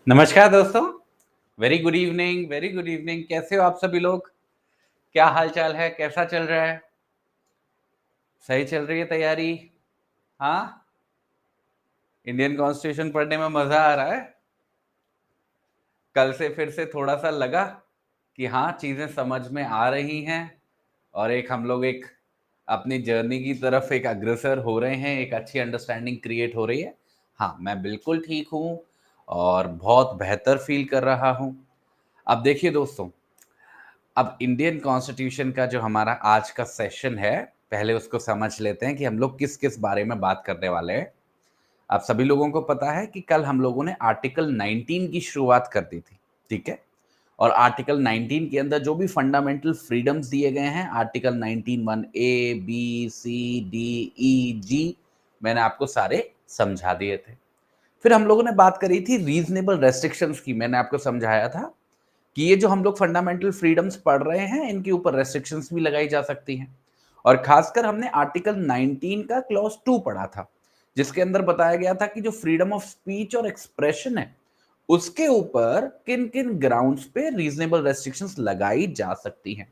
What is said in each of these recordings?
नमस्कार दोस्तों। Very good evening. कैसे हो आप सभी लोग? क्या हाल चाल है? कैसा चल रहा है? सही चल रही है तैयारी? हाँ, इंडियन कॉन्स्टिट्यूशन पढ़ने में मजा आ रहा है। कल से फिर से थोड़ा सा लगा कि हाँ, चीजें समझ में आ रही हैं और हम लोग अपनी जर्नी की तरफ एक अग्रसर हो रहे हैं। एक अच्छी अंडरस्टैंडिंग क्रिएट हो रही है। हाँ, मैं बिल्कुल ठीक हूँ और बहुत बेहतर फील कर रहा हूँ। अब देखिए दोस्तों, अब इंडियन कॉन्स्टिट्यूशन का जो हमारा आज का सेशन है, पहले उसको समझ लेते हैं कि हम लोग किस किस बारे में बात करने वाले हैं। आप सभी लोगों को पता है कि कल हम लोगों ने आर्टिकल 19 की शुरुआत कर दी थी, ठीक है? और आर्टिकल 19 के अंदर जो भी फंडामेंटल फ्रीडम्स दिए गए हैं, article 19 1 A B C D E G, मैंने आपको सारे समझा दिए थे। फिर हम लोगों ने बात करी थी रीजनेबल रेस्ट्रिक्शंस की। मैंने आपको समझाया था कि ये जो हम लोग फंडामेंटल फ्रीडम्स पढ़ रहे हैं, इनके ऊपर रेस्ट्रिक्शंस भी लगाई जा सकती हैं। और खासकर हमने आर्टिकल 19 का क्लॉज 2 पढ़ा था, जिसके अंदर बताया गया था कि जो फ्रीडम ऑफ स्पीच और एक्सप्रेशन है, उसके ऊपर किन किन ग्राउंड्स पे रीजनेबल रेस्ट्रिक्शंस लगाई जा सकती हैं।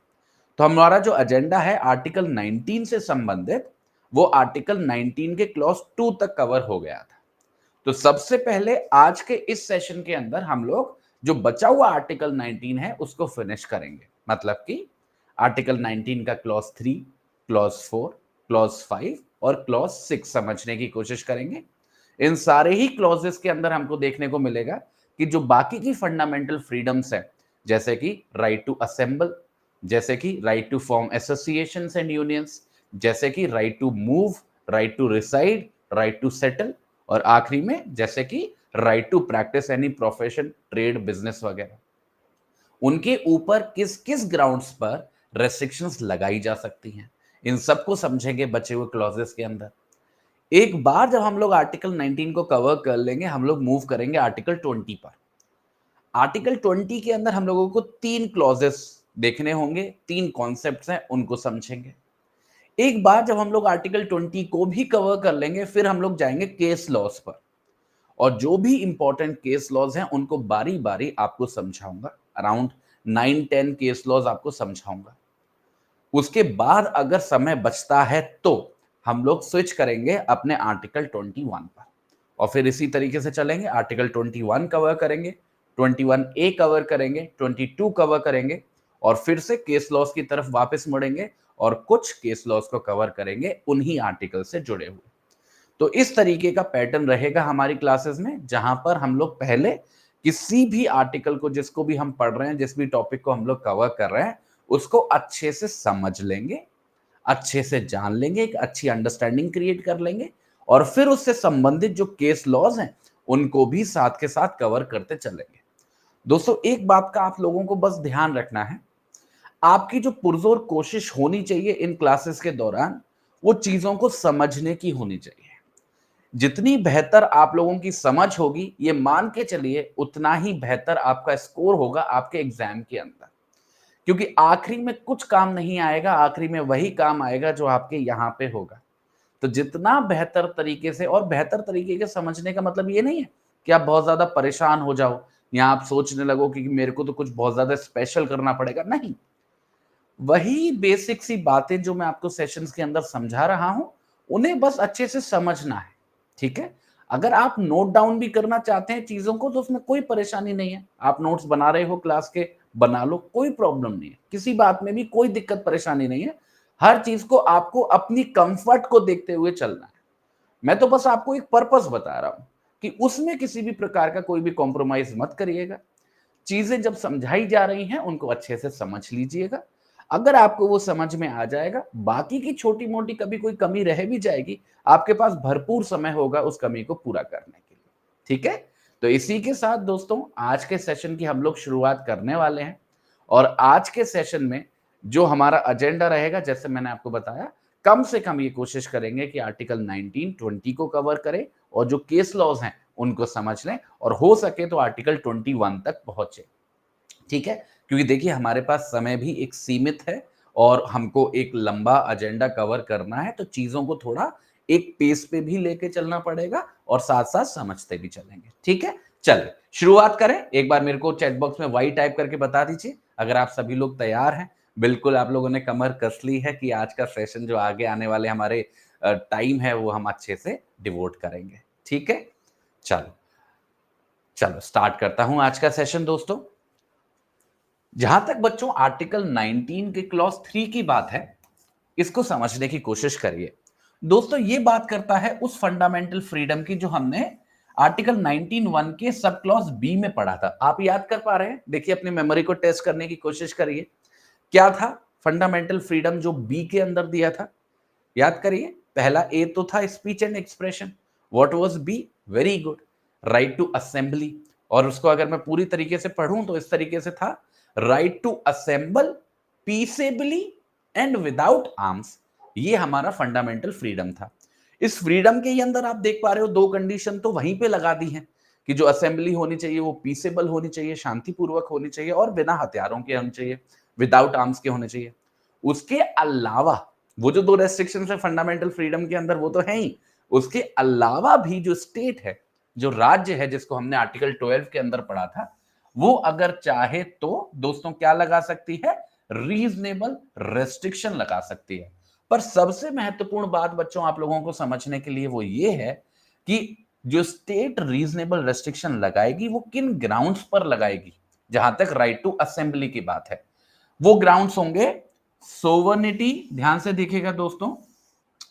तो हमारा जो एजेंडा है आर्टिकल 19 से संबंधित, वो आर्टिकल 19 के क्लॉज 2 तक कवर हो गया था। तो सबसे पहले आज के इस सेशन के अंदर हम लोग जो बचा हुआ आर्टिकल 19 है उसको फिनिश करेंगे। मतलब कि आर्टिकल 19 का क्लॉज 3, क्लॉज 4, क्लॉज 5 और क्लॉज 6 समझने की कोशिश करेंगे। इन सारे ही क्लॉजेस के अंदर हमको देखने को मिलेगा कि जो बाकी की फंडामेंटल फ्रीडम्स है, जैसे कि राइट टू असेंबल, जैसे कि right to form associations and unions, जैसे कि right to move, right to reside, right to settle, और आखिरी में जैसे कि right to practise any profession, trade, business वगैरह, उनके ऊपर किस किस ग्राउंड्स पर रेस्ट्रिक्शंस लगाई जा सकती हैं, इन सबको समझेंगे बचे हुए क्लॉजेस के अंदर। एक बार जब हम लोग आर्टिकल 19 को कवर कर लेंगे, हम लोग मूव करेंगे आर्टिकल 20 पर। आर्टिकल 20 के अंदर हम लोगों को 3 क्लॉजेस देखने होंगे, 3 कॉन्सेप्ट्स हैं, उनको समझेंगे। एक बार जब हम लोग आर्टिकल 20 को भी कवर कर लेंगे, फिर हम लोग जाएंगे केस लॉज पर, और जो भी इंपॉर्टेंट केस लॉज हैं उनको बारी बारी आपको समझाऊंगा। अराउंड 9-10 केस लॉज आपको समझाऊंगा। उसके बाद अगर समय बचता है तो हम लोग स्विच करेंगे अपने आर्टिकल 21 पर, और फिर इसी तरीके से चलेंगे। आर्टिकल 21 कवर करेंगे, 21A कवर करेंगे, 22 कवर करेंगे, और फिर से केस लॉज की तरफ वापस मुड़ेंगे और कुछ केस लॉज को कवर करेंगे उन्हीं आर्टिकल से जुड़े हुए। तो इस तरीके का पैटर्न रहेगा हमारी क्लासेस में, जहां पर हम लोग पहले किसी भी आर्टिकल को, जिसको भी हम पढ़ रहे हैं, जिस भी टॉपिक को हम लोग कवर कर रहे हैं, उसको अच्छे से समझ लेंगे, अच्छे से जान लेंगे, एक अच्छी अंडरस्टैंडिंग क्रिएट कर लेंगे, और फिर उससे संबंधित जो केस लॉज हैं उनको भी साथ के साथ कवर करते चलेंगे। दोस्तों, एक बात का आप लोगों को बस ध्यान रखना है, आपकी जो पुरजोर कोशिश होनी चाहिए इन क्लासेस के दौरान, वो चीजों को समझने की होनी चाहिए। जितनी बेहतर आप लोगों की समझ होगी, ये मान के चलिए उतना ही बेहतर आपका स्कोर होगा आपके एग्जाम के अंदर। क्योंकि आखिरी में कुछ काम नहीं आएगा, आखिरी में वही काम आएगा जो आपके यहाँ पे होगा। तो जितना बेहतर तरीके से, और बेहतर तरीके के समझने का मतलब ये नहीं है कि आप बहुत ज्यादा परेशान हो जाओ या आप सोचने लगो कि मेरे को तो कुछ बहुत ज्यादा स्पेशल करना पड़ेगा। नहीं, वही बेसिक सी बातें जो मैं आपको सेशंस के अंदर समझा रहा हूं, उन्हें बस अच्छे से समझना है, ठीक है? अगर आप नोट डाउन भी करना चाहते हैं चीजों को, तो उसमें कोई परेशानी नहीं है। आप नोट्स बना रहे हो क्लास के, बना लो, कोई प्रॉब्लम नहीं है। किसी बात में भी कोई दिक्कत परेशानी नहीं है। हर चीज को आपको अपनी कंफर्ट को देखते हुए चलना है। मैं तो बस आपको एक पर्पस बता रहा हूं कि उसमें किसी भी प्रकार का कोई भी कॉम्प्रोमाइज मत करिएगा। चीजें जब समझाई जा रही हैं, उनको अच्छे से समझ लीजिएगा। अगर आपको वो समझ में आ जाएगा, बाकी की छोटी मोटी कभी कोई कमी रह भी जाएगी, आपके पास भरपूर समय होगा उस कमी को पूरा करने के लिए, ठीक है? तो इसी के साथ दोस्तों, आज के सेशन की हम लोग शुरुआत करने वाले हैं। और आज के सेशन में जो हमारा एजेंडा रहेगा, जैसे मैंने आपको बताया, कम से कम ये कोशिश करेंगे कि आर्टिकल 19, 20 को कवर करें, और जो केस लॉज हैं उनको समझ लें, और हो सके तो आर्टिकल 21 तक पहुंचे, ठीक है? क्योंकि देखिए, हमारे पास समय भी एक सीमित है और हमको एक लंबा एजेंडा कवर करना है, तो चीजों को थोड़ा एक पेस पे भी लेके चलना पड़ेगा और साथ साथ समझते भी चलेंगे, ठीक है? चलिए शुरुआत करें। एक बार मेरे को चैट बॉक्स में वाई टाइप करके बता दीजिए अगर आप सभी लोग तैयार हैं। बिल्कुल आप लोगों ने कमर कस ली है कि आज का सेशन जो आगे आने वाले हमारे टाइम है वो हम अच्छे से डिवोट करेंगे। ठीक है, चलो चलो स्टार्ट करता हूं आज का सेशन दोस्तों। जहां तक बच्चों आर्टिकल 19 के क्लॉज 3 की बात है, इसको समझने की कोशिश करिए। दोस्तों ये बात करता है उस फंडामेंटल फ्रीडम की जो हमने आर्टिकल 19(1) के सब क्लॉज बी में पढ़ा था। आप याद कर पा रहे हैं? देखिए अपनी मेमोरी को टेस्ट करने की कोशिश करिए। क्या था फंडामेंटल फ्रीडम जो बी के अंदर दिया था? याद करिए। पहला ए तो था speech and expression. What was B? Very good, right to assembly. और उसको अगर मैं पूरी तरीके से पढ़ूं तो इस तरीके से था, right to assemble peaceably and without arms. ये हमारा फंडामेंटल फ्रीडम था। इस फ्रीडम के अंदर आप देख पा रहे हो दो कंडीशन तो वहीं पे लगा दी हैं कि जो असेंबली होनी चाहिए वो पीसेबल होनी चाहिए, शांतिपूर्वक होनी चाहिए और बिना हथियारों के होनी चाहिए, विदाउट आर्म्स के होने चाहिए। उसके अलावा वो जो दो रेस्ट्रिक्शन है फंडामेंटल फ्रीडम के अंदर वो तो है ही, उसके अलावा भी जो स्टेट है, जो राज्य है, जिसको हमने आर्टिकल 12 के अंदर पढ़ा था, वो अगर चाहे तो दोस्तों क्या लगा सकती है? रीजनेबल रेस्ट्रिक्शन लगा सकती है। पर सबसे महत्वपूर्ण बात बच्चों आप लोगों को समझने के लिए वो ये है कि जो स्टेट रीजनेबल रेस्ट्रिक्शन लगाएगी वो किन ग्राउंड्स पर लगाएगी। जहां तक राइट टू असेंबली की बात है, वो ग्राउंड्स होंगे सोवर्निटी, ध्यान से देखिएगा दोस्तों,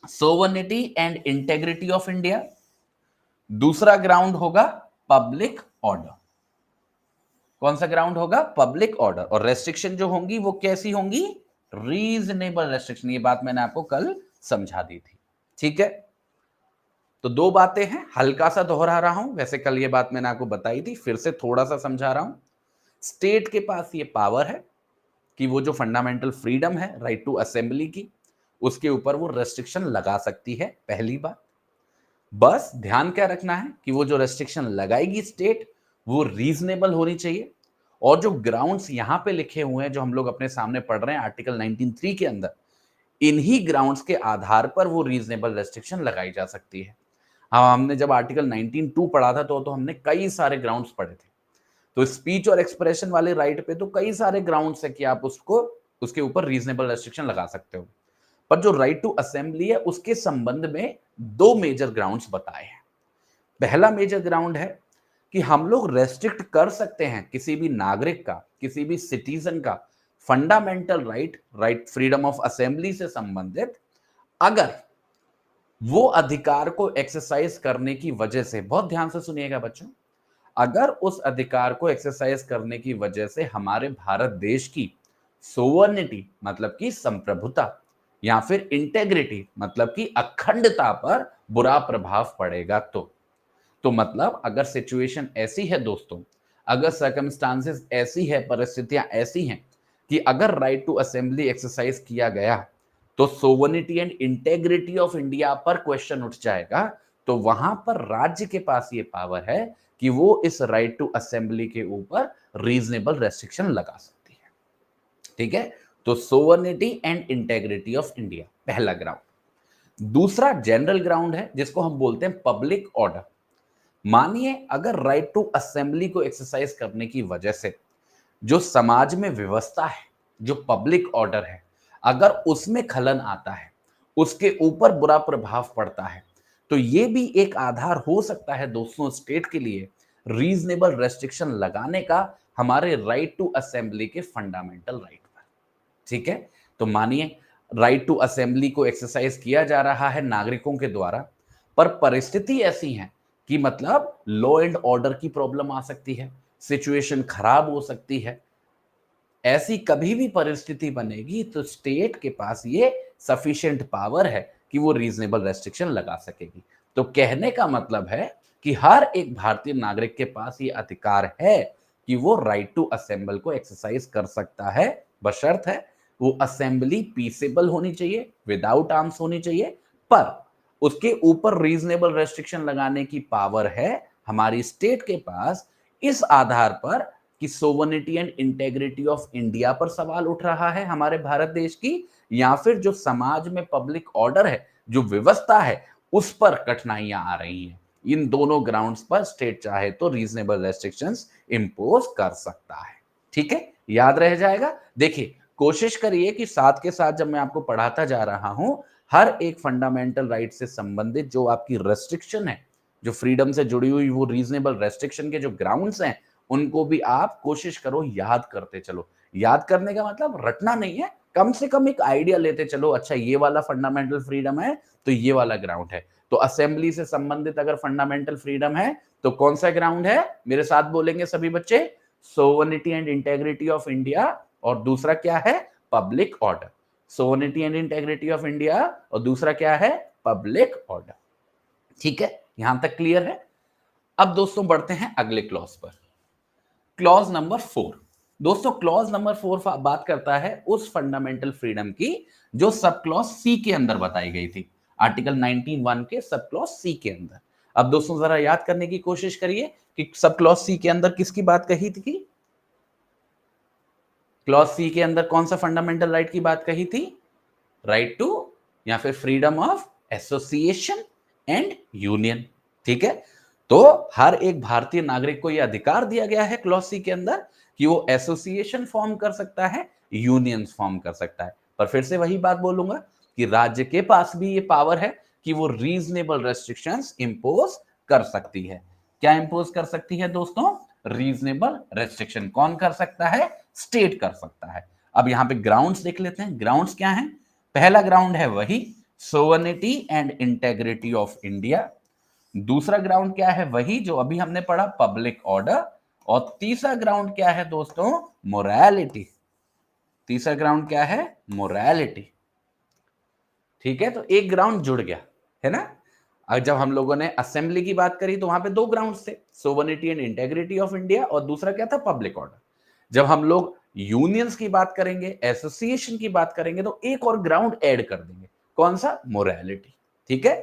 sovereignty and integrity of India. दूसरा ग्राउंड होगा पब्लिक ऑर्डर। कौन सा ग्राउंड होगा? Public order. और रेस्ट्रिक्शन जो होंगी वो कैसी होंगी? Reasonable restriction. ये बात मैंने आपको कल समझा दी थी। ठीक है, तो दो बातें हैं, हल्का सा दोहरा रहा हूं, वैसे कल ये बात मैंने आपको बताई थी, फिर से थोड़ा सा समझा रहा हूं। स्टेट के पास ये पावर है कि वो जो फंडामेंटल फ्रीडम है राइट टू असेंबली की, उसके ऊपर वो रेस्ट्रिक्शन लगा सकती है। पहली बात, बस ध्यान क्या रखना है कि वो जो रेस्ट्रिक्शन लगाएगी स्टेट वो रीजनेबल होनी चाहिए। और जो ग्राउंड्स यहां पे लिखे हुए हैं जो हम लोग अपने सामने पढ़ रहे हैं आर्टिकल 19(3) के अंदर, इन्हीं ग्राउंड्स के आधार पर वो रीजनेबल रेस्ट्रिक्शन लगाई जा सकती है। हाँ, हमने जब आर्टिकल 19(2) पढ़ा था तो हमने कई सारे ग्राउंड्स पढ़े थे। तो स्पीच और एक्सप्रेशन वाले राइट पे तो कई सारे ग्राउंड्स है कि आप उसको उसके ऊपर रीजनेबल रेस्ट्रिक्शन लगा सकते हो। पर जो राइट टू असेंबली है उसके संबंध में दो मेजर ग्राउंड्स बताए हैं। पहला मेजर ग्राउंड है कि हम लोग रेस्ट्रिक्ट कर सकते हैं किसी भी नागरिक का, किसी भी सिटीजन का fundamental right freedom of assembly से संबंधित, अगर वो अधिकार को एक्सरसाइज करने की वजह से, बहुत ध्यान से सुनिएगा बच्चों, अगर उस अधिकार को एक्सरसाइज करने की वजह से हमारे भारत देश की सोवर्निटी मतलब कि संप्रभुता या फिर इंटेग्रिटी मतलब कि अखंडता पर बुरा प्रभाव पड़ेगा तो मतलब अगर सिचुएशन ऐसी है दोस्तों, अगर सर्कमस्टांसेस ऐसी है, परिस्थितियां ऐसी हैं कि अगर राइट टू असेंबली एक्सरसाइज किया गया तो sovereignty and integrity of India पर क्वेश्चन उठ जाएगा, तो वहां पर राज्य के पास ये पावर है कि वो इस राइट टू असेंबली के ऊपर रीजनेबल रेस्ट्रिक्शन लगा सकती है। ठीक है, तो sovereignty and integrity of India पहला ग्राउंड। दूसरा जनरल ग्राउंड है जिसको हम बोलते हैं पब्लिक ऑर्डर। मानिए अगर राइट टू असेंबली को एक्सरसाइज करने की वजह से जो समाज में व्यवस्था है, जो पब्लिक ऑर्डर है, अगर उसमें खलन आता है, उसके ऊपर बुरा प्रभाव पड़ता है, तो ये भी एक आधार हो सकता है दोस्तों स्टेट के लिए रीजनेबल रेस्ट्रिक्शन लगाने का हमारे राइट टू असेंबली के फंडामेंटल राइट पर। ठीक है, तो मानिए राइट टू असेंबली को एक्सरसाइज किया जा रहा है नागरिकों के द्वारा, पर परिस्थिति ऐसी है कि मतलब लॉ एंड ऑर्डर की प्रॉब्लम आ सकती है, सिचुएशन खराब हो सकती है। ऐसी कभी भी परिस्थिति बनेगी तो स्टेट के पास ये सफिशिएंट पावर है कि वो रीजनेबल रेस्ट्रिक्शन लगा सकेगी। तो कहने का मतलब है कि हर एक भारतीय नागरिक के पास ये अधिकार है कि वो राइट टू असेंबल को एक्सरसाइज कर सकता है, बशर्त है वो असेंबली पीसेबल होनी चाहिए, विदाउट आर्म्स होनी चाहिए, पर उसके ऊपर रीजनेबल रेस्ट्रिक्शन लगाने की पावर है हमारी स्टेट के पास, इस आधार पर कि sovereignty and integrity of India पर सवाल उठ रहा है हमारे भारत देश की, या फिर जो समाज में पब्लिक ऑर्डर है, जो व्यवस्था है, उस पर कठिनाइयां आ रही हैं। इन दोनों ग्राउंड्स पर स्टेट चाहे तो रीजनेबल रेस्ट्रिक्शंस इंपोज कर सकता है। ठीक है, याद रह जाएगा। देखिए, कोशिश करिए कि साथ के साथ जब मैं आपको पढ़ाता जा रहा हूं, हर एक फंडामेंटल राइट से संबंधित जो आपकी रेस्ट्रिक्शन है, जो फ्रीडम से जुड़ी हुई वो रीजनेबल रेस्ट्रिक्शन के जो ग्राउंड्स हैं, उनको भी आप कोशिश करो याद करते चलो। याद करने का मतलब रटना नहीं है, कम से कम एक आइडिया लेते चलो। अच्छा, ये वाला फंडामेंटल फ्रीडम है तो ये वाला ग्राउंड है। तो असेंबली से संबंधित अगर फंडामेंटल फ्रीडम है तो कौन सा ग्राउंड है? मेरे साथ बोलेंगे सभी बच्चे, sovereignty and integrity of India. और दूसरा क्या है? Public order. Sovereignty and integrity of India और दूसरा क्या है? Public order. ठीक है, यहां तक क्लियर है? अब दोस्तों बढ़ते हैं अगले क्लॉज पर, क्लॉज नंबर 4। दोस्तों, क्लॉज नंबर 4 बात करता है उस फंडामेंटल फ्रीडम की जो सब क्लॉज सी के अंदर बताई गई थी, आर्टिकल 19(1) के सब क्लॉज सी के अंदर। अब दोस्तों जरा याद करने की कोशिश करिए कि सब क्लॉज सी के अंदर किसकी बात कही थी? क्लॉज सी के अंदर कौन सा फंडामेंटल राइट की बात कही थी? राइट टू या फिर freedom of association and union. ठीक है, तो हर एक भारतीय नागरिक को यह अधिकार दिया गया है क्लॉज सी के अंदर कि वो एसोसिएशन फॉर्म कर सकता है, यूनियंस फॉर्म कर सकता है। पर फिर से वही बात बोलूंगा कि राज्य के पास भी ये पावर है कि वो रीजनेबल रेस्ट्रिक्शंस इंपोज कर सकती है। क्या इंपोज कर सकती है दोस्तों? Reasonable restriction. कौन कर सकता है? स्टेट कर सकता है। अब यहां पे ग्राउंड्स देख लेते हैं। ग्राउंड्स क्या हैं? पहला ग्राउंड है वही sovereignty and integrity of India. दूसरा ग्राउंड क्या है? वही जो अभी हमने पढ़ा, पब्लिक ऑर्डर। और तीसरा ग्राउंड क्या है दोस्तों? मोरालिटी। तीसरा ग्राउंड क्या है? मोरालिटी। ठीक है, तो एक ग्राउंड जुड़ गया है ना। अब जब हम लोगों ने असेंबली की बात करी तो वहां पे दो ग्राउंड थे, sovereignty and integrity of India और दूसरा क्या था? Public order. जब हम लोग यूनियंस की बात करेंगे, एसोसिएशन की बात करेंगे, तो एक और ग्राउंड ऐड कर देंगे। कौन सा? मोरालिटी। ठीक है,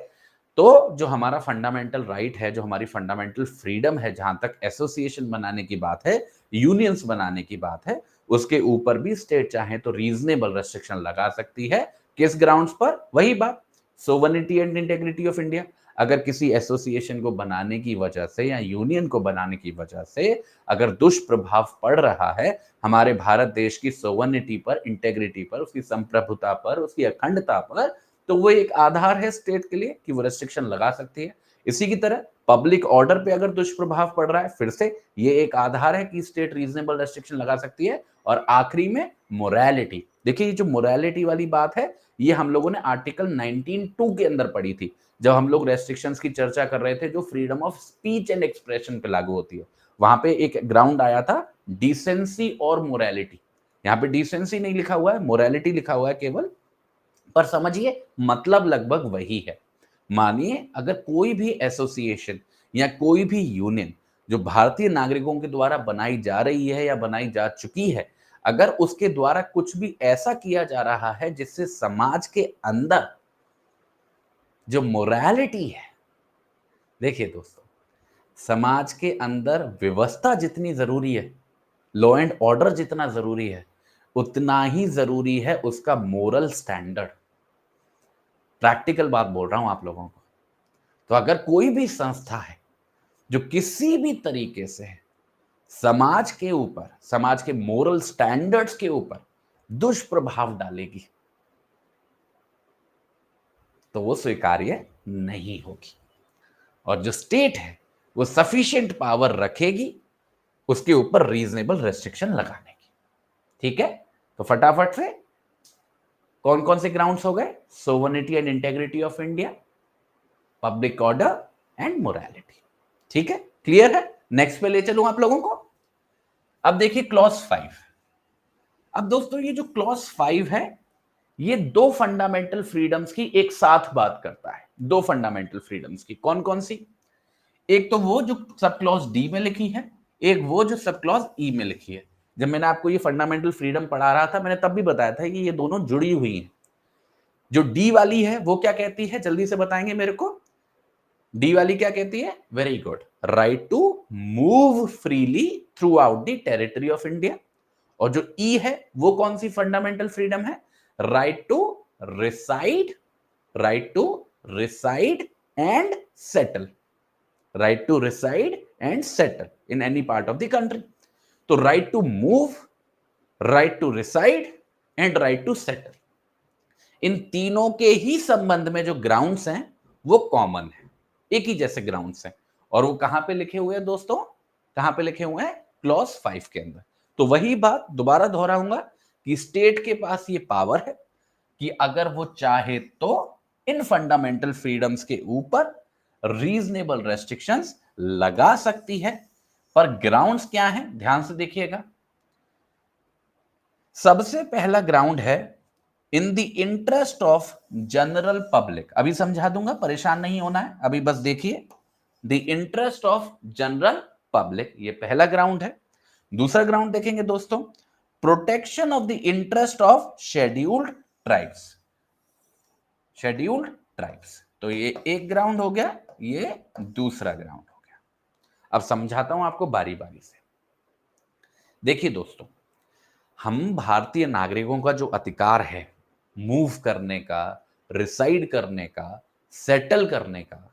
तो जो हमारा फंडामेंटल राइट है, जो हमारी फंडामेंटल फ्रीडम है, जहां तक एसोसिएशन बनाने की बात है, यूनियंस बनाने की बात है, उसके ऊपर भी स्टेट चाहे तो रीजनेबल रेस्ट्रिक्शन लगा सकती है। किस ग्राउंड्स पर? वही बात, sovereignty and integrity of India. अगर किसी एसोसिएशन को बनाने की वजह से या यूनियन को बनाने की वजह से अगर दुष्प्रभाव पड़ रहा है हमारे भारत देश की सोवर्निटी पर, इंटेग्रिटी पर, उसकी संप्रभुता पर, उसकी अखंडता पर, तो वो एक आधार है स्टेट के लिए कि वो रेस्ट्रिक्शन लगा सकती है। इसी की तरह पब्लिक ऑर्डर पे अगर दुष्प्रभाव पड़ रहा है, फिर से ये एक आधार है कि स्टेट रीजनेबल रेस्ट्रिक्शन लगा सकती है। और आखिरी में मोरालिटी। देखिए, ये जो मोरालिटी वाली बात है, ये हम लोगों ने आर्टिकल 19(2) के अंदर पढ़ी थी, जब हम लोग रेस्ट्रिक्शंस की चर्चा कर रहे थे जो freedom of speech and expression पे लागू होती है। वहां पे एक ग्राउंड आया था, डिसेंसी और मोरालिटी। यहाँ पे डिसेंसी नहीं लिखा हुआ है, मोरालिटी लिखा हुआ है केवल, पर समझिए मतलब लगभग वही है। मानिए अगर कोई भी एसोसिएशन या कोई भी यूनियन जो भारतीय नागरिकों के द्वारा बनाई जा रही है या बनाई जा चुकी है, अगर उसके द्वारा कुछ भी ऐसा किया जा रहा है जिससे समाज के अंदर जो मोरालिटी है, देखिए दोस्तों, समाज के अंदर व्यवस्था जितनी जरूरी है, लॉ एंड ऑर्डर जितना जरूरी है, उतना ही जरूरी है उसका मोरल स्टैंडर्ड। प्रैक्टिकल बात बोल रहा हूं आप लोगों को। तो अगर कोई भी संस्था है जो किसी भी तरीके से समाज के ऊपर, समाज के मोरल स्टैंडर्ड्स के ऊपर दुष्प्रभाव डालेगी, तो वो स्वीकार्य नहीं होगी। और जो स्टेट है वो सफिशिएंट पावर रखेगी उसके ऊपर रीजनेबल रेस्ट्रिक्शन लगाने की। ठीक है, तो फटाफट से कौन कौन से ग्राउंड्स हो गए? Sovereignty and integrity of India, public order and morality. ठीक है, क्लियर है? नेक्स्ट पे ले चलूं आप लोगों को। अब देखिए क्लॉज 5। अब दोस्तों ये जो क्लॉज 5 है, ये दो फंडामेंटल फ्रीडम्स की एक साथ बात करता है। दो फंडामेंटल फ्रीडम्स की कौन कौन सी? एक तो वो जो सब क्लॉज डी में लिखी है, एक वो जो सब क्लॉज ई में लिखी है। जब मैंने आपको ये फंडामेंटल फ्रीडम पढ़ा रहा था, मैंने तब भी बताया था कि ये दोनों जुड़ी हुई हैं। जो डी वाली है वो क्या कहती है, जल्दी से बताएंगे मेरे को? डी वाली क्या कहती है? Very good, right to move freely throughout the territory of India. और जो ई है वो कौन सी फंडामेंटल फ्रीडम है? Right to reside, right to reside and settle. right to reside and settle in any part of the country. तो right to move, right to reside and right to settle, इन तीनों के ही संबंध में जो grounds हैं वो common है, एक ही जैसे ग्राउंड्स हैं। और वो कहां पे लिखे हुए हैं दोस्तों? कहां पे लिखे हुए हैं? क्लॉज 5 के अंदर। तो वही बात दोबारा दोहराऊंगा कि स्टेट के पास ये पावर है कि अगर वो चाहे तो इन फंडामेंटल फ्रीडम्स के ऊपर रीजनेबल रेस्ट्रिक्शंस लगा सकती है। पर ग्राउंड्स क्या हैं? ध्यान से देखिएगा। सबसे पहला ग्राउंड है इन the interest of general public. अभी समझा दूंगा, परेशान नहीं होना है, अभी बस देखिए। The interest of general public, ये पहला ग्राउंड है। दूसरा ग्राउंड देखेंगे दोस्तों, protection of the interest of scheduled tribes. Scheduled tribes, तो ये एक ग्राउंड हो गया, ये दूसरा ग्राउंड हो गया। अब समझाता हूं आपको बारी बारी से। देखिए दोस्तों, हम भारतीय नागरिकों का जो अधिकार है मूव करने का, रिसाइड करने का, सेटल करने का,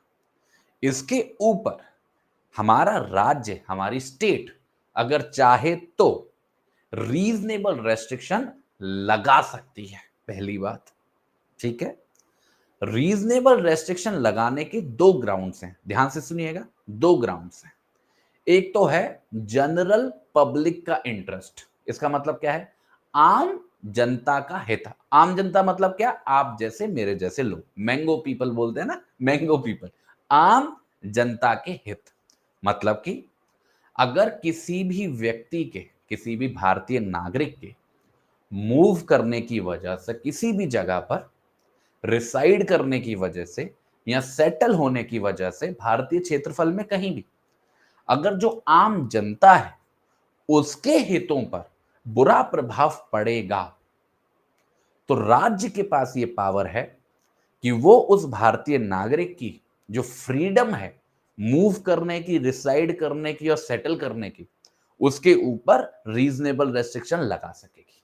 इसके ऊपर हमारा राज्य, हमारी स्टेट अगर चाहे तो रीजनेबल रेस्ट्रिक्शन लगा सकती है। पहली बात, ठीक है। रीजनेबल रेस्ट्रिक्शन लगाने के दो ग्राउंड्स हैं, ध्यान से सुनिएगा, दो ग्राउंड्स हैं। एक तो है जनरल पब्लिक का इंटरेस्ट, इसका मतलब क्या है? आम जनता का हित। आम जनता मतलब क्या? आप जैसे, मेरे जैसे लोग, मैंगो पीपल बोलते हैं ना, मैंगो पीपल, आम जनता के हित। मतलब कि अगर किसी भी व्यक्ति के, किसी भी भारतीय नागरिक के मूव करने की वजह से, किसी भी जगह पर रिसाइड करने की वजह से या सेटल होने की वजह से भारतीय क्षेत्रफल में कहीं भी अगर जो आम जनता है उसके हितों पर बुरा प्रभाव पड़ेगा, तो राज्य के पास यह पावर है कि वो उस भारतीय नागरिक की जो फ्रीडम है मूव करने की, रिसाइड करने की और सेटल करने की, उसके ऊपर रीजनेबल रेस्ट्रिक्शन लगा सकेगी,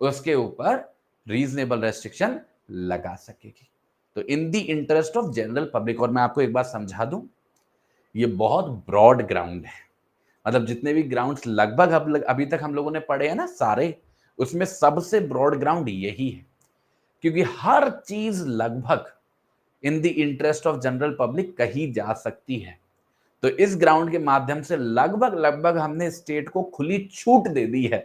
उसके ऊपर रीजनेबल रेस्ट्रिक्शन लगा सकेगी। तो इन the interest of general public. और मैं आपको एक बात समझा दूं, ये बहुत ब्रॉड ग्राउंड है। मतलब जितने भी ग्राउंड्स लगभग अभी तक हम लोगों ने पढ़े हैं ना सारे, उसमें सबसे ब्रॉड ग्राउंड यही है, क्योंकि हर चीज लगभग इन the interest of general public कही जा सकती है। तो इस ग्राउंड के माध्यम से लगभग हमने स्टेट को खुली छूट दे दी है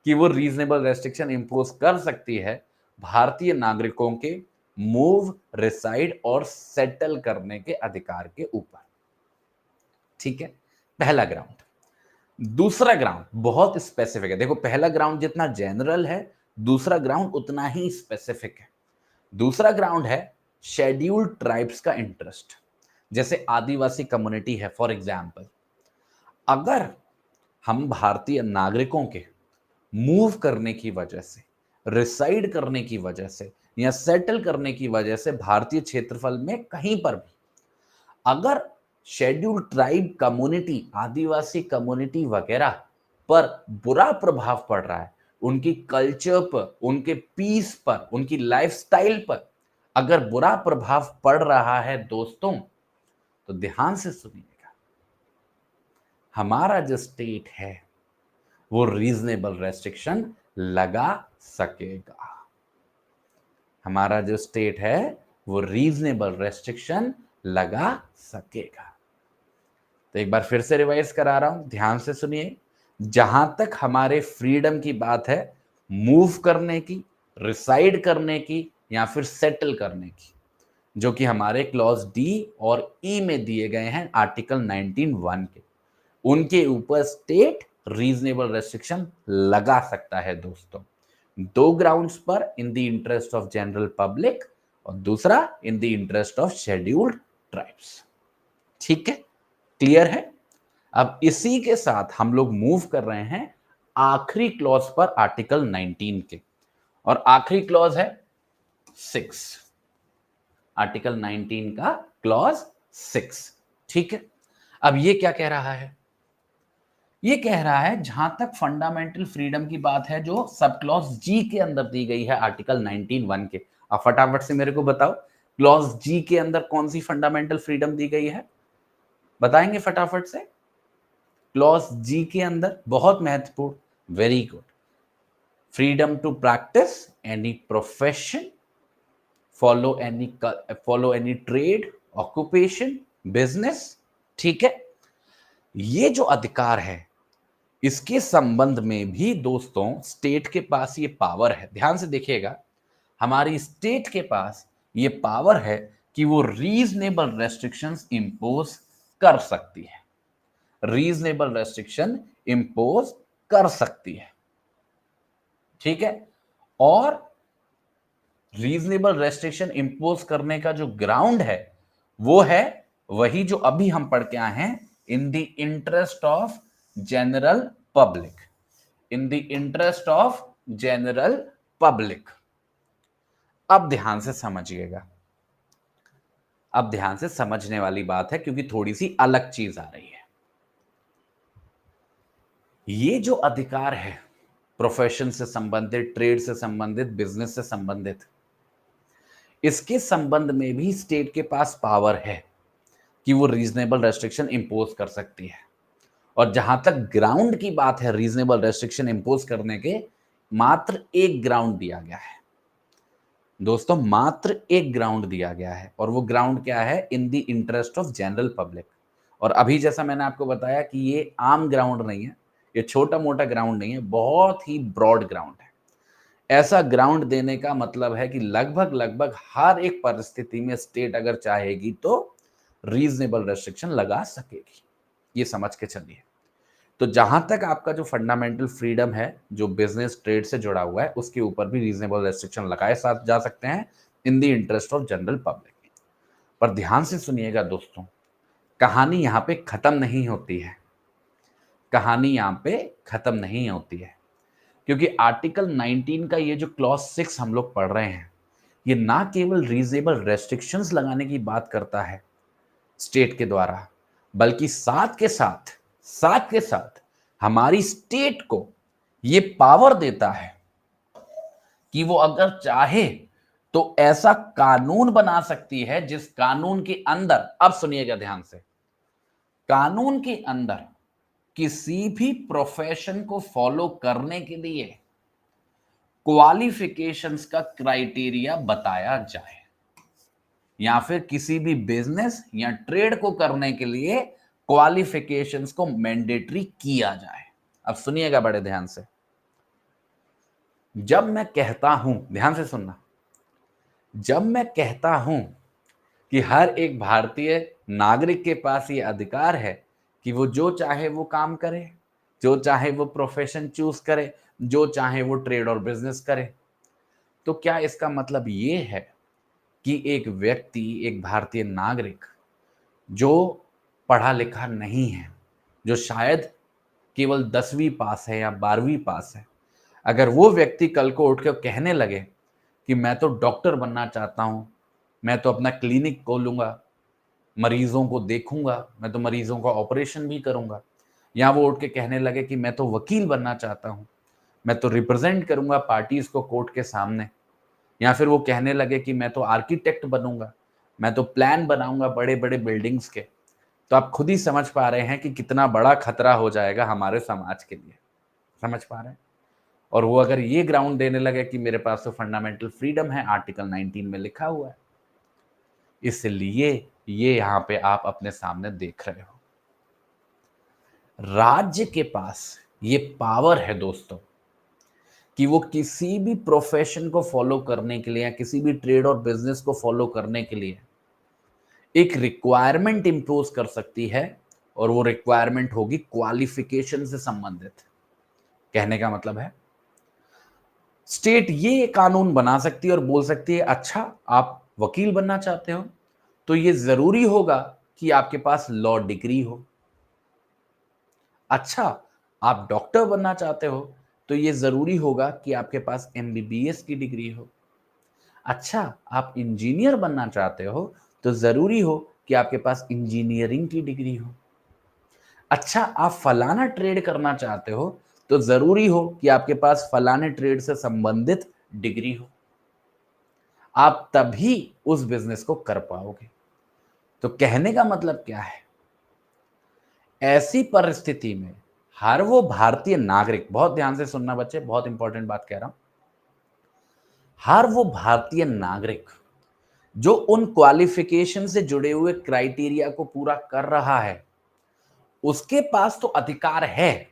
कि वो रीजनेबल रेस्ट्रिक्शन इंपोज कर सकती है भारतीय नागरिकों के मूव, रिसाइड और सेटल करने के अधिकार के ऊपर। ठीक है, पहला ग्राउंड। दूसरा ग्राउंड बहुत स्पेसिफिक है। देखो, पहला ग्राउंड जितना जनरल है, दूसरा ग्राउंड उतना ही स्पेसिफिक है। दूसरा ग्राउंड है शेड्यूल्ड ट्राइब्स का इंटरेस्ट। जैसे आदिवासी कम्युनिटी है, फॉर एग्जाम्पल, अगर हम भारतीय नागरिकों के मूव करने की वजह से, रिसाइड करने की वजह से या सेटल करने की वजह से भारतीय क्षेत्रफल में कहीं पर भी अगर शेड्यूल्ड ट्राइब कम्युनिटी, आदिवासी कम्युनिटी वगैरह पर बुरा प्रभाव पड़ रहा है, उनकी कल्चर पर, उनके पीस पर, उनकी लाइफस्टाइल पर अगर बुरा प्रभाव पड़ रहा है दोस्तों, तो ध्यान से सुनिएगा, हमारा जो स्टेट है वो रीजनेबल रेस्ट्रिक्शन लगा सकेगा। हमारा जो स्टेट है वो रीजनेबल रेस्ट्रिक्शन लगा सकेगा। तो एक बार फिर से रिवाइज करा रहा हूं, ध्यान से सुनिए। जहां तक हमारे फ्रीडम की बात है, मूव करने की, रिसाइड करने की या फिर सेटल करने की, जो कि हमारे क्लॉज डी और ई में दिए गए हैं आर्टिकल 19(1) के, उनके ऊपर स्टेट रीजनेबल रेस्ट्रिक्शन लगा सकता है दोस्तों। दो ग्राउंड्स पर, इन the interest of general public और दूसरा इन the interest of scheduled tribes. ठीक है, क्लियर है? अब इसी के साथ हम लोग मूव कर रहे हैं आखिरी क्लॉज पर, आर्टिकल 19 के, और आखिरी क्लॉज है 6, आर्टिकल 19 का क्लॉज 6। ठीक है, अब ये क्या कह रहा है? ये कह रहा है जहां तक फंडामेंटल फ्रीडम की बात है, जो सब क्लॉज जी के अंदर दी गई है आर्टिकल 19(1) के। अब फटाफट से मेरे को बताओ, क्लॉज जी के अंदर कौन सी फंडामेंटल फ्रीडम दी गई है? बताएंगे फटाफट से। क्लॉज जी के अंदर बहुत महत्वपूर्ण, very good, freedom to practise any profession, follow any trade, occupation, business. ठीक है, ये जो अधिकार है इसके संबंध में भी दोस्तों स्टेट के पास ये पावर है। ध्यान से देखिएगा, हमारी स्टेट के पास ये पावर है कि वो रीजनेबल रेस्ट्रिक्शंस इंपोज कर सकती है, रीजनेबल रेस्ट्रिक्शन इंपोज कर सकती है। ठीक है, और रीजनेबल रेस्ट्रिक्शन इंपोज करने का जो ग्राउंड है वो है वही जो अभी हम पढ़ के आए हैं, इन the interest of general public, in the interest of general public. अब ध्यान से समझिएगा, अब ध्यान से समझने वाली बात है क्योंकि थोड़ी सी अलग चीज आ रही है। ये जो अधिकार है प्रोफेशन से संबंधित, ट्रेड से संबंधित, बिजनेस से संबंधित, इसके संबंध में भी स्टेट के पास पावर है कि वो रीजनेबल रेस्ट्रिक्शन इंपोज कर सकती है। और जहां तक ग्राउंड की बात है रीजनेबल रेस्ट्रिक्शन इंपोज करने के, मात्र एक ग्राउंड दिया गया है दोस्तों, मात्र एक ग्राउंड दिया गया है, और वो ग्राउंड क्या है, इन the interest of general public. और अभी जैसा मैंने आपको बताया कि ये आम ग्राउंड नहीं है, ये छोटा मोटा ग्राउंड नहीं है, बहुत ही ब्रॉड ग्राउंड है। ऐसा ग्राउंड देने का मतलब है कि लगभग लगभग हर एक परिस्थिति में स्टेट अगर चाहेगी तो रीजनेबल रेस्ट्रिक्शन लगा सकेगी, ये समझ के चलिए। तो जहां तक आपका जो फंडामेंटल फ्रीडम है जो बिजनेस ट्रेड से जुड़ा हुआ है, उसके ऊपर भी रीजनेबल रेस्ट्रिक्शन लगाए जा सकते हैं इन the interest of general public. पर ध्यान से सुनिएगा दोस्तों, कहानी यहां पे खत्म नहीं होती है, कहानी यहां पे खत्म नहीं होती है, क्योंकि आर्टिकल 19 का ये जो क्लॉज 6 हम लोग पढ़ रहे हैं, ये ना केवल रीजनेबल रेस्ट्रिक्शंस लगाने की बात करता है स्टेट के द्वारा, बल्कि साथ के साथ हमारी स्टेट को ये पावर देता है कि वो अगर चाहे तो ऐसा कानून बना सकती है जिस कानून के अंदर, अब सुनिएगा ध्यान से, कानून के अंदर किसी भी प्रोफेशन को फॉलो करने के लिए क्वालिफिकेशंस का क्राइटेरिया बताया जाए, या फिर किसी भी बिजनेस या ट्रेड को करने के लिए क्वालिफिकेशंस को मैंडेटरी किया जाए। अब सुनिएगा बड़े ध्यान से, जब मैं कहता हूं, ध्यान से सुनना, जब मैं कहता हूं कि हर एक भारतीय नागरिक के पास ये अधिकार है कि वो जो चाहे वो काम करे, जो चाहे वो प्रोफेशन चूज करे, जो चाहे वो ट्रेड और बिजनेस करे, तो क्या इसका मतलब ये है कि एक व्यक्ति, एक भारतीय नागरिक जो पढ़ा लिखा नहीं है, जो शायद केवल 10वीं पास है या 12वीं पास है, अगर वो व्यक्ति कल को उठ के कहने लगे कि मैं तो डॉक्टर बनना चाहता हूं, मैं तो अपना क्लिनिक खोलूंगा, मरीजों को देखूंगा, मैं तो मरीजों का ऑपरेशन भी करूंगा, या वो उठ के कहने लगे कि मैं तो वकील बनना चाहता हूं, मैं तो रिप्रेजेंट करूंगा पार्टीज को कोर्ट के सामने, या फिर वो कहने लगे कि मैं तो आर्किटेक्ट बनूंगा, मैं तो प्लान बनाऊंगा बड़े बड़े बिल्डिंग्स के, तो आप खुद ही समझ पा रहे हैं कि कितना बड़ा खतरा हो जाएगा हमारे समाज के लिए। समझ पा रहे हैं? और वो अगर ये ग्राउंड देने लगे कि मेरे पास तो फंडामेंटल फ्रीडम है, आर्टिकल 19 में लिखा हुआ है, इसलिए ये यहां पे आप अपने सामने देख रहे हो, राज्य के पास ये पावर है दोस्तों कि वो किसी भी प्रोफेशन को फॉलो करने के लिए या किसी भी ट्रेड और बिजनेस को फॉलो करने के लिए एक रिक्वायरमेंट इंपोज कर सकती है, और वो रिक्वायरमेंट होगी क्वालिफिकेशन से संबंधित। कहने का मतलब है स्टेट ये कानून बना सकती है और बोल सकती है, अच्छा आप वकील बनना चाहते हो तो ये जरूरी होगा कि आपके पास लॉ डिग्री हो, अच्छा आप डॉक्टर बनना चाहते हो तो ये जरूरी होगा कि आपके पास एमबीबीएस की डिग्री हो, अच्छा आप इंजीनियर बनना चाहते हो तो जरूरी हो कि आपके पास इंजीनियरिंग की डिग्री हो, अच्छा आप फलाना ट्रेड करना चाहते हो तो जरूरी हो कि आपके पास फलाने ट्रेड से संबंधित डिग्री हो, आप तभी उस बिजनेस को कर पाओगे। तो कहने का मतलब क्या है ऐसी परिस्थिति में हर वो भारतीय नागरिक, बहुत ध्यान से सुनना बच्चे, बहुत इंपॉर्टेंट बात कह रहा हूं, हर वो भारतीय नागरिक जो उन क्वालिफिकेशन से जुड़े हुए क्राइटेरिया को पूरा कर रहा है, उसके पास तो अधिकार है,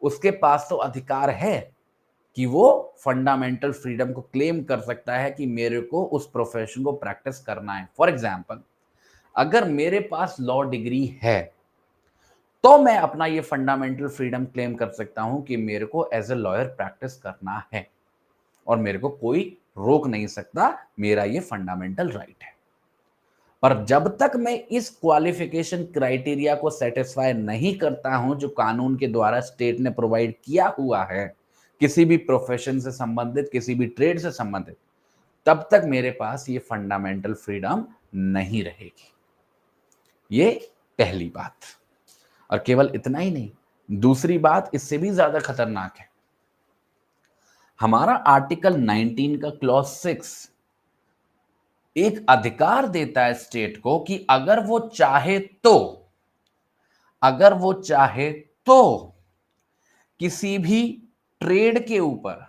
उसके पास तो अधिकार है कि वो फंडामेंटल फ्रीडम को क्लेम कर सकता है कि मेरे को उस प्रोफेशन को प्रैक्टिस करना है। फॉर एग्जाम्पल, अगर मेरे पास लॉ डिग्री है तो मैं अपना ये फंडामेंटल फ्रीडम क्लेम कर सकता हूं कि मेरे को एज ए लॉयर प्रैक्टिस करना है और मेरे को कोई रोक नहीं सकता, मेरा ये फंडामेंटल राइट है। पर जब तक मैं इस क्वालिफिकेशन क्राइटेरिया को सेटिस्फाई नहीं करता हूं जो कानून के द्वारा स्टेट ने प्रोवाइड किया हुआ है, किसी भी प्रोफेशन से संबंधित, किसी भी ट्रेड से संबंधित, तब तक मेरे पास ये फंडामेंटल फ्रीडम नहीं रहेगी। ये पहली बात। और केवल इतना ही नहीं, दूसरी बात इससे भी ज्यादा खतरनाक है। हमारा आर्टिकल 19 का क्लॉज 6 एक अधिकार देता है स्टेट को कि अगर वो चाहे तो किसी भी ट्रेड के ऊपर,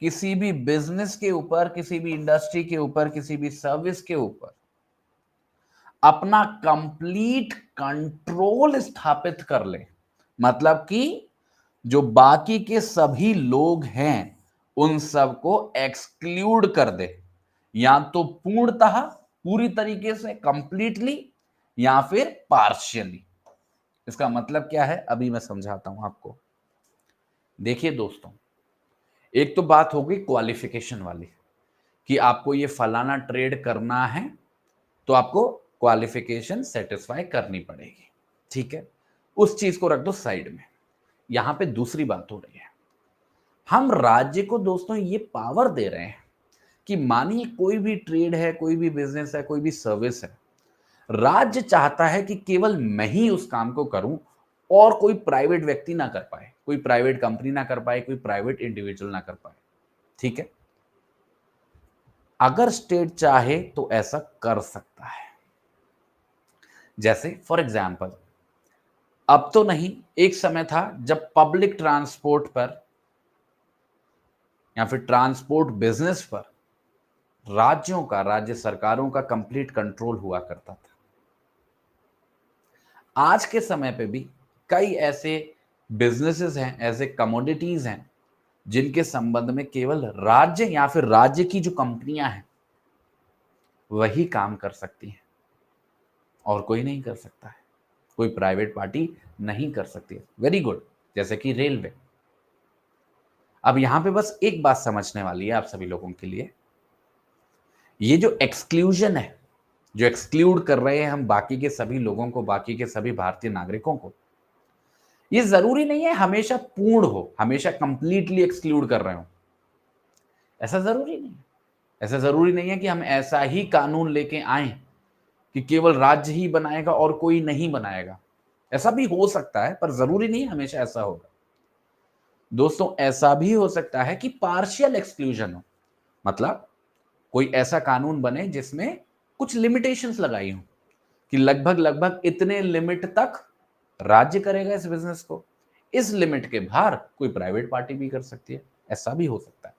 किसी भी बिजनेस के ऊपर, किसी भी इंडस्ट्री के ऊपर, किसी भी सर्विस के ऊपर अपना कंप्लीट कंट्रोल स्थापित कर ले। मतलब कि जो बाकी के सभी लोग हैं उन सबको एक्सक्लूड कर दे, या तो पूर्णतः, पूरी तरीके से, कंप्लीटली, या फिर पार्शियली। इसका मतलब क्या है अभी मैं समझाता हूं आपको। देखिए दोस्तों, एक तो बात हो गई क्वालिफिकेशन वाली कि आपको ये फलाना ट्रेड करना है तो आपको क्वालिफिकेशन सेटिस्फाई करनी पड़ेगी, ठीक है, उस चीज को रख दो साइड में। यहां पे दूसरी बात हो रही है, हम राज्य को दोस्तों ये पावर दे रहे हैं कि मानिए कोई भी ट्रेड है, कोई भी बिजनेस है, कोई भी सर्विस है, राज्य चाहता है कि केवल मैं ही उस काम को करूं और कोई प्राइवेट व्यक्ति ना कर पाए, कोई प्राइवेट कंपनी ना कर पाए, कोई प्राइवेट इंडिविजुअल ना कर पाए, ठीक है। अगर स्टेट चाहे तो ऐसा कर सकता है। जैसे फॉर एग्जाम्पल, अब तो नहीं, एक समय था जब पब्लिक ट्रांसपोर्ट पर या फिर ट्रांसपोर्ट बिजनेस पर राज्यों का, राज्य सरकारों का कंप्लीट कंट्रोल हुआ करता था। आज के समय पे भी कई ऐसे बिजनेसेस हैं, ऐसे कमोडिटीज हैं जिनके संबंध में केवल राज्य या फिर राज्य की जो कंपनियां हैं वही काम कर सकती हैं और कोई नहीं कर सकता है, कोई प्राइवेट पार्टी नहीं कर सकती है। Very good. जैसे कि रेलवे। अब यहां पे बस एक बात समझने वाली है आप सभी लोगों के लिए, ये जो एक्सक्लूजन है, जो एक्सक्लूड कर रहे हैं हम बाकी के सभी लोगों को, बाकी के सभी भारतीय नागरिकों को, ये जरूरी नहीं है हमेशा पूर्ण हो, हमेशा कंप्लीटली एक्सक्लूड कर रहे हो, ऐसा जरूरी नहीं है। ऐसा जरूरी नहीं है कि हम ऐसा ही कानून लेके आए कि केवल राज्य ही बनाएगा और कोई नहीं बनाएगा। ऐसा भी हो सकता है पर जरूरी नहीं हमेशा ऐसा होगा। दोस्तों, ऐसा भी हो सकता है कि पार्शियल एक्सक्लूजन हो, मतलब कोई ऐसा कानून बने जिसमें कुछ लिमिटेशंस लगाई हो कि लगभग लगभग इतने लिमिट तक राज्य करेगा इस बिजनेस को, इस लिमिट के बाहर कोई प्राइवेट पार्टी भी कर सकती है, ऐसा भी हो सकता है।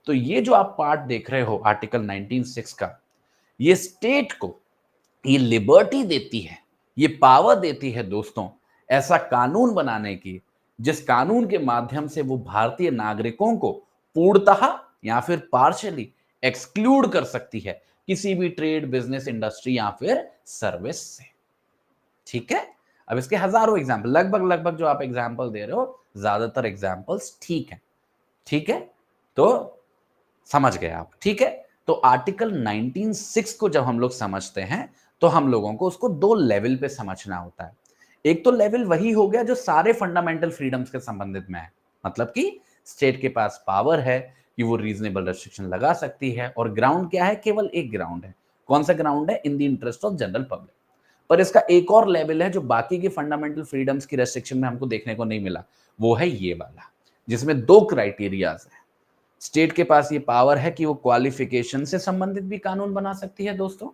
तो ये जो आप पार्ट देख रहे हो आर्टिकल 19(6) का, ये स्टेट को ये लिबर्टी देती है, ये पावर देती है दोस्तों, ऐसा कानून बनाने की जिस कानून के माध्यम से वो भारतीय नागरिकों को पूर्णतः या फिर पार्शियली एक्सक्लूड कर सकती है किसी भी ट्रेड, बिजनेस, इंडस्ट्री या फिर सर्विस से, ठीक है। अब इसके हजारों एग्जाम्पल, लगभग लगभग जो आप एग्जाम्पल दे रहे हो ज्यादातर एग्जाम्पल्स ठीक है, ठीक है, तो समझ गए आप, ठीक है। तो आर्टिकल 19(6) को जब हम लोग समझते हैं तो हम लोगों को उसको दो लेवल पे समझना होता है। एक तो लेवल वही हो गया जो सारे फंडामेंटल फ्रीडम्स के संबंधित में है, मतलब कि स्टेट के पास पावर है कि वो रीजनेबल रेस्ट्रिक्शन लगा सकती है, और ग्राउंड क्या है, केवल एक ग्राउंड है। कौन सा ग्राउंड है? इन the interest of general public. पर इसका एक और लेवल है जो बाकी की फंडामेंटल फ्रीडम्स की रेस्ट्रिक्शन में हमको देखने को नहीं मिला, वो है ये वाला, जिसमें दो क्राइटेरियाज है। स्टेट के पास ये पावर है कि वो क्वालिफिकेशन से संबंधित भी कानून बना सकती है दोस्तों,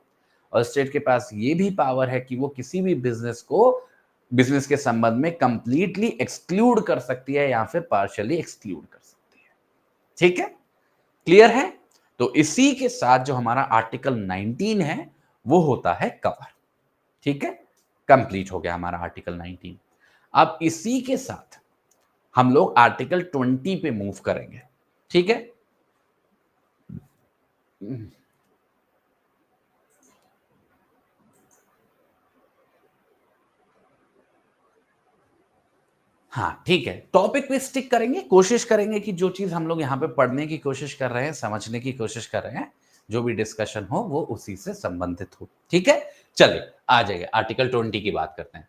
और स्टेट के पास ये भी पावर है कि वो किसी भी बिजनेस को बिजनेस के संबंध में कंप्लीटली एक्सक्लूड कर सकती है या फिर पार्शियली एक्सक्लूड कर सकती है। ठीक है, क्लियर है? तो इसी के साथ जो हमारा आर्टिकल 19 है वो होता है कवर। ठीक है, कंप्लीट हो गया हमारा आर्टिकल 19। अब इसी के साथ हम लोग आर्टिकल 20 पे मूव करेंगे। ठीक है, हाँ ठीक है, टॉपिक पे स्टिक करेंगे, कोशिश करेंगे कि जो चीज हम लोग यहाँ पे पढ़ने की कोशिश कर रहे हैं, समझने की कोशिश कर रहे हैं, जो भी डिस्कशन हो वो उसी से संबंधित हो। ठीक है, चलिए आ जाइए आर्टिकल 20 की बात करते हैं।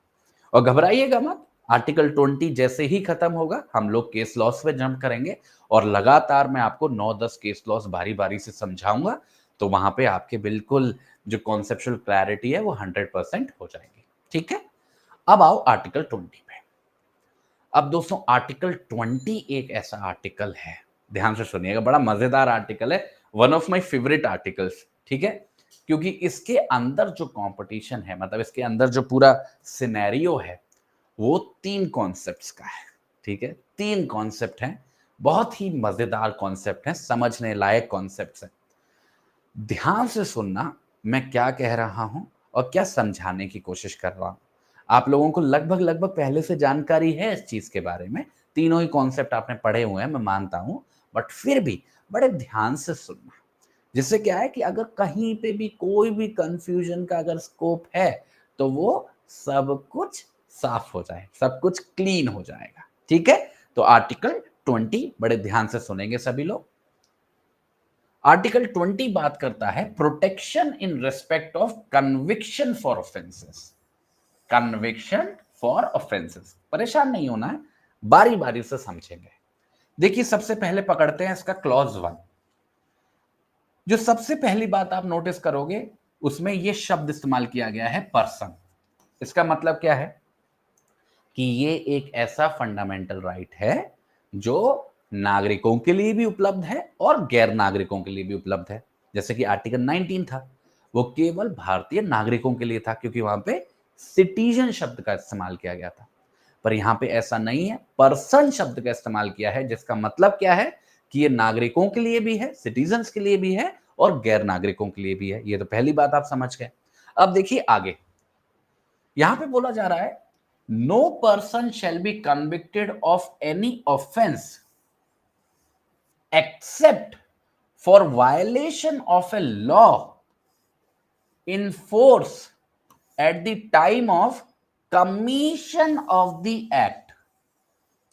और घबराइएगा मत, आर्टिकल 20 जैसे ही खत्म होगा हम लोग केस लॉस पे जंप करेंगे और लगातार मैं आपको 9-10 केस लॉस बारी बारी से समझाऊंगा, तो वहां पे आपके बिल्कुल जो कॉन्सेप्चुअल क्लैरिटी है वो 100% हो जाएगी। ठीक है, अब आओ आर्टिकल 20 पे। अब दोस्तों आर्टिकल 20 एक ऐसा आर्टिकल है, ध्यान से सुनिएगा, बड़ा मजेदार आर्टिकल है, one of my favourite articles. ठीक है, क्योंकि इसके अंदर जो कंपटीशन है, मतलब इसके अंदर जो पूरा सिनेरियो है वो 3 कॉन्सेप्ट्स का है। ठीक है, 3 कॉन्सेप्ट हैं, बहुत ही मजेदार कॉन्सेप्ट हैं, समझने लायक कॉन्सेप्ट्स हैं। ध्यान से सुनना मैं क्या कह रहा हूं और क्या समझाने की कोशिश कर रहा हूं। आप लोगों को लगभग लगभग पहले से जानकारी है इस चीज के बारे में, तीनों ही कॉन्सेप्ट आपने पढ़े हुए हैं, मैं मानता हूं, बट फिर भी बड़े ध्यान से सुनना, जिससे क्या है कि अगर कहीं पे भी कोई भी कंफ्यूजन का अगर स्कोप है तो वो सब कुछ साफ हो जाए, सब कुछ क्लीन हो जाएगा। ठीक है, तो आर्टिकल 20 बड़े ध्यान से सुनेंगे सभी लोग। आर्टिकल 20 बात करता है protection in respect of conviction for offences. Conviction for offences, परेशान नहीं होना है, बारी बारी से समझेंगे। देखिए सबसे पहले पकड़ते हैं इसका क्लॉज 1। जो सबसे पहली बात आप नोटिस करोगे उसमें यह शब्द इस्तेमाल किया गया है पर्सन। इसका मतलब क्या है कि ये एक ऐसा फंडामेंटल राइट है जो नागरिकों के लिए भी उपलब्ध है और गैर नागरिकों के लिए भी उपलब्ध है। जैसे कि आर्टिकल 19 था, वो केवल भारतीय नागरिकों के लिए था क्योंकि वहां पे सिटीजन शब्द का इस्तेमाल किया गया था। पर यहां पे ऐसा नहीं है, पर्सन शब्द का इस्तेमाल किया है, जिसका मतलब क्या है कि ये नागरिकों के लिए भी है, सिटीजन्स के लिए भी है और गैर नागरिकों के लिए भी है। ये तो पहली बात आप समझ गए। अब देखिए आगे, यहां पे बोला जा रहा है no person shall be convicted of any offence except for violation of a law in force at the time of commission of the act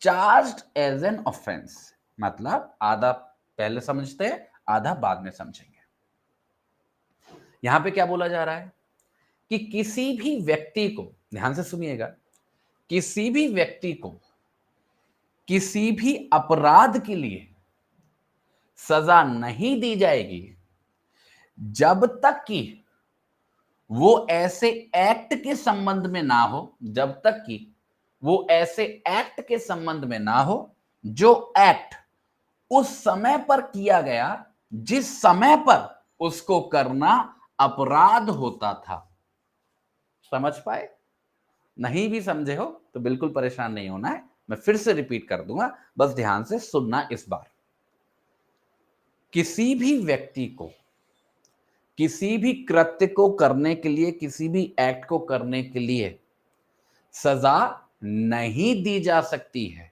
charged as an offense। मतलब आधा पहले समझते हैं, आधा बाद में समझेंगे। यहां पे क्या बोला जा रहा है कि किसी भी व्यक्ति को, ध्यान से सुनिएगा, किसी भी व्यक्ति को किसी भी अपराध के लिए सजा नहीं दी जाएगी जब तक कि वो ऐसे एक्ट के संबंध में ना हो, जब तक कि वो ऐसे एक्ट के संबंध में ना हो जो एक्ट उस समय पर किया गया जिस समय पर उसको करना अपराध होता था। समझ पाए? नहीं भी समझे हो तो बिल्कुल परेशान नहीं होना है, मैं फिर से रिपीट कर दूंगा, बस ध्यान से सुनना इस बार। किसी भी व्यक्ति को किसी भी कृत्य को करने के लिए, किसी भी एक्ट को करने के लिए सजा नहीं दी जा सकती है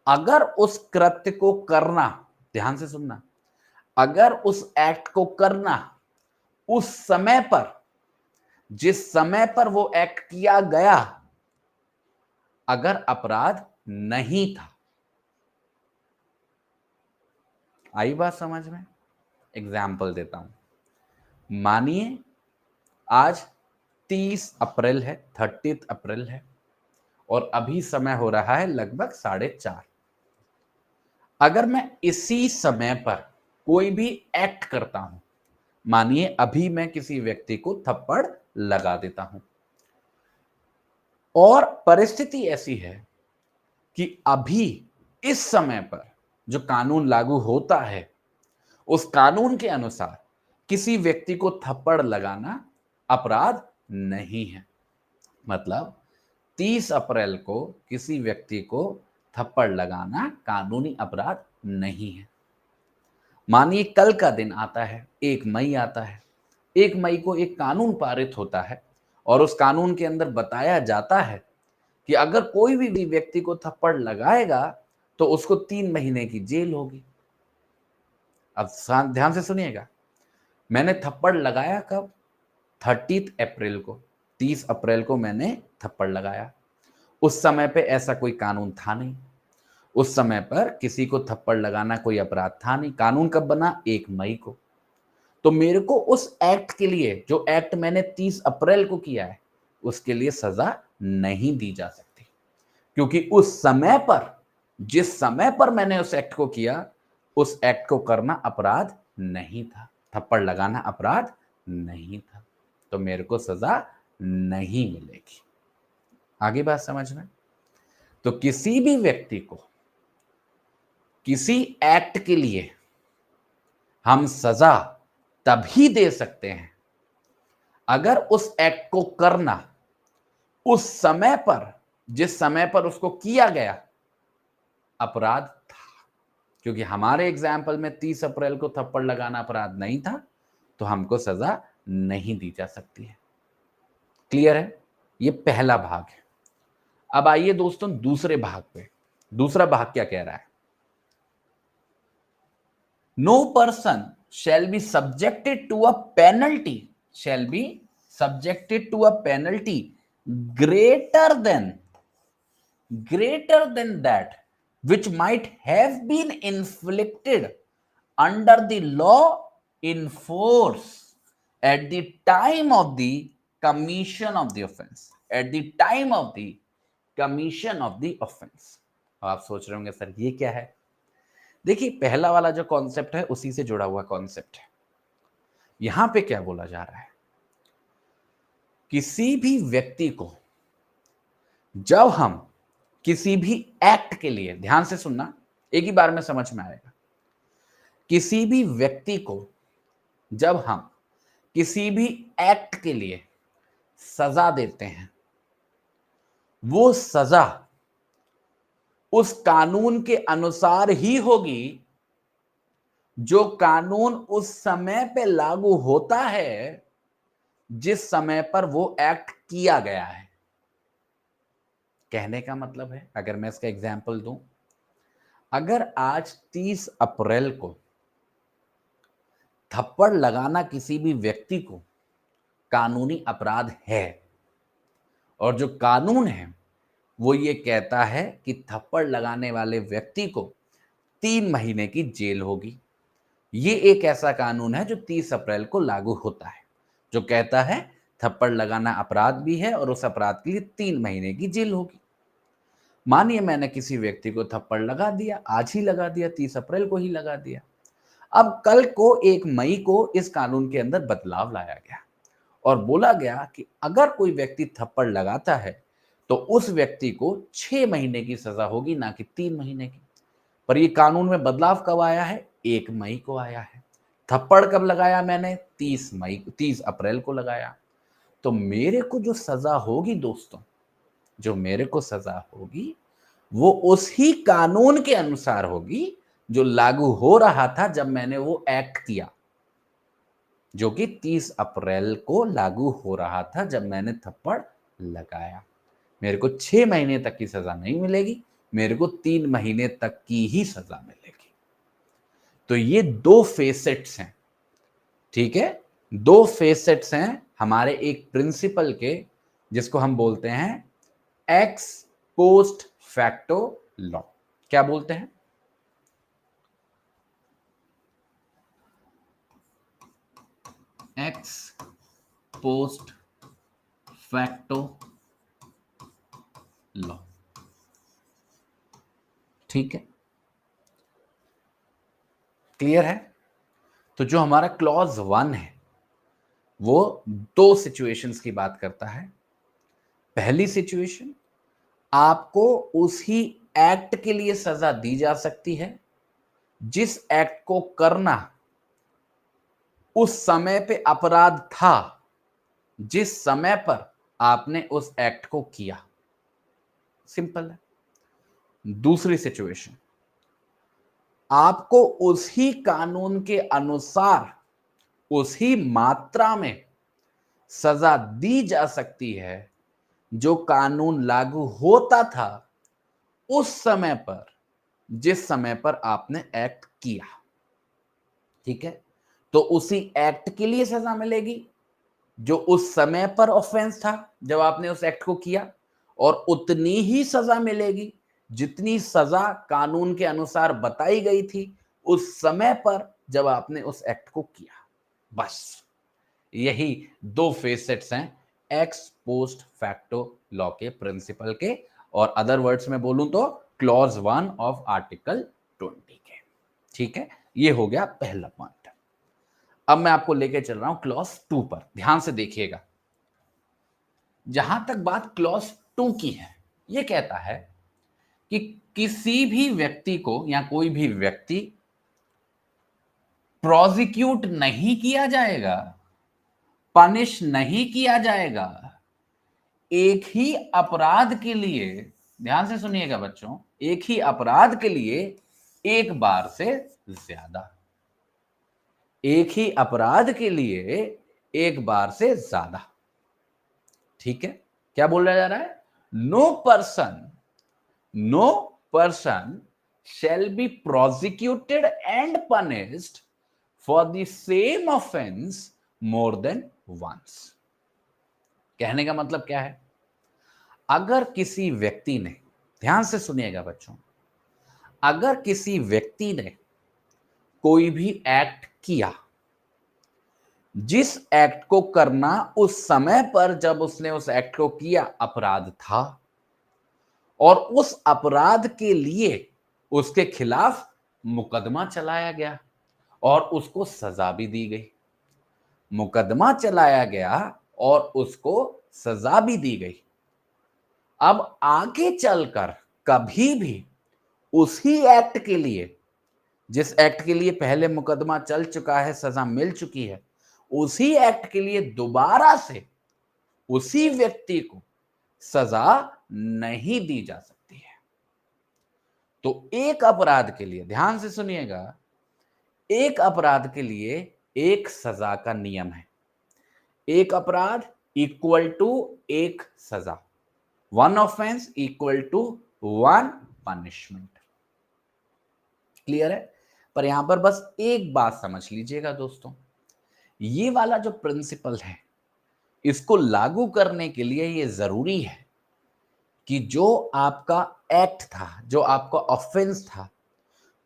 अगर उस कृत्य को करना, ध्यान से सुनना, अगर उस एक्ट को करना उस समय पर, जिस समय पर वो एक्ट किया गया, अगर अपराध नहीं था। आई बात समझ में? एग्जाम्पल देता हूं। मानिए आज 30 अप्रैल है, 30 अप्रैल है और अभी समय हो रहा है लगभग 4:30। अगर मैं इसी समय पर कोई भी एक्ट करता हूं, मानिए अभी मैं किसी व्यक्ति को थप्पड़ लगा देता हूं और परिस्थिति ऐसी है कि अभी इस समय पर जो कानून लागू होता है उस कानून के अनुसार किसी व्यक्ति को थप्पड़ लगाना अपराध नहीं है। मतलब 30 अप्रैल को किसी व्यक्ति को थप्पड़ लगाना कानूनी अपराध नहीं है। मानिए कल का दिन आता है, 1 मई आता है। 1 मई को एक कानून पारित होता है और उस कानून के अंदर बताया जाता है कि अगर कोई भी व्यक्ति को थप्पड़ लगाएगा तो उसको 3 महीने की जेल होगी। अब ध्यान से सुनिएगा, मैंने थप्पड़ लगाया कब? 30 अप्रैल को, 30 अप्रैल को मैंने थप्पड़ लगाया। उस समय पे ऐसा कोई कानून था नहीं। उस समय पर किसी को थप्पड़ लगाना कोई अपराध था नहीं। कानून कब बना? 1 मई को। तो मेरे को उस एक्ट के लिए, जो एक्ट मैंने 30 अप्रैल को किया है, उसके लिए सजा नहीं दी जा सकती, क्योंकि उस समय पर, जिस समय पर मैंने उस एक्ट को किया, उस एक्ट को करना अपराध नहीं था, थप्पड़ लगाना अपराध नहीं था, तो मेरे को सजा नहीं मिलेगी। आगे बात समझ में? तो किसी भी व्यक्ति को किसी एक्ट के लिए हम सजा तभी दे सकते हैं अगर उस एक्ट को करना उस समय पर, जिस समय पर उसको किया गया, अपराध था। क्योंकि हमारे एग्जाम्पल में 30 अप्रैल को थप्पड़ लगाना अपराध नहीं था, तो हमको सजा नहीं दी जा सकती है। क्लियर है? ये पहला भाग है। अब आइए दोस्तों दूसरे भाग पे। दूसरा भाग क्या कह रहा है? No person shall be subjected to a penalty, shall be subjected to a penalty greater than that which might have been inflicted under the law in force at the time of the commission of the offense, at the time of the commission of the offense। आप सोच रहे होंगे sir ये क्या है? देखिए पहला वाला जो कॉन्सेप्ट है उसी से जुड़ा हुआ कॉन्सेप्ट है। यहां पे क्या बोला जा रहा है? किसी भी व्यक्ति को जब हम किसी भी एक्ट के लिए, ध्यान से सुनना, एक ही बार में समझ में आएगा, किसी भी व्यक्ति को जब हम किसी भी एक्ट के लिए सजा देते हैं, वो सजा उस कानून के अनुसार ही होगी जो कानून उस समय पे लागू होता है जिस समय पर वो एक्ट किया गया है। कहने का मतलब है, अगर मैं इसका एग्जाम्पल दूं, अगर आज 30 अप्रैल को थप्पड़ लगाना किसी भी व्यक्ति को कानूनी अपराध है, और जो कानून है वो ये कहता है कि थप्पड़ लगाने वाले व्यक्ति को 3 महीने की जेल होगी। ये एक ऐसा कानून है जो 30 अप्रैल को लागू होता है, जो कहता है थप्पड़ लगाना अपराध भी है और उस अपराध के लिए 3 महीने की जेल होगी। मानिए मैंने किसी व्यक्ति को थप्पड़ लगा दिया, आज ही लगा दिया, 30 अप्रैल को ही लगा दिया। अब कल को 1 मई को इस कानून के अंदर बदलाव लाया गया और बोला गया कि अगर कोई व्यक्ति थप्पड़ लगाता है तो उस व्यक्ति को 6 महीने की सजा होगी, ना कि 3 महीने की। पर ये कानून में बदलाव कब आया है? 1 मई को आया है। थप्पड़ कब लगाया मैंने? 30 अप्रैल को लगाया। तो मेरे को जो सजा होगी दोस्तों, जो मेरे को सजा होगी वो उस ही कानून के अनुसार होगी जो लागू हो रहा था जब मैंने वो एक्ट किया, जो कि 30 अप्रैल को लागू हो रहा था जब मैंने थप्पड़ लगाया। मेरे को 6 महीने तक की सजा नहीं मिलेगी, मेरे को 3 महीने तक की ही सजा मिलेगी। तो ये 2 फेसेट्स हैं, ठीक है? 2 फेसेट्स हैं हमारे एक प्रिंसिपल के, जिसको हम बोलते हैं एक्स पोस्ट फैक्टो लॉ। क्या बोलते हैं? एक्स पोस्ट फैक्टो लॉ, ठीक है? क्लियर है? तो जो हमारा क्लॉज 1 है वो 2 सिचुएशंस की बात करता है। पहली सिचुएशन, आपको उसी एक्ट के लिए सजा दी जा सकती है जिस एक्ट को करना उस समय पे अपराध था, जिस समय पर आपने उस एक्ट को किया, सिंपल है। दूसरी सिचुएशन, आपको उसी कानून के अनुसार उसी मात्रा में सजा दी जा सकती है जो कानून लागू होता था उस समय पर, जिस समय पर आपने एक्ट किया। ठीक है, तो उसी एक्ट के लिए सजा मिलेगी जो उस समय पर ऑफेंस था जब आपने उस एक्ट को किया, और उतनी ही सजा मिलेगी जितनी सजा कानून के अनुसार बताई गई थी उस समय पर जब आपने उस एक्ट को किया। बस यही दो फेसेट्स हैं एक्स पोस्ट फैक्टो लॉ के प्रिंसिपल के, और अदर वर्ड्स में बोलूं तो क्लॉज 1 ऑफ आर्टिकल 20 के। ठीक है, ये हो गया पहला पॉइंट। अब मैं आपको लेके चल रहा हूं क्लॉज 2 पर, ध्यान से देखिएगा। जहां तक बात क्लॉज 2 की है, यह कहता है कि किसी भी व्यक्ति को या कोई भी व्यक्ति प्रोसिक्यूट नहीं किया जाएगा, पनिश नहीं किया जाएगा एक ही अपराध के लिए, ध्यान से सुनिएगा बच्चों, एक ही अपराध के लिए एक बार से ज्यादा, एक ही अपराध के लिए एक बार से ज्यादा। ठीक है, क्या बोला जा रहा है? No person shall be prosecuted and punished for the same offense more than once। कहने का मतलब क्या है? अगर किसी व्यक्ति ने, ध्यान से सुनिएगा बच्चों, अगर किसी व्यक्ति ने कोई भी एक्ट किया, जिस एक्ट को करना उस समय पर जब उसने उस एक्ट को किया अपराध था, और उस अपराध के लिए उसके खिलाफ मुकदमा चलाया गया और उसको सजा भी दी गई, मुकदमा चलाया गया और उसको सजा भी दी गई। अब आगे चलकर कभी भी उसी एक्ट के लिए, जिस एक्ट के लिए पहले मुकदमा चल चुका है, सजा मिल चुकी है, उसी एक्ट के लिए दोबारा से उसी व्यक्ति को सजा नहीं दी जा सकती है। तो एक अपराध के लिए, ध्यान से सुनिएगा, एक अपराध के लिए एक सजा का नियम है। एक अपराध इक्वल टू एक सजा, one offence equal to one punishment. Clear है? पर यहां पर बस एक बात समझ लीजिएगा दोस्तों, ये वाला जो प्रिंसिपल है, इसको लागू करने के लिए ये जरूरी है कि जो आपका एक्ट था, जो आपका ऑफेंस था,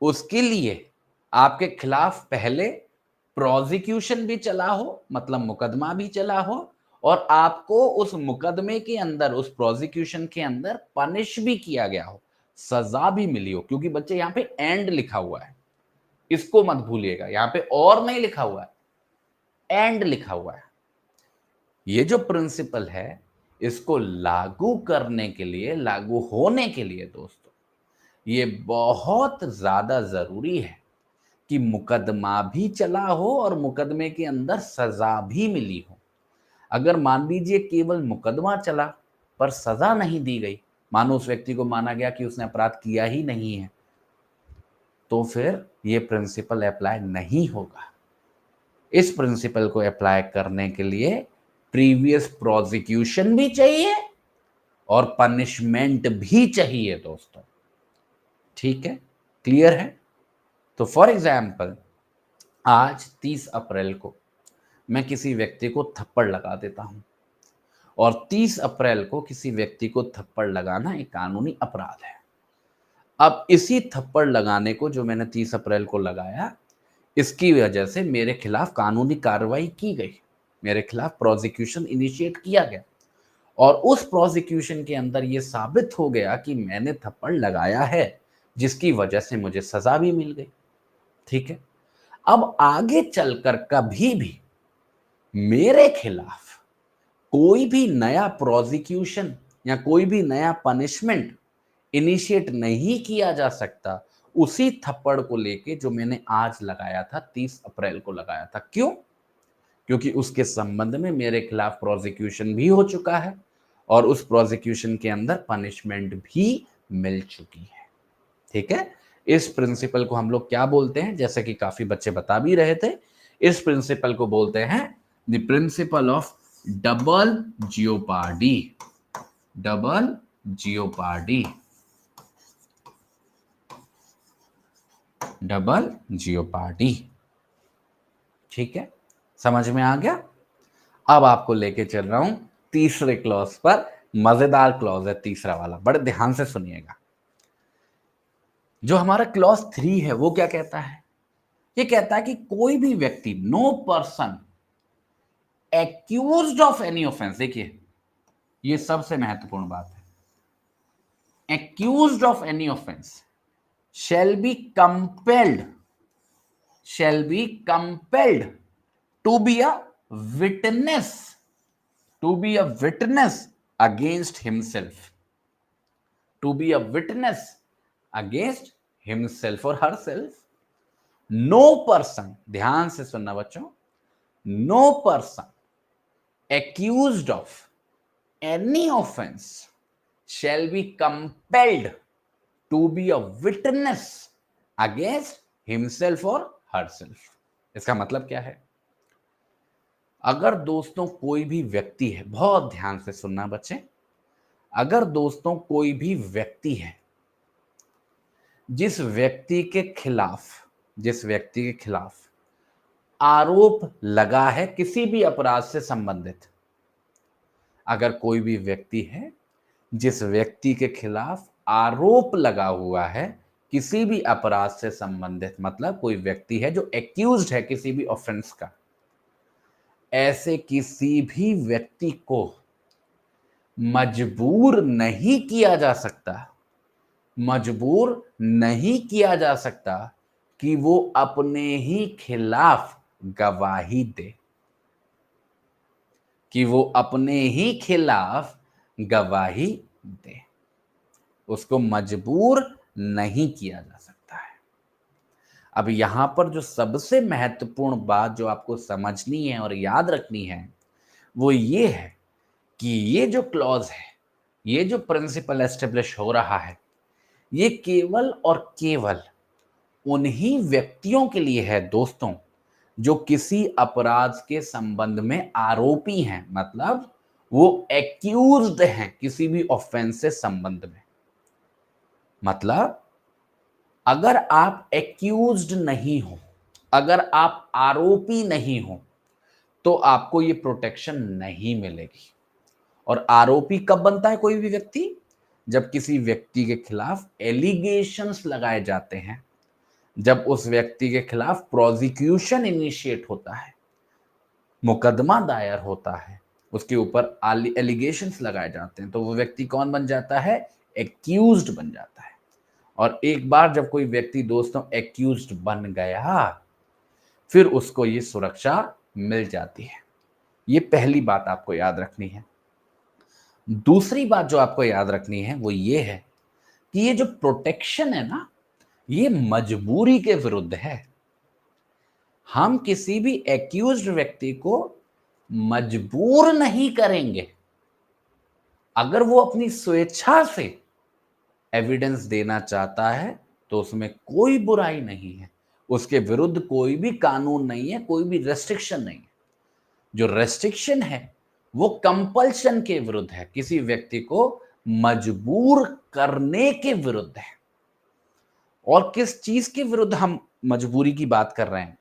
उसके लिए आपके खिलाफ पहले प्रोसिक्यूशन भी चला हो, मतलब मुकदमा भी चला हो, और आपको उस मुकदमे के अंदर, उस प्रोसिक्यूशन के अंदर पनिश भी किया गया हो, सजा भी मिली हो। क्योंकि बच्चे यहां पे एंड लिखा हुआ है, इसको मत भूलिएगा, यहां पे और नहीं लिखा हुआ है, एंड लिखा हुआ है। ये जो प्रिंसिपल है, इसको लागू करने के लिए, लागू होने के लिए दोस्तों, ये बहुत ज्यादा जरूरी है कि मुकदमा भी चला हो और मुकदमे के अंदर सजा भी मिली हो। अगर मान लीजिए केवल मुकदमा चला पर सजा नहीं दी गई, मानो उस व्यक्ति को माना गया कि उसने अपराध किया ही नहीं है, तो फिर ये प्रिंसिपल अप्लाई नहीं होगा। इस प्रिंसिपल को अप्लाई करने के लिए प्रीवियस प्रोसिक्यूशन भी चाहिए और पनिशमेंट भी चाहिए दोस्तों। ठीक है, क्लियर है? तो फॉर एग्जाम्पल, आज 30 अप्रैल को मैं किसी व्यक्ति को थप्पड़ लगा देता हूं, और 30 अप्रैल को किसी व्यक्ति को थप्पड़ लगाना एक कानूनी अपराध है। अब इसी थप्पड़ लगाने को जो मैंने 30 अप्रैल को लगाया, इसकी वजह से मेरे खिलाफ कानूनी कार्रवाई की गई, मेरे खिलाफ प्रोसिक्यूशन इनिशिएट किया गया, और उस प्रोसिक्यूशन के अंदर यह साबित हो गया कि मैंने थप्पड़ लगाया है, जिसकी वजह से मुझे सजा भी मिल गई। ठीक है, अब आगे चलकर कभी भी मेरे खिलाफ कोई भी नया प्रोसिक्यूशन या कोई भी नया पनिशमेंट इनिशिएट नहीं किया जा सकता उसी थप्पड़ को लेके जो मैंने आज लगाया था, 30 अप्रैल को लगाया था। क्यों? क्योंकि उसके संबंध में मेरे खिलाफ प्रोसिक्यूशन भी हो चुका है और उस प्रोसिक्यूशन के अंदर पनिशमेंट भी मिल चुकी है। ठीक है, इस प्रिंसिपल को हम लोग क्या बोलते हैं, जैसे कि काफी बच्चे बता भी रहे थे, इस प्रिंसिपल को बोलते हैं the principle of double jeopardy. Double jeopardy, double jeopardy. ठीक है, समझ में आ गया। अब आपको लेके चल रहा हूं तीसरे क्लॉज पर। मजेदार क्लॉज है तीसरा वाला, बड़े ध्यान से सुनिएगा। जो हमारा क्लॉज 3 है वो क्या कहता है, ये कहता है कि कोई भी व्यक्ति, no person accused of any offence, देखिए ये सबसे महत्वपूर्ण बात है, accused of any offence shall be compelled, shall be compelled to be a witness, to be a witness against himself, to be a witness against himself or herself. No person, ध्यान से सुनना बच्चों, no person accused of any offense shall be compelled to be a witness against himself or herself. इसका मतलब क्या है, अगर दोस्तों कोई भी व्यक्ति है, बहुत ध्यान से सुनना बच्चे, अगर दोस्तों कोई भी व्यक्ति है जिस व्यक्ति के खिलाफ, जिस व्यक्ति के खिलाफ आरोप लगा है किसी भी अपराध से संबंधित, अगर कोई भी व्यक्ति है जिस व्यक्ति के खिलाफ आरोप लगा हुआ है किसी भी अपराध से संबंधित, मतलब कोई व्यक्ति है जो एक्यूज्ड है किसी भी ऑफेंस का, ऐसे किसी भी व्यक्ति को मजबूर नहीं किया जा सकता, मजबूर नहीं किया जा सकता कि वो अपने ही खिलाफ गवाही दे, कि वो अपने ही खिलाफ गवाही दे, उसको मजबूर नहीं किया जा सकता है। अब यहां पर जो सबसे महत्वपूर्ण बात जो आपको समझनी है और याद रखनी है वो ये है कि ये जो क्लॉज है, ये जो प्रिंसिपल एस्टेब्लिश हो रहा है, ये केवल और केवल उन्हीं व्यक्तियों के लिए है दोस्तों जो किसी अपराध के संबंध में आरोपी हैं, मतलब वो एक्यूज्ड हैं किसी भी ऑफेंस से संबंध में। मतलब अगर आप एक्यूज्ड नहीं हो, अगर आप आरोपी नहीं हो, तो आपको ये प्रोटेक्शन नहीं मिलेगी। और आरोपी कब बनता है कोई भी व्यक्ति, जब किसी व्यक्ति के खिलाफ एलिगेशंस लगाए जाते हैं, जब उस व्यक्ति के खिलाफ प्रोसिक्यूशन इनिशिएट होता है, मुकदमा दायर होता है, उसके ऊपर एलिगेशंस लगाए जाते हैं, तो वो व्यक्ति कौन बन जाता है, एक्यूज्ड बन जाता है। और एक बार जब कोई व्यक्ति दोस्तों एक्यूज्ड बन गया, फिर उसको ये सुरक्षा मिल जाती है। ये पहली बात आपको याद रखनी है। दूसरी बात जो आपको याद रखनी है वो ये है कि ये जो प्रोटेक्शन है ना, ये मजबूरी के विरुद्ध है। हम किसी भी एक्यूज्ड व्यक्ति को मजबूर नहीं करेंगे। अगर वो अपनी स्वेच्छा से एविडेंस देना चाहता है तो उसमें कोई बुराई नहीं है, उसके विरुद्ध कोई भी कानून नहीं है, कोई भी रेस्ट्रिक्शन नहीं है। जो रेस्ट्रिक्शन है वो कंपल्शन के विरुद्ध है, किसी व्यक्ति को मजबूर करने के विरुद्ध है। और किस चीज के विरुद्ध हम मजबूरी की बात कर रहे हैं,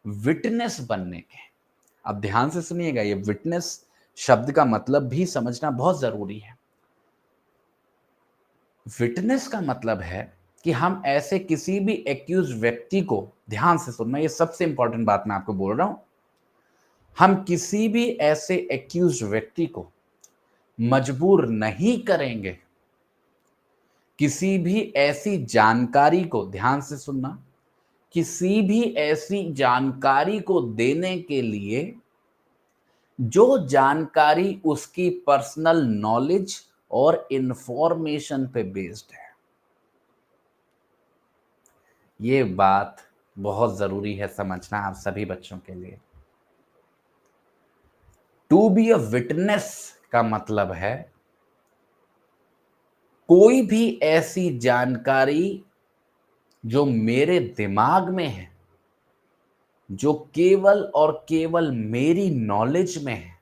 विटनेस बनने के। अब ध्यान से सुनिएगा, ये विटनेस शब्द का मतलब भी समझना बहुत जरूरी है। विटनेस का मतलब है कि हम ऐसे किसी भी एक्यूज व्यक्ति को, ध्यान से सुनना, ये सबसे इंपॉर्टेंट बात मैं आपको बोल रहा हूं, हम किसी भी ऐसे एक्यूज व्यक्ति को मजबूर नहीं करेंगे किसी भी ऐसी जानकारी को, ध्यान से सुनना, किसी भी ऐसी जानकारी को देने के लिए जो जानकारी उसकी पर्सनल नॉलेज और इंफॉर्मेशन पे बेस्ड है। ये बात बहुत जरूरी है समझना आप सभी बच्चों के लिए। टू बी अ विटनेस का मतलब है कोई भी ऐसी जानकारी जो मेरे दिमाग में है, जो केवल और केवल मेरी नॉलेज में है,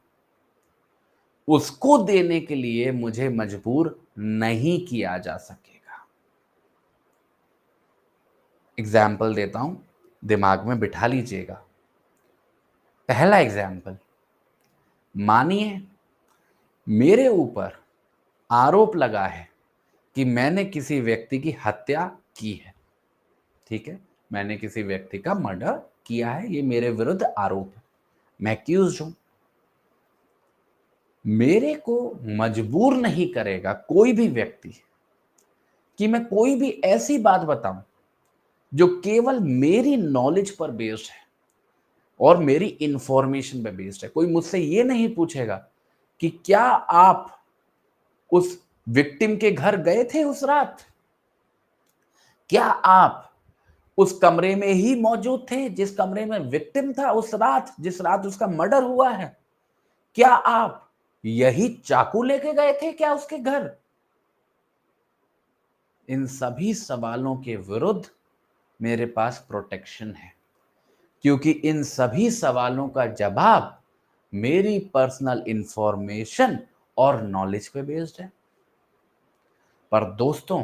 उसको देने के लिए मुझे मजबूर नहीं किया जा सकेगा। एग्जाम्पल देता हूं, दिमाग में बिठा लीजिएगा। पहला एग्जाम्पल, मानिए मेरे ऊपर आरोप लगा है कि मैंने किसी व्यक्ति की हत्या की है। ठीक है, मैंने किसी व्यक्ति का मर्डर किया है, ये मेरे विरुद्ध आरोप है, मैं एक्यूज हूं। मेरे को मजबूर नहीं करेगा कोई भी व्यक्ति कि मैं कोई भी ऐसी बात बताऊं जो केवल मेरी नॉलेज पर बेस्ड है और मेरी इंफॉर्मेशन पर बेस्ड है। कोई मुझसे ये नहीं पूछेगा कि क्या आप उस विक्टिम के घर गए थे उस रात, क्या आप उस कमरे में ही मौजूद थे जिस कमरे में विक्टिम था उस रात, जिस रात उसका मर्डर हुआ है, क्या आप यही चाकू लेके गए थे क्या उसके घर। इन सभी सवालों के विरुद्ध मेरे पास प्रोटेक्शन है, क्योंकि इन सभी सवालों का जवाब मेरी पर्सनल इंफॉर्मेशन और नॉलेज पे बेस्ड है। पर दोस्तों,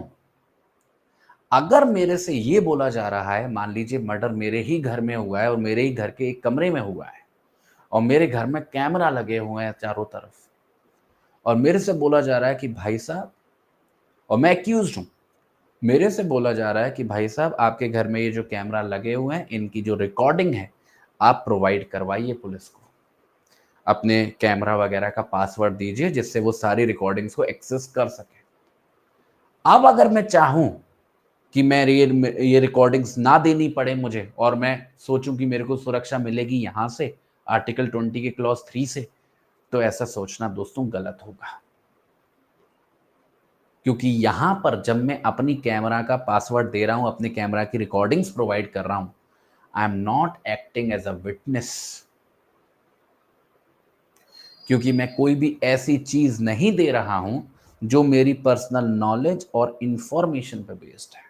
अगर मेरे से ये बोला जा रहा है, मान लीजिए मर्डर मेरे ही घर में हुआ है और मेरे ही घर के एक कमरे में हुआ है और मेरे घर में कैमरा लगे हुए हैं चारों तरफ, और मेरे से बोला जा रहा है कि भाई साहब, और मैं एक्यूज हूं, मेरे से बोला जा रहा है कि भाई साहब आपके घर में ये जो कैमरा लगे हुए हैं, इनकी जो रिकॉर्डिंग है आप प्रोवाइड करवाइए पुलिस को, अपने कैमरा वगैरह का पासवर्ड दीजिए जिससे वो सारी रिकॉर्डिंग्स को एक्सेस कर सके। अब अगर मैं चाहूं कि मैं ये रिकॉर्डिंग्स ना देनी पड़े मुझे और मैं सोचूं कि मेरे को सुरक्षा मिलेगी यहां से आर्टिकल 20 के क्लॉज 3 से, तो ऐसा सोचना दोस्तों गलत होगा। क्योंकि यहां पर जब मैं अपनी कैमरा का पासवर्ड दे रहा हूं, अपने कैमरा की रिकॉर्डिंग्स प्रोवाइड कर रहा हूं, I am not acting as a witness, क्योंकि मैं कोई भी ऐसी चीज नहीं दे रहा हूं जो मेरी पर्सनल नॉलेज और इंफॉर्मेशन पर बेस्ड है।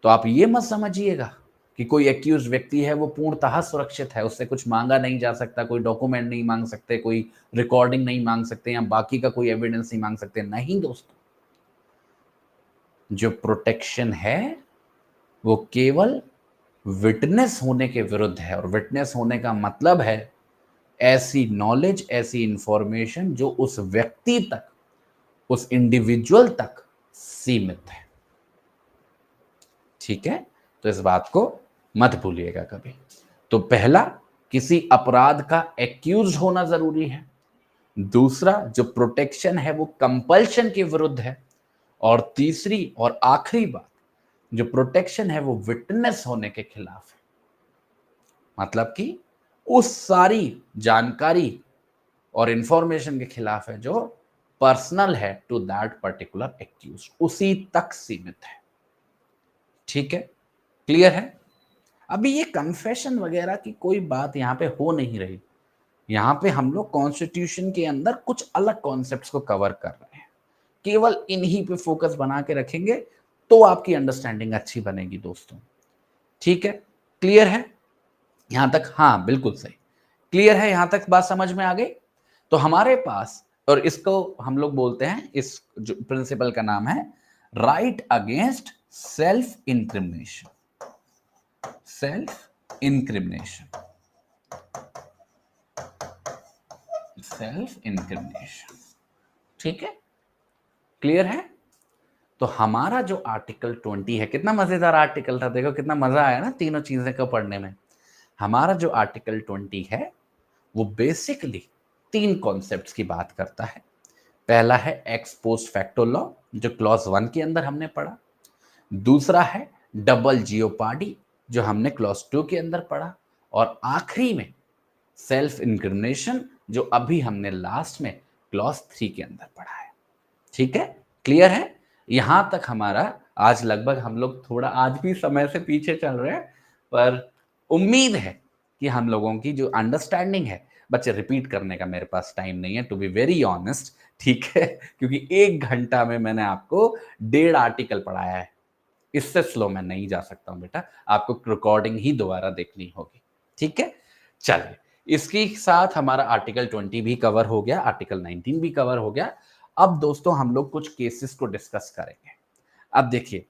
तो आप ये मत समझिएगा कि कोई एक्यूज व्यक्ति है वो पूर्णतः सुरक्षित है, उससे कुछ मांगा नहीं जा सकता, कोई डॉक्यूमेंट नहीं मांग सकते, कोई रिकॉर्डिंग नहीं मांग सकते या बाकी का कोई एविडेंस नहीं मांग सकते। नहीं दोस्तों, जो प्रोटेक्शन है वो केवल विटनेस होने के विरुद्ध है, और विटनेस होने का मतलब है ऐसी नॉलेज, ऐसी इंफॉर्मेशन जो उस व्यक्ति तक, उस इंडिविजुअल तक सीमित है। ठीक है, तो इस बात को मत भूलिएगा कभी। तो पहला, किसी अपराध का एक्यूज होना जरूरी है। दूसरा, जो प्रोटेक्शन है वो कंपल्शन के विरुद्ध है। और तीसरी और आखिरी बात, जो प्रोटेक्शन है वो विटनेस होने के खिलाफ है। मतलब कि उस सारी जानकारी और इंफॉर्मेशन के खिलाफ है जो पर्सनल है टू दैट पर्टिकुलर एक्यूज, उसी तक सीमित है। ठीक है, क्लियर है। अभी ये कन्फेशन वगैरह की कोई बात यहाँ पे हो नहीं रही। यहाँ पे हम लोग कॉन्स्टिट्यूशन के अंदर कुछ अलग कॉन्सेप्ट्स को कवर कर रहे हैं, केवल इन्हीं पे फोकस बना के रखेंगे तो आपकी अंडरस्टैंडिंग अच्छी बनेगी दोस्तों। ठीक है, क्लियर है यहां तक। हाँ बिल्कुल सही, क्लियर है यहां तक, बात समझ में आ गई। तो हमारे पास, और इसको हम लोग बोलते हैं, इस जो प्रिंसिपल का नाम है right against self incrimination. Self incrimination, self incrimination. ठीक है, क्लियर है। तो हमारा जो आर्टिकल 20 है, कितना मजेदार आर्टिकल था, देखो कितना मजा आया ना तीनों चीजें को पढ़ने में। हमारा जो आर्टिकल 20 है वो बेसिकली 3 कॉन्सेप्ट्स की बात करता है। पहला है एक्स पोस्ट फैक्टो लॉ, जो क्लॉज 1 के अंदर हमने पढ़ा। दूसरा है डबल जियोपार्डी, जो हमने क्लॉज 2 के अंदर पढ़ा। और आखिरी में सेल्फ इंक्रिमिनेशन, जो अभी हमने लास्ट में क्लॉज 3 के अंदर पढ़ा है। ठीक है, क्लियर है। यहां तक हमारा आज लगभग, हम लोग थोड़ा आज भी समय से पीछे चल रहे हैं, पर उम्मीद है कि हम लोगों की जो अंडरस्टैंडिंग है, बच्चे रिपीट करने का मेरे पास टाइम नहीं है, टू बी वेरी ऑनेस्ट, ठीक है, क्योंकि 1 घंटा में मैंने आपको 1.5 आर्टिकल पढ़ाया है। इससे स्लो मैं नहीं जा सकता हूं बेटा, आपको रिकॉर्डिंग ही दोबारा देखनी होगी, ठीक है। चलिए, इसके साथ हमारा आर्टिकल 20 भी कवर हो गया, आर्टिकल 19 भी कवर हो गया। अब दोस्तों हम लोग कुछ केसेस को डिस्कस करेंगे। अब देखिए,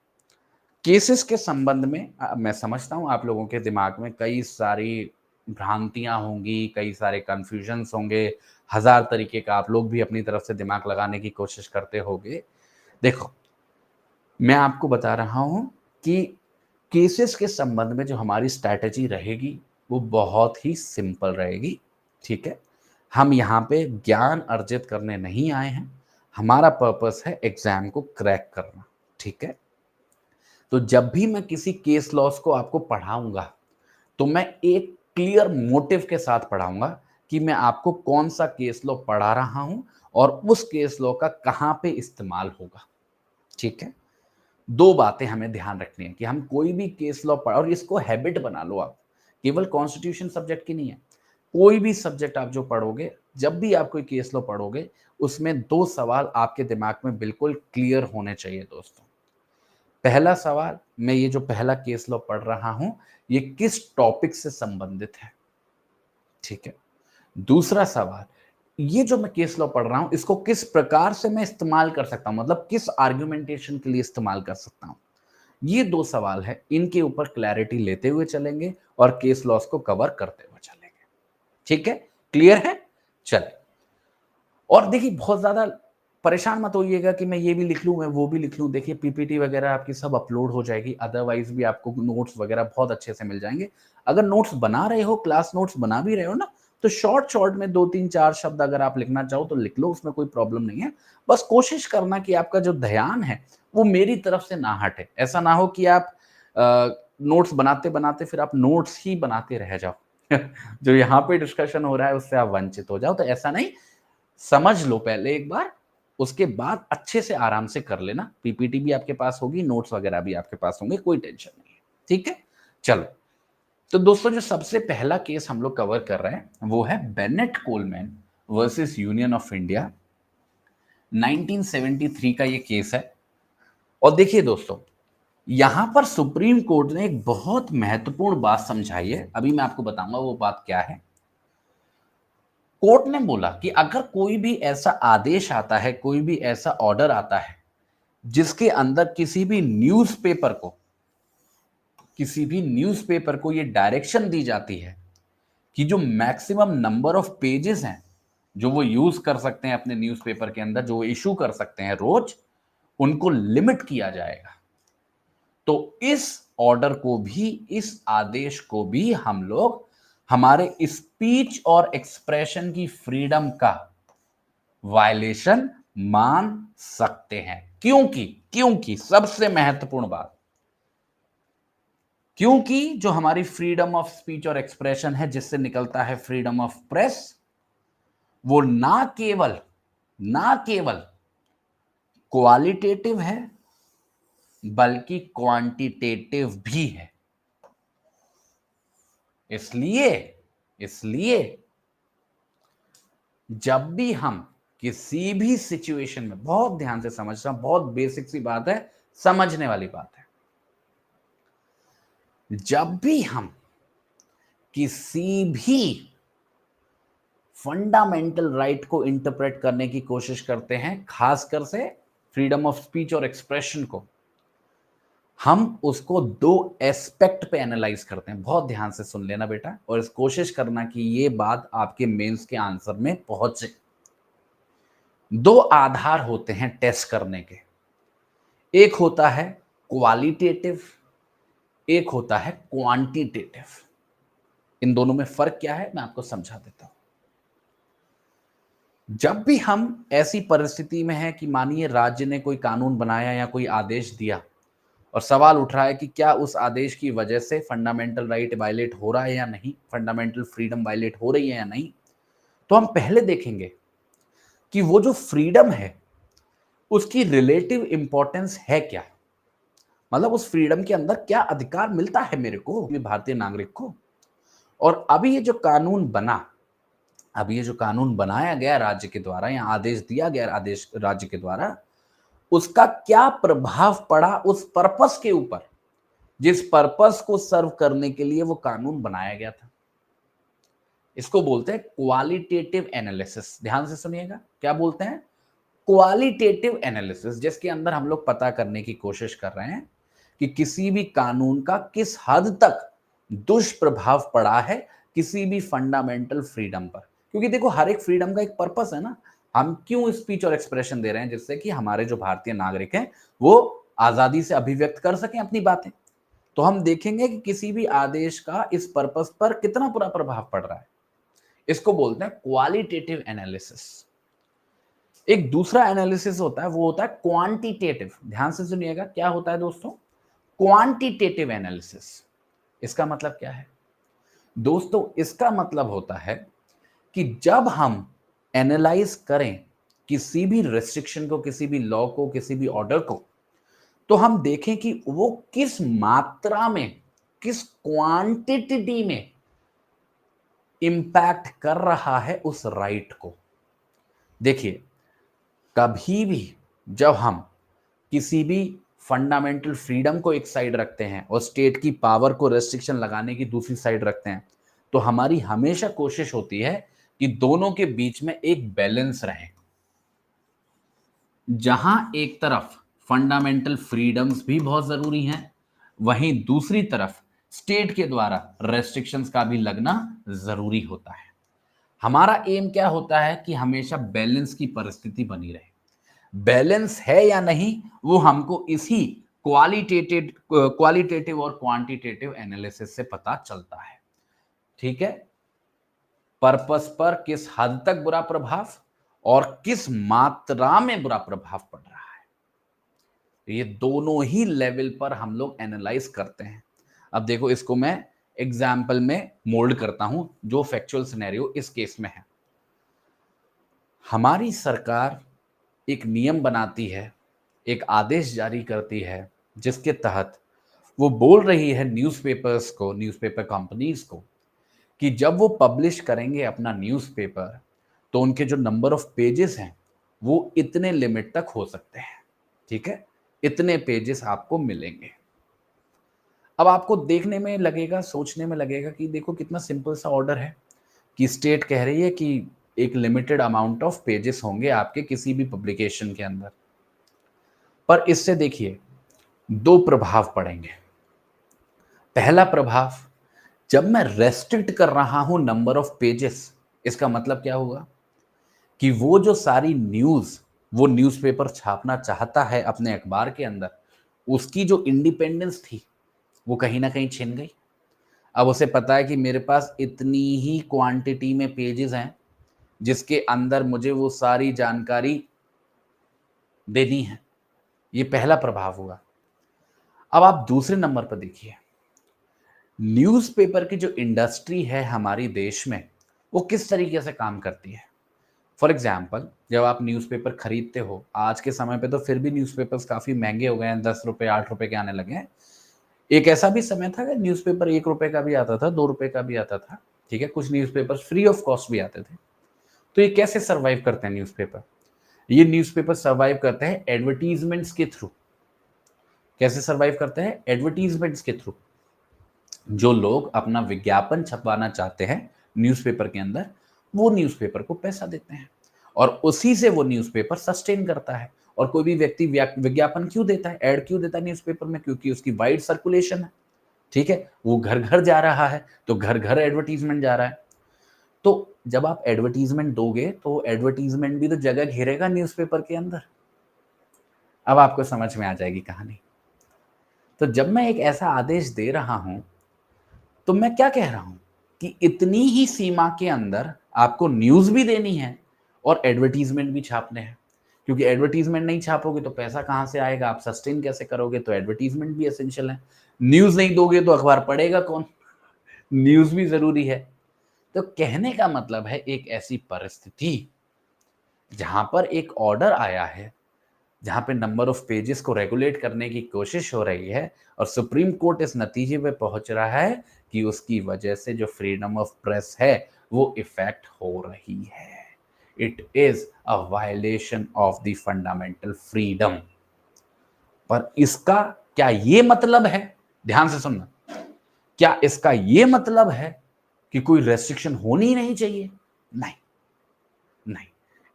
केसेस के संबंध में मैं समझता हूं आप लोगों के दिमाग में कई सारी भ्रांतियां होंगी, कई सारे कंफ्यूजन्स होंगे, हजार तरीके का आप लोग भी अपनी तरफ से दिमाग लगाने की कोशिश करते होंगे। देखो, मैं आपको बता रहा हूं कि केसेस के संबंध में जो हमारी स्ट्रैटेजी रहेगी वो बहुत ही सिंपल रहेगी, ठीक है। हम यहाँ पे ज्ञान अर्जित करने नहीं आए हैं, हमारा पर्पस है एग्जाम को क्रैक करना, ठीक है। तो जब भी मैं किसी केस लॉस को आपको पढ़ाऊंगा तो मैं एक क्लियर मोटिव के साथ पढ़ाऊंगा कि मैं आपको कौन सा केस लॉ पढ़ा रहा हूं और उस केस लॉ का कहां पे इस्तेमाल होगा, ठीक है। दो बातें हमें ध्यान रखनी है कि हम कोई भी केस लॉ पढ़, और इसको हैबिट बना लो आप, केवल कॉन्स्टिट्यूशन सब्जेक्ट की नहीं है, कोई भी सब्जेक्ट आप जो पढ़ोगे, जब भी आप कोई केस लॉ पढ़ोगे, उसमें 2 सवाल आपके दिमाग में बिल्कुल क्लियर होने चाहिए दोस्तों। पहला सवाल, मैं ये जो पहला केस लॉ पढ़ रहा हूं, ये किस टॉपिक से संबंधित है, ठीक है। दूसरा सवाल, ये जो मैं केस लॉ पढ़ रहा हूं, इसको किस प्रकार से मैं इस्तेमाल कर सकता हूं, मतलब किस आर्गुमेंटेशन के लिए इस्तेमाल कर सकता हूं। ये 2 सवाल है, इनके ऊपर क्लैरिटी लेते हुए चलेंगे और केस लॉस को कवर करते हुए चलेंगे, ठीक है। क्लियर है? चलिए, और देखिए बहुत ज्यादा परेशान मत होइएगा कि मैं ये भी लिख लूं, मैं वो भी लिख लूं। देखिए पीपीटी वगैरह आपकी सब अपलोड हो जाएगी, अदरवाइज भी आपको नोट्स वगैरह बहुत अच्छे से मिल जाएंगे। अगर नोट्स बना रहे हो, क्लास नोट्स बना भी रहे हो ना, तो शॉर्ट शॉर्ट में 2 3 4 शब्द अगर आप लिखना चाहो तो लिख लो, उसमें कोई प्रॉब्लम नहीं है। बस कोशिश करना कि आपका जो ध्यान है वो मेरी तरफ से ना हटे। ऐसा ना हो कि आप नोट्स बनाते बनाते फिर आप नोट्स ही बनाते रह जाओ जो यहाँ पे डिस्कशन हो रहा है उससे आप वंचित हो जाओ, तो ऐसा नहीं। समझ लो पहले एक बार, उसके बाद अच्छे से आराम से कर लेना। पीपीटी भी आपके पास होगी, नोट्स वगैरह भी आपके पास होंगे, कोई टेंशन नहीं है, ठीक है। चलो, तो दोस्तों जो सबसे पहला केस हम लोग कवर कर रहे हैं वो है Bennett Coleman versus union of India, 1973 का ये केस है। और देखिए दोस्तों, यहां पर सुप्रीम कोर्ट ने एक बहुत महत्वपूर्ण बात समझाई है, अभी मैं आपको बताऊंगा वो बात क्या है। कोर्ट ने बोला कि अगर कोई भी ऐसा आदेश आता है, कोई भी ऐसा ऑर्डर आता है जिसके अंदर किसी भी न्यूज़पेपर को ये डायरेक्शन दी जाती है कि जो मैक्सिमम नंबर ऑफ पेजेस हैं जो वो यूज कर सकते हैं अपने न्यूज़पेपर के अंदर, जो इशू कर सकते हैं रोज, उनको लिमिट किया जाएगा, तो इस ऑर्डर को भी, इस आदेश को भी हम लोग हमारे स्पीच और एक्सप्रेशन की फ्रीडम का वायलेशन मान सकते हैं। क्योंकि क्योंकि सबसे महत्वपूर्ण बात, क्योंकि जो हमारी फ्रीडम ऑफ स्पीच और एक्सप्रेशन है, जिससे निकलता है फ्रीडम ऑफ प्रेस, वो ना केवल क्वालिटेटिव है बल्कि क्वांटिटेटिव भी है। इसलिए इसलिए जब भी हम किसी भी सिचुएशन में, बहुत ध्यान से समझना, बहुत बेसिक सी बात है, समझने वाली बात है, जब भी हम किसी भी फंडामेंटल राइट को इंटरप्रेट करने की कोशिश करते हैं, खासकर से फ्रीडम ऑफ स्पीच और एक्सप्रेशन को, हम उसको 2 एस्पेक्ट पे एनालाइज करते हैं। बहुत ध्यान से सुन लेना बेटा, और इस कोशिश करना कि ये बात आपके मेंस के आंसर में पहुंचे। 2 आधार होते हैं टेस्ट करने के, एक होता है क्वालिटेटिव, एक होता है क्वांटिटेटिव। इन दोनों में फर्क क्या है मैं आपको समझा देता हूं। जब भी हम ऐसी परिस्थिति में हैं कि मानिए राज्य ने कोई कानून बनाया या कोई आदेश दिया, और सवाल उठ रहा है कि क्या उस आदेश की वजह से फंडामेंटल राइट वायलेट हो रहा है या नहीं, फंडामेंटल फ्रीडम वायलेट हो रही है या नहीं, तो हम पहले देखेंगे कि वो जो फ्रीडम है उसकी रिलेटिव इंपॉर्टेंस है क्या, मतलब उस फ्रीडम के अंदर क्या अधिकार मिलता है मेरे को, भारतीय नागरिक को। और अभी ये जो कानून बना, अब ये जो कानून बनाया गया राज्य के द्वारा या आदेश दिया गया आदेश राज्य के द्वारा, उसका क्या प्रभाव पड़ा उस पर्पस के ऊपर जिस पर्पस को सर्व करने के लिए वो कानून बनाया गया था। इसको बोलते हैं क्वालिटेटिव एनालिसिस। ध्यान से सुनिएगा, क्या बोलते हैं? क्वालिटेटिव एनालिसिस, जिसके अंदर हम लोग पता करने की कोशिश कर रहे हैं कि किसी भी कानून का किस हद तक दुष्प्रभाव पड़ा है किसी भी फंडामेंटल फ्रीडम पर। क्योंकि देखो, हर एक फ्रीडम का एक पर्पस है ना। हम क्यों स्पीच और एक्सप्रेशन दे रहे हैं? जिससे कि हमारे जो भारतीय नागरिक हैं वो आजादी से अभिव्यक्त कर सकें अपनी बातें। तो हम देखेंगे कि किसी भी आदेश का इस पर्पस पर कितना बुरा प्रभाव पड़ रहा है। इसको बोलते हैं क्वालिटेटिव एनालिसिस। एक दूसरा एनालिसिस होता है, वो होता है क्वांटिटेटिव। ध्यान से सुनिएगा, क्या होता है दोस्तों? Quantitative analysis. इसका मतलब क्या है दोस्तों? इसका मतलब होता है कि जब हम एनालाइज करें किसी भी रेस्ट्रिक्शन को, किसी भी लॉ को, किसी भी ऑर्डर को, तो हम देखें कि वो किस मात्रा में, किस क्वांटिटी में इंपैक्ट कर रहा है उस राइट को। देखिए, कभी भी जब हम किसी भी फंडामेंटल फ्रीडम को एक साइड रखते हैं और स्टेट की पावर को रेस्ट्रिक्शन लगाने की दूसरी साइड रखते हैं, तो हमारी हमेशा कोशिश होती है कि दोनों के बीच में एक बैलेंस रहे। जहां एक तरफ फंडामेंटल फ्रीडम्स भी बहुत जरूरी हैं, वहीं दूसरी तरफ स्टेट के द्वारा रेस्ट्रिक्शंस का भी लगना जरूरी होता है। हमारा एम क्या होता है कि हमेशा बैलेंस की परिस्थिति बनी रहे। बैलेंस है या नहीं, वो हमको इसी क्वालिटेटिव और क्वांटिटेटिव एनालिसिस से पता चलता है। ठीक है? पर्पस पर किस हद तक बुरा प्रभाव और किस मात्रा में बुरा प्रभाव पड़ रहा है, ये दोनों ही लेवल पर हम लोग एनालाइज करते हैं। अब देखो, इसको मैं एग्जाम्पल में मोल्ड करता हूं, जो फैक्चुअल सिनेरियो इस केस में है। हमारी सरकार एक नियम बनाती है, एक आदेश जारी करती है, जिसके तहत वो बोल रही है न्यूज़पेपर्स को, न्यूज़पेपर कंपनीज को, कि जब वो पब्लिश करेंगे अपना न्यूज़पेपर, तो उनके जो नंबर ऑफ पेजेस हैं वो इतने लिमिट तक हो सकते हैं। ठीक है? इतने पेजेस आपको मिलेंगे। अब आपको देखने में लगेगा, सोचने में लगेगा कि देखो कितना सिंपल सा ऑर्डर है कि स्टेट कह रही है कि एक लिमिटेड अमाउंट ऑफ पेजेस होंगे आपके किसी भी पब्लिकेशन के अंदर। पर इससे देखिए, दो प्रभाव पड़ेंगे। पहला प्रभाव, जब मैं रेस्ट्रिक्ट कर रहा हूं नंबर ऑफ पेजेस, इसका मतलब क्या होगा कि वो जो सारी न्यूज़ वो न्यूज़पेपर छापना चाहता है अपने अखबार के अंदर, उसकी जो इंडिपेंडेंस थी वो कहीं ना कहीं छिन गई। अब उसे पता है कि मेरे पास इतनी ही क्वांटिटी में पेजेस हैं जिसके अंदर मुझे वो सारी जानकारी देनी है। ये पहला प्रभाव हुआ। अब आप दूसरे नंबर पर देखिए, न्यूज़पेपर की जो इंडस्ट्री है हमारी देश में, वो किस तरीके से काम करती है। फॉर एग्जाम्पल, जब आप न्यूज़पेपर खरीदते हो, आज के समय पे तो फिर भी न्यूज़पेपर्स काफ़ी महंगे हो गए हैं, 10 रुपये 8 रुपये के आने लगे हैं। एक ऐसा भी समय था कि न्यूज़पेपर 1 रुपये का भी आता था, 2 रुपये का भी आता था। ठीक है? कुछ न्यूज़पेपर्स फ्री ऑफ कॉस्ट भी आते थे। तो ये कैसे सर्वाइव करते हैं न्यूज़पेपर? ये न्यूज़पेपर सर्वाइव करते हैं एडवर्टीजमेंट्स के थ्रू। कैसे सर्वाइव करते हैं? एडवर्टीजमेंट्स के थ्रू। जो लोग अपना विज्ञापन छपवाना चाहते हैं न्यूज़पेपर के अंदर, वो न्यूज़पेपर को पैसा देते हैं और उसी से वो न्यूज़पेपर सस्टेन करता है। और कोई भी व्यक्ति विज्ञापन क्यों देता है, ऐड क्यों देता है न्यूज़पेपर में? क्योंकि उसकी वाइड सर्कुलेशन है। ठीक है? वो घर घर जा रहा है, तो घर घर एडवर्टीजमेंट जा रहा है। तो जब आप एडवर्टीजमेंट दोगे तो एडवर्टीजमेंट भी तो जगह घेरेगा न्यूज़पेपर के अंदर। अब आपको समझ में आ जाएगी कहानी। तो जब मैं एक ऐसा आदेश दे रहा हूं, तो मैं क्या कह रहा हूं कि इतनी ही सीमा के अंदर आपको न्यूज़ भी देनी है और एडवर्टीजमेंट भी छापने हैं। क्योंकि एडवर्टीजमेंट नहीं छापोगे तो पैसा कहां से आएगा, आप सस्टेन कैसे करोगे? तो एडवर्टीजमेंट भी एसेंशियल है। न्यूज़ नहीं दोगे तो अखबार पढ़ेगा कौन? न्यूज़ भी जरूरी है। तो कहने का मतलब है, एक ऐसी परिस्थिति जहां पर एक ऑर्डर आया है, जहां पे नंबर ऑफ पेजेस को रेगुलेट करने की कोशिश हो रही है और सुप्रीम कोर्ट इस नतीजे पे पहुंच रहा है कि उसकी वजह से जो फ्रीडम ऑफ प्रेस है वो इफेक्ट हो रही है। It is a violation of the fundamental freedom. पर इसका क्या ये मतलब है, ध्यान से सुनना, क्या इसका ये मतलब है कि कोई रेस्ट्रिक्शन होनी ही नहीं चाहिए? नहीं, नहीं।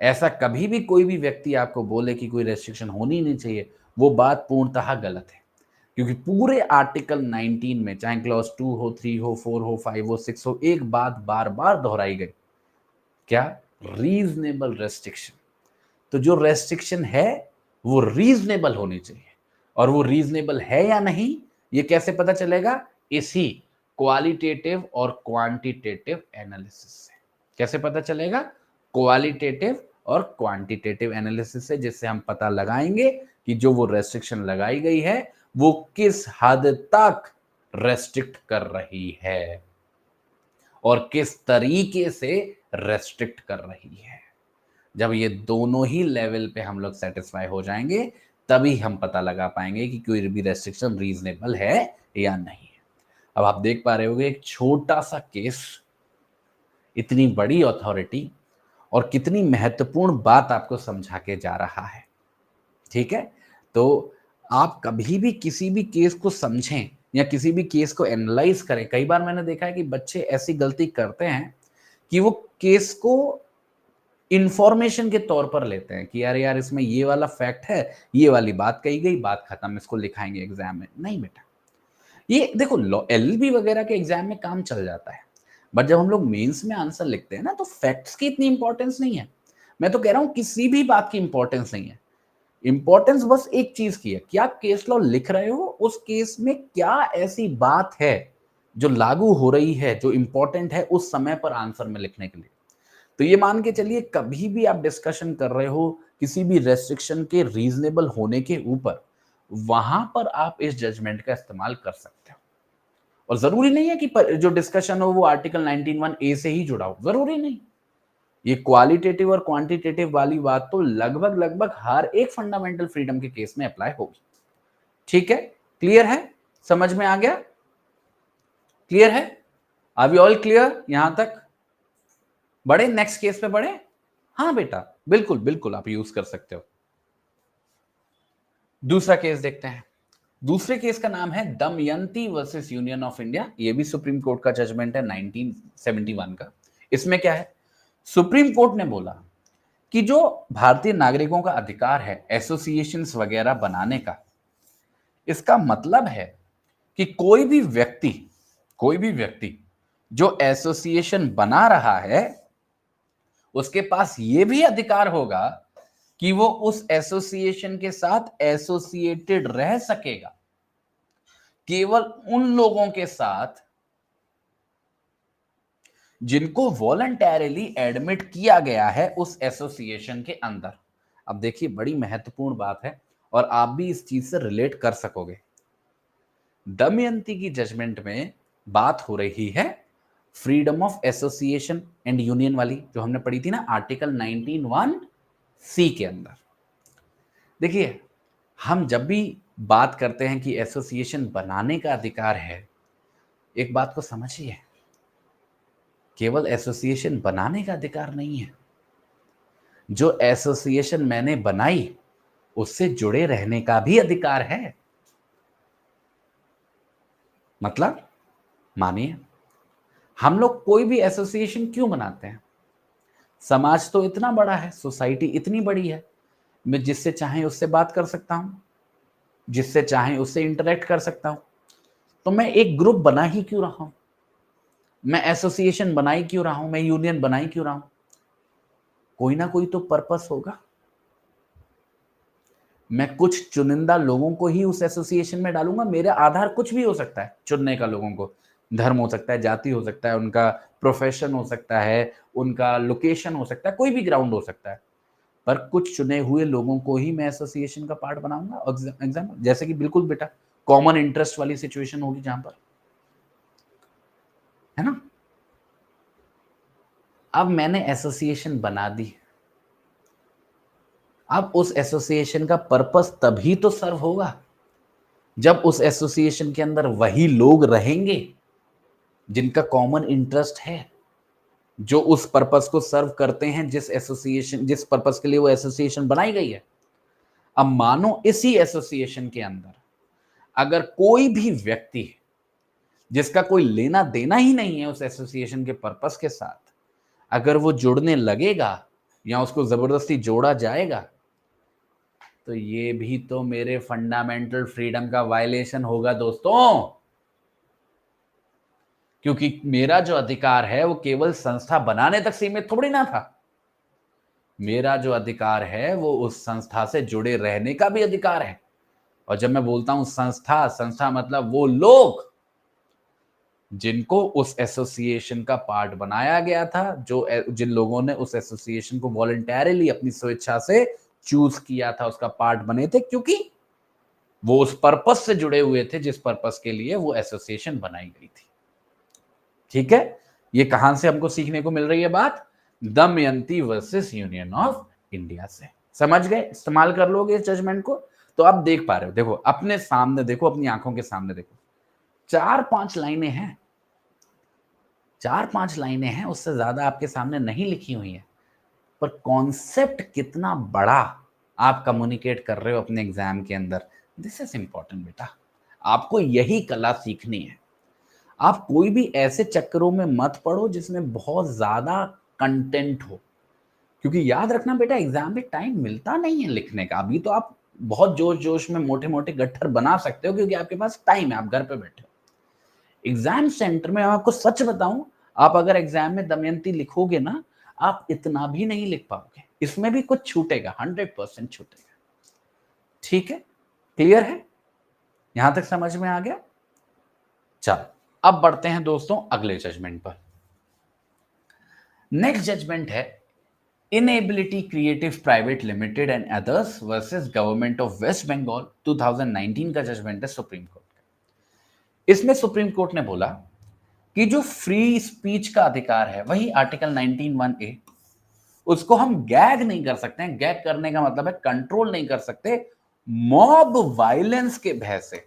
ऐसा कभी भी कोई भी व्यक्ति आपको बोले कि कोई रेस्ट्रिक्शन होनी नहीं चाहिए, वो बात पूर्णतः गलत है। क्योंकि पूरे आर्टिकल 19 में, चाहे क्लॉज 2 हो, 3 हो, 4 हो, 5 हो, 6 हो, एक बात बार बार दोहराई गई, क्या? Reasonable restriction. तो जो रेस्ट्रिक्शन है वो रीजनेबल होनी चाहिए, और वो रीजनेबल है या नहीं ये कैसे पता चलेगा? इसी क्वालिटेटिव और क्वांटिटेटिव एनालिसिस से। कैसे पता चलेगा? क्वालिटेटिव और क्वांटिटेटिव एनालिसिस से, जिससे हम पता लगाएंगे कि जो वो रेस्ट्रिक्शन लगाई गई है वो किस हद तक रेस्ट्रिक्ट कर रही है और किस तरीके से रेस्ट्रिक्ट कर रही है। जब ये दोनों ही लेवल पे हम लोग सेटिस्फाई हो जाएंगे तभी हम पता लगा पाएंगे कि कोई भी रेस्ट्रिक्शन रीजनेबल है या नहीं है। अब आप देख पा रहे होंगे एक छोटा सा केस इतनी बड़ी अथॉरिटी और कितनी महत्वपूर्ण बात आपको समझा के जा रहा है। ठीक है, तो आप कभी भी किसी भी केस को समझें या किसी भी केस को एनालाइज करें। कई बार मैंने देखा है कि बच्चे ऐसी गलती करते हैं कि वो केस को इंफॉर्मेशन के तौर पर लेते हैं कि यार यार इसमें ये वाला फैक्ट है, ये वाली बात कही गई, बात खत्म, इसको लिखाएंगे एग्जाम में। नहीं बेटा, ये देखो एलएलबी वगैरह के एग्जाम में काम चल जाता है, बट जब हम लोग मेंस में आंसर लिखते हैं ना तो फैक्ट्स की इतनी इंपॉर्टेंस नहीं है। मैं तो कह रहा हूं किसी भी बात की इंपॉर्टेंस नहीं है। इंपॉर्टेंस बस एक चीज की है कि आप केस लॉ लिख रहे हो, उस केस में क्या ऐसी बात है जो लागू हो रही है, जो इंपॉर्टेंट है उस समय पर आंसर में लिखने के लिए। तो ये मान के चलिए कभी भी आप डिस्कशन कर रहे हो किसी भी रेस्ट्रिक्शन के रीजनेबल होने के ऊपर, वहां पर आप इस जजमेंट का इस्तेमाल कर सकते हो। और जरूरी नहीं है कि जो डिस्कशन हो वो आर्टिकल 19(1)(a) से ही जुड़ा हो, जरूरी नहीं। ये क्वालिटेटिव और क्वांटिटेटिव वाली बात तो लगभग लगभग हर एक फंडामेंटल फ्रीडम के केस में अप्लाई होगी। ठीक है, क्लियर है? समझ में आ गया? क्लियर है? आर वी ऑल क्लियर यहां तक? बढ़े नेक्स्ट केस पे बढ़े? हाँ बेटा, बिल्कुल बिल्कुल आप यूज कर सकते हो। दूसरा केस देखते हैं। दूसरे केस का नाम है Damayanti versus union of India. ये भी सुप्रीम कोर्ट का जजमेंट है 1971 का। इसमें क्या है? सुप्रीम कोर्ट ने बोला कि जो भारतीय नागरिकों का अधिकार है एसोसिएशंस वगैरह बनाने का, इसका मतलब है कि कोई भी व्यक्ति जो एसोसिएशन बना रहा है उसके पास यह भी अधिकार होगा कि वो उस एसोसिएशन के साथ एसोसिएटेड रह सकेगा केवल उन लोगों के साथ जिनको वॉलंटरली एडमिट किया गया है उस एसोसिएशन के अंदर। अब देखिए बड़ी महत्वपूर्ण बात है और आप भी इस चीज से रिलेट कर सकोगे। दमयंती की जजमेंट में बात हो रही है freedom of association and union वाली, जो हमने पढ़ी थी ना आर्टिकल 19(1)(c) के अंदर। देखिए हम जब भी बात करते हैं कि एसोसिएशन बनाने का अधिकार है, एक बात को समझिए, केवल एसोसिएशन बनाने का अधिकार नहीं है, जो एसोसिएशन मैंने बनाई उससे जुड़े रहने का भी अधिकार है। मतलब मानिए हम लोग कोई भी एसोसिएशन क्यों बनाते हैं? समाज तो इतना बड़ा है, सोसाइटी इतनी बड़ी है, मैं जिससे चाहे उससे बात कर सकता हूं, जिससे चाहे उससे इंटरेक्ट कर सकता हूं। तो मैं एक ग्रुप बना ही क्यों रहा हूं? मैं एसोसिएशन बनाई क्यों रहा हूं? मैं यूनियन बनाई क्यों रहा हूं? कोई ना कोई तो पर्पस होगा। मैं कुछ चुनिंदा लोगों को ही उस एसोसिएशन में डालूंगा। मेरा आधार कुछ भी हो सकता है चुनने का, लोगों को धर्म हो सकता है, जाति हो सकता है, उनका प्रोफेशन हो सकता है, उनका लोकेशन हो सकता है, कोई भी ग्राउंड हो सकता है, पर कुछ चुने हुए लोगों को ही मैं एसोसिएशन का पार्ट बनाऊंगा। एग्जाम्पल जैसे कि बिल्कुल बेटा कॉमन इंटरेस्ट वाली सिचुएशन होगी जहां पर, है ना। अब मैंने एसोसिएशन बना दी, अब उस एसोसिएशन का पर्पस तभी तो सर्व होगा जब उस एसोसिएशन के अंदर वही लोग रहेंगे जिनका कॉमन इंटरेस्ट है, जो उस पर्पस को सर्व करते हैं, जिस पर्पस के लिए वो एसोसिएशन बनाई गई है। अब मानो इसी एसोसिएशन के अंदर अगर कोई भी व्यक्ति है जिसका कोई लेना देना ही नहीं है उस एसोसिएशन के पर्पस के साथ, अगर वो जुड़ने लगेगा या उसको जबरदस्ती जोड़ा जाएगा, तो ये भी तो मेरे फंडामेंटल फ्रीडम का वायलेशन होगा दोस्तों। क्योंकि मेरा जो अधिकार है वो केवल संस्था बनाने तक सीमित थोड़ी ना था। मेरा जो अधिकार है वो उस संस्था से जुड़े रहने का भी अधिकार है। और जब मैं बोलता हूं संस्था, संस्था मतलब वो लोग जिनको उस एसोसिएशन का पार्ट बनाया गया था, जिन लोगों ने उस एसोसिएशन को वॉलंटरली अपनी स्वेच्छा से चूज किया था, उसका पार्ट बने थे, क्योंकि वो उस पर्पस से जुड़े हुए थे जिस पर्पस के लिए वो एसोसिएशन बनाई गई थी। ठीक है, ये कहां से हमको सीखने को मिल रही है बात? Damayanti versus union of India से। समझ गए? इस्तेमाल कर लोगे इस जजमेंट को तो आप देख पा रहे हो। देखो अपने सामने, देखो अपनी आंखों के सामने, देखो 4-5 लाइनें हैं, 4-5 लाइनें हैं, उससे ज्यादा आपके सामने नहीं लिखी हुई है, पर कॉन्सेप्ट कितना बड़ा आप कम्युनिकेट कर रहे हो अपने एग्जाम के अंदर, दिस इज इंपॉर्टेंट बेटा। आपको यही कला सीखनी है। आप कोई भी ऐसे चक्करों में मत पड़ो जिसमें बहुत ज्यादा कंटेंट हो, क्योंकि याद रखना बेटा एग्जाम में टाइम मिलता नहीं है लिखने का। अभी तो आप बहुत जोश जोश में मोटे मोटे गट्ठर बना सकते हो क्योंकि आपके पास टाइम है, आप घर पे बैठे हो। एग्जाम सेंटर में आपको सच बताऊं, आप अगर एग्जाम में दमयंती लिखोगे ना, आप इतना भी नहीं लिख पाओगे, इसमें भी कुछ छूटेगा, 100% छूटेगा। ठीक है, क्लियर है? यहां तक समझ में आ गया? चलो अब बढ़ते हैं दोस्तों अगले जजमेंट पर। नेक्स्ट जजमेंट है Indibility Creative private limited and others versus government of West Bengal, 2019 का जजमेंट है सुप्रीम कोर्ट का। इसमें सुप्रीम कोर्ट ने बोला कि जो फ्री स्पीच का अधिकार है, वही आर्टिकल 19(1)(a), उसको हम गैग नहीं कर सकते हैं। गैग करने का मतलब है कंट्रोल नहीं कर सकते मॉब वायलेंस के भय से।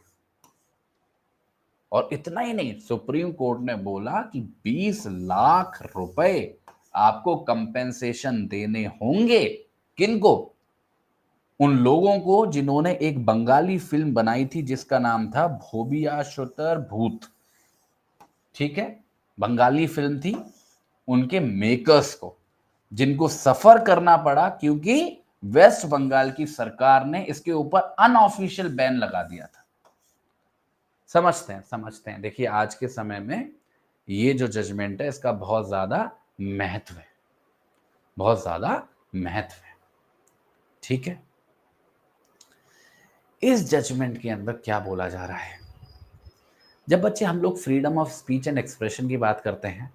और इतना ही नहीं, सुप्रीम कोर्ट ने बोला कि 20 लाख रुपए आपको कंपेंसेशन देने होंगे। किनको? उन लोगों को जिन्होंने एक बंगाली फिल्म बनाई थी जिसका नाम था भोबिया शोतर भूत। ठीक है, बंगाली फिल्म थी, उनके मेकर्स को, जिनको सफर करना पड़ा क्योंकि वेस्ट बंगाल की सरकार ने इसके ऊपर अनऑफिशियल बैन लगा दिया था। समझते हैं। देखिए आज के समय में ये जो जजमेंट है इसका बहुत ज्यादा महत्व है, बहुत ज्यादा महत्व है। ठीक है, इस जजमेंट के अंदर क्या बोला जा रहा है? जब बच्चे हम लोग freedom of speech and expression की बात करते हैं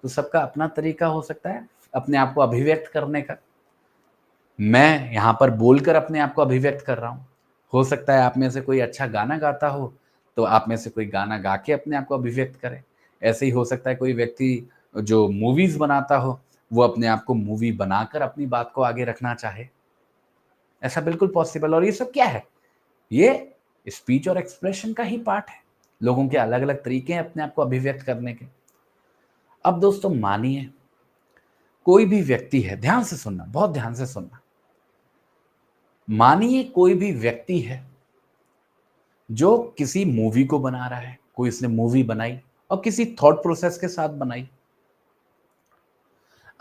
तो सबका अपना तरीका हो सकता है अपने आप को अभिव्यक्त करने का। मैं यहां पर बोलकर अपने आप को अभिव्यक्त कर रहा हूं। हो सकता है आप में से कोई अच्छा गाना गाता हो तो आप में से कोई गाना गा के अपने आप को अभिव्यक्त करे। ऐसे ही हो सकता है कोई व्यक्ति जो मूवीज बनाता हो वो अपने आप को मूवी बनाकर अपनी बात को आगे रखना चाहे। ऐसा बिल्कुल पॉसिबल। और ये सब क्या है? ये स्पीच और एक्सप्रेशन का ही पार्ट है। लोगों के अलग अलग तरीके हैं अपने आप को अभिव्यक्त करने के। अब दोस्तों मानिए कोई भी व्यक्ति है, ध्यान से सुनना, बहुत ध्यान से सुनना। मानिए कोई भी व्यक्ति है जो किसी मूवी को बना रहा है, कोई इसने मूवी बनाई और किसी थॉट प्रोसेस के साथ बनाई।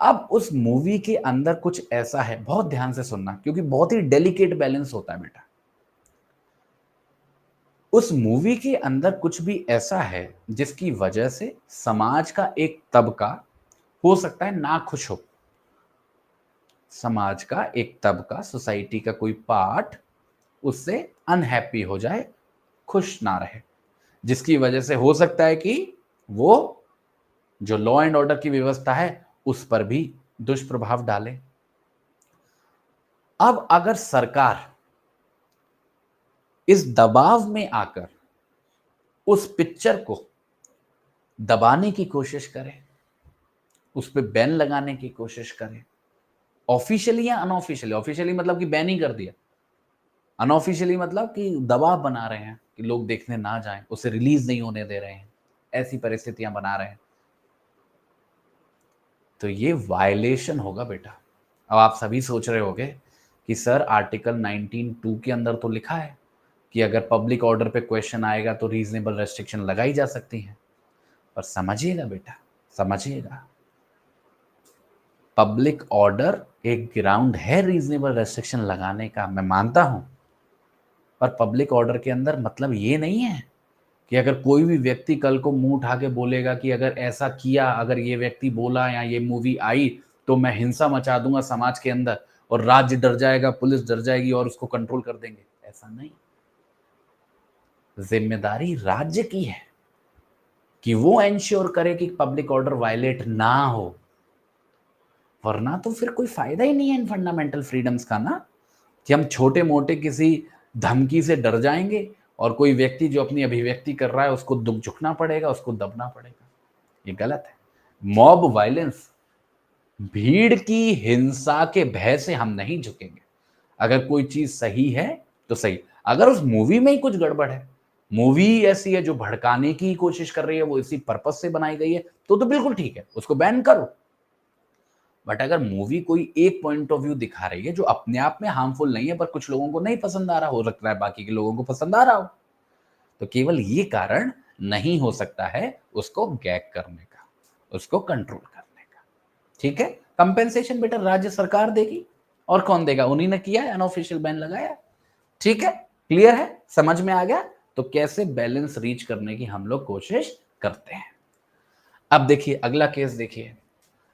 अब उस मूवी के अंदर कुछ ऐसा है, बहुत ध्यान से सुनना क्योंकि बहुत ही डेलिकेट बैलेंस होता है बेटा। उस मूवी के अंदर कुछ भी ऐसा है जिसकी वजह से समाज का एक तबका हो सकता है ना खुश हो। समाज का एक तबका, सोसाइटी का कोई पार्ट उससे अनहैप्पी हो जाए, खुश ना रहे, जिसकी वजह से हो सकता है कि वो जो लॉ एंड ऑर्डर की व्यवस्था है उस पर भी दुष्प्रभाव डाले। अब अगर सरकार इस दबाव में आकर उस पिक्चर को दबाने की कोशिश करे, उस पर बैन लगाने की कोशिश करे, ऑफिशियली या अनऑफिशियली। ऑफिशियली मतलब कि बैन ही कर दिया, अनऑफिशियली मतलब कि दबाव बना रहे हैं कि लोग देखने ना जाएं, उसे रिलीज नहीं होने दे रहे हैं। ऐसी परिस्थितियां बना रहे हैं, तो ये वायलेशन होगा बेटा। अब आप सभी सोच रहे होंगे कि सर आर्टिकल 19(2) के अंदर तो लिखा है कि अगर पब्लिक ऑर्डर पे क्वेश्चन आएगा तो रीजनेबल रेस्ट्रिक्शन लगाई जा सकती है। पर समझिएगा बेटा, समझिएगा, पब्लिक ऑर्डर एक ग्राउंड है रीजनेबल रेस्ट्रिक्शन लगाने का, मैं मानता हूं, पर पब्लिक ऑर्डर के अंदर मतलब ये नहीं है कि अगर कोई भी व्यक्ति कल को मुंह उठा के बोलेगा कि अगर ऐसा किया, अगर ये व्यक्ति बोला या ये मूवी आई तो मैं हिंसा मचा दूंगा समाज के अंदर और राज्य डर जाएगा, पुलिस डर जाएगी और उसको कंट्रोल कर देंगे। ऐसा नहीं, जिम्मेदारी राज्य की है कि वो एंश्योर करे कि पब्लिक ऑर्डर वायलेट ना हो, वरना तो फिर कोई फायदा ही नहीं है इन फंडामेंटल फ्रीडम्स का ना, कि हम छोटे मोटे किसी धमकी से डर जाएंगे और कोई व्यक्ति जो अपनी अभिव्यक्ति कर रहा है उसको दुख झुकना पड़ेगा, उसको दबना पड़ेगा। ये गलत है। मॉब वायलेंस, भीड़ की हिंसा के भय से हम नहीं झुकेंगे। अगर कोई चीज सही है तो सही, अगर उस मूवी में ही कुछ गड़बड़ है, मूवी ऐसी है जो भड़काने की कोशिश कर रही है, वो इसी पर्पज से बनाई गई है, तो बिल्कुल ठीक है, उसको बैन करो। बट अगर मूवी कोई एक पॉइंट ऑफ व्यू दिखा रही है जो अपने आप में हार्मफुल नहीं है, पर कुछ लोगों को नहीं पसंद आ रहा, हो सकता है बाकी के लोगों को पसंद आ रहा हो, तो केवल ये कारण नहीं हो सकता है उसको गैग करने का, उसको कंट्रोल करने का। ठीक है, कंपेंसेशन बेटा राज्य सरकार देगी, और कौन देगा? उन्हीं ने किया है, अनऑफिशियल बैन लगाया। ठीक है, क्लियर है, समझ में आ गया? तो कैसे बैलेंस रीच करने की हम लोग कोशिश करते हैं। अब देखिए अगला केस, देखिए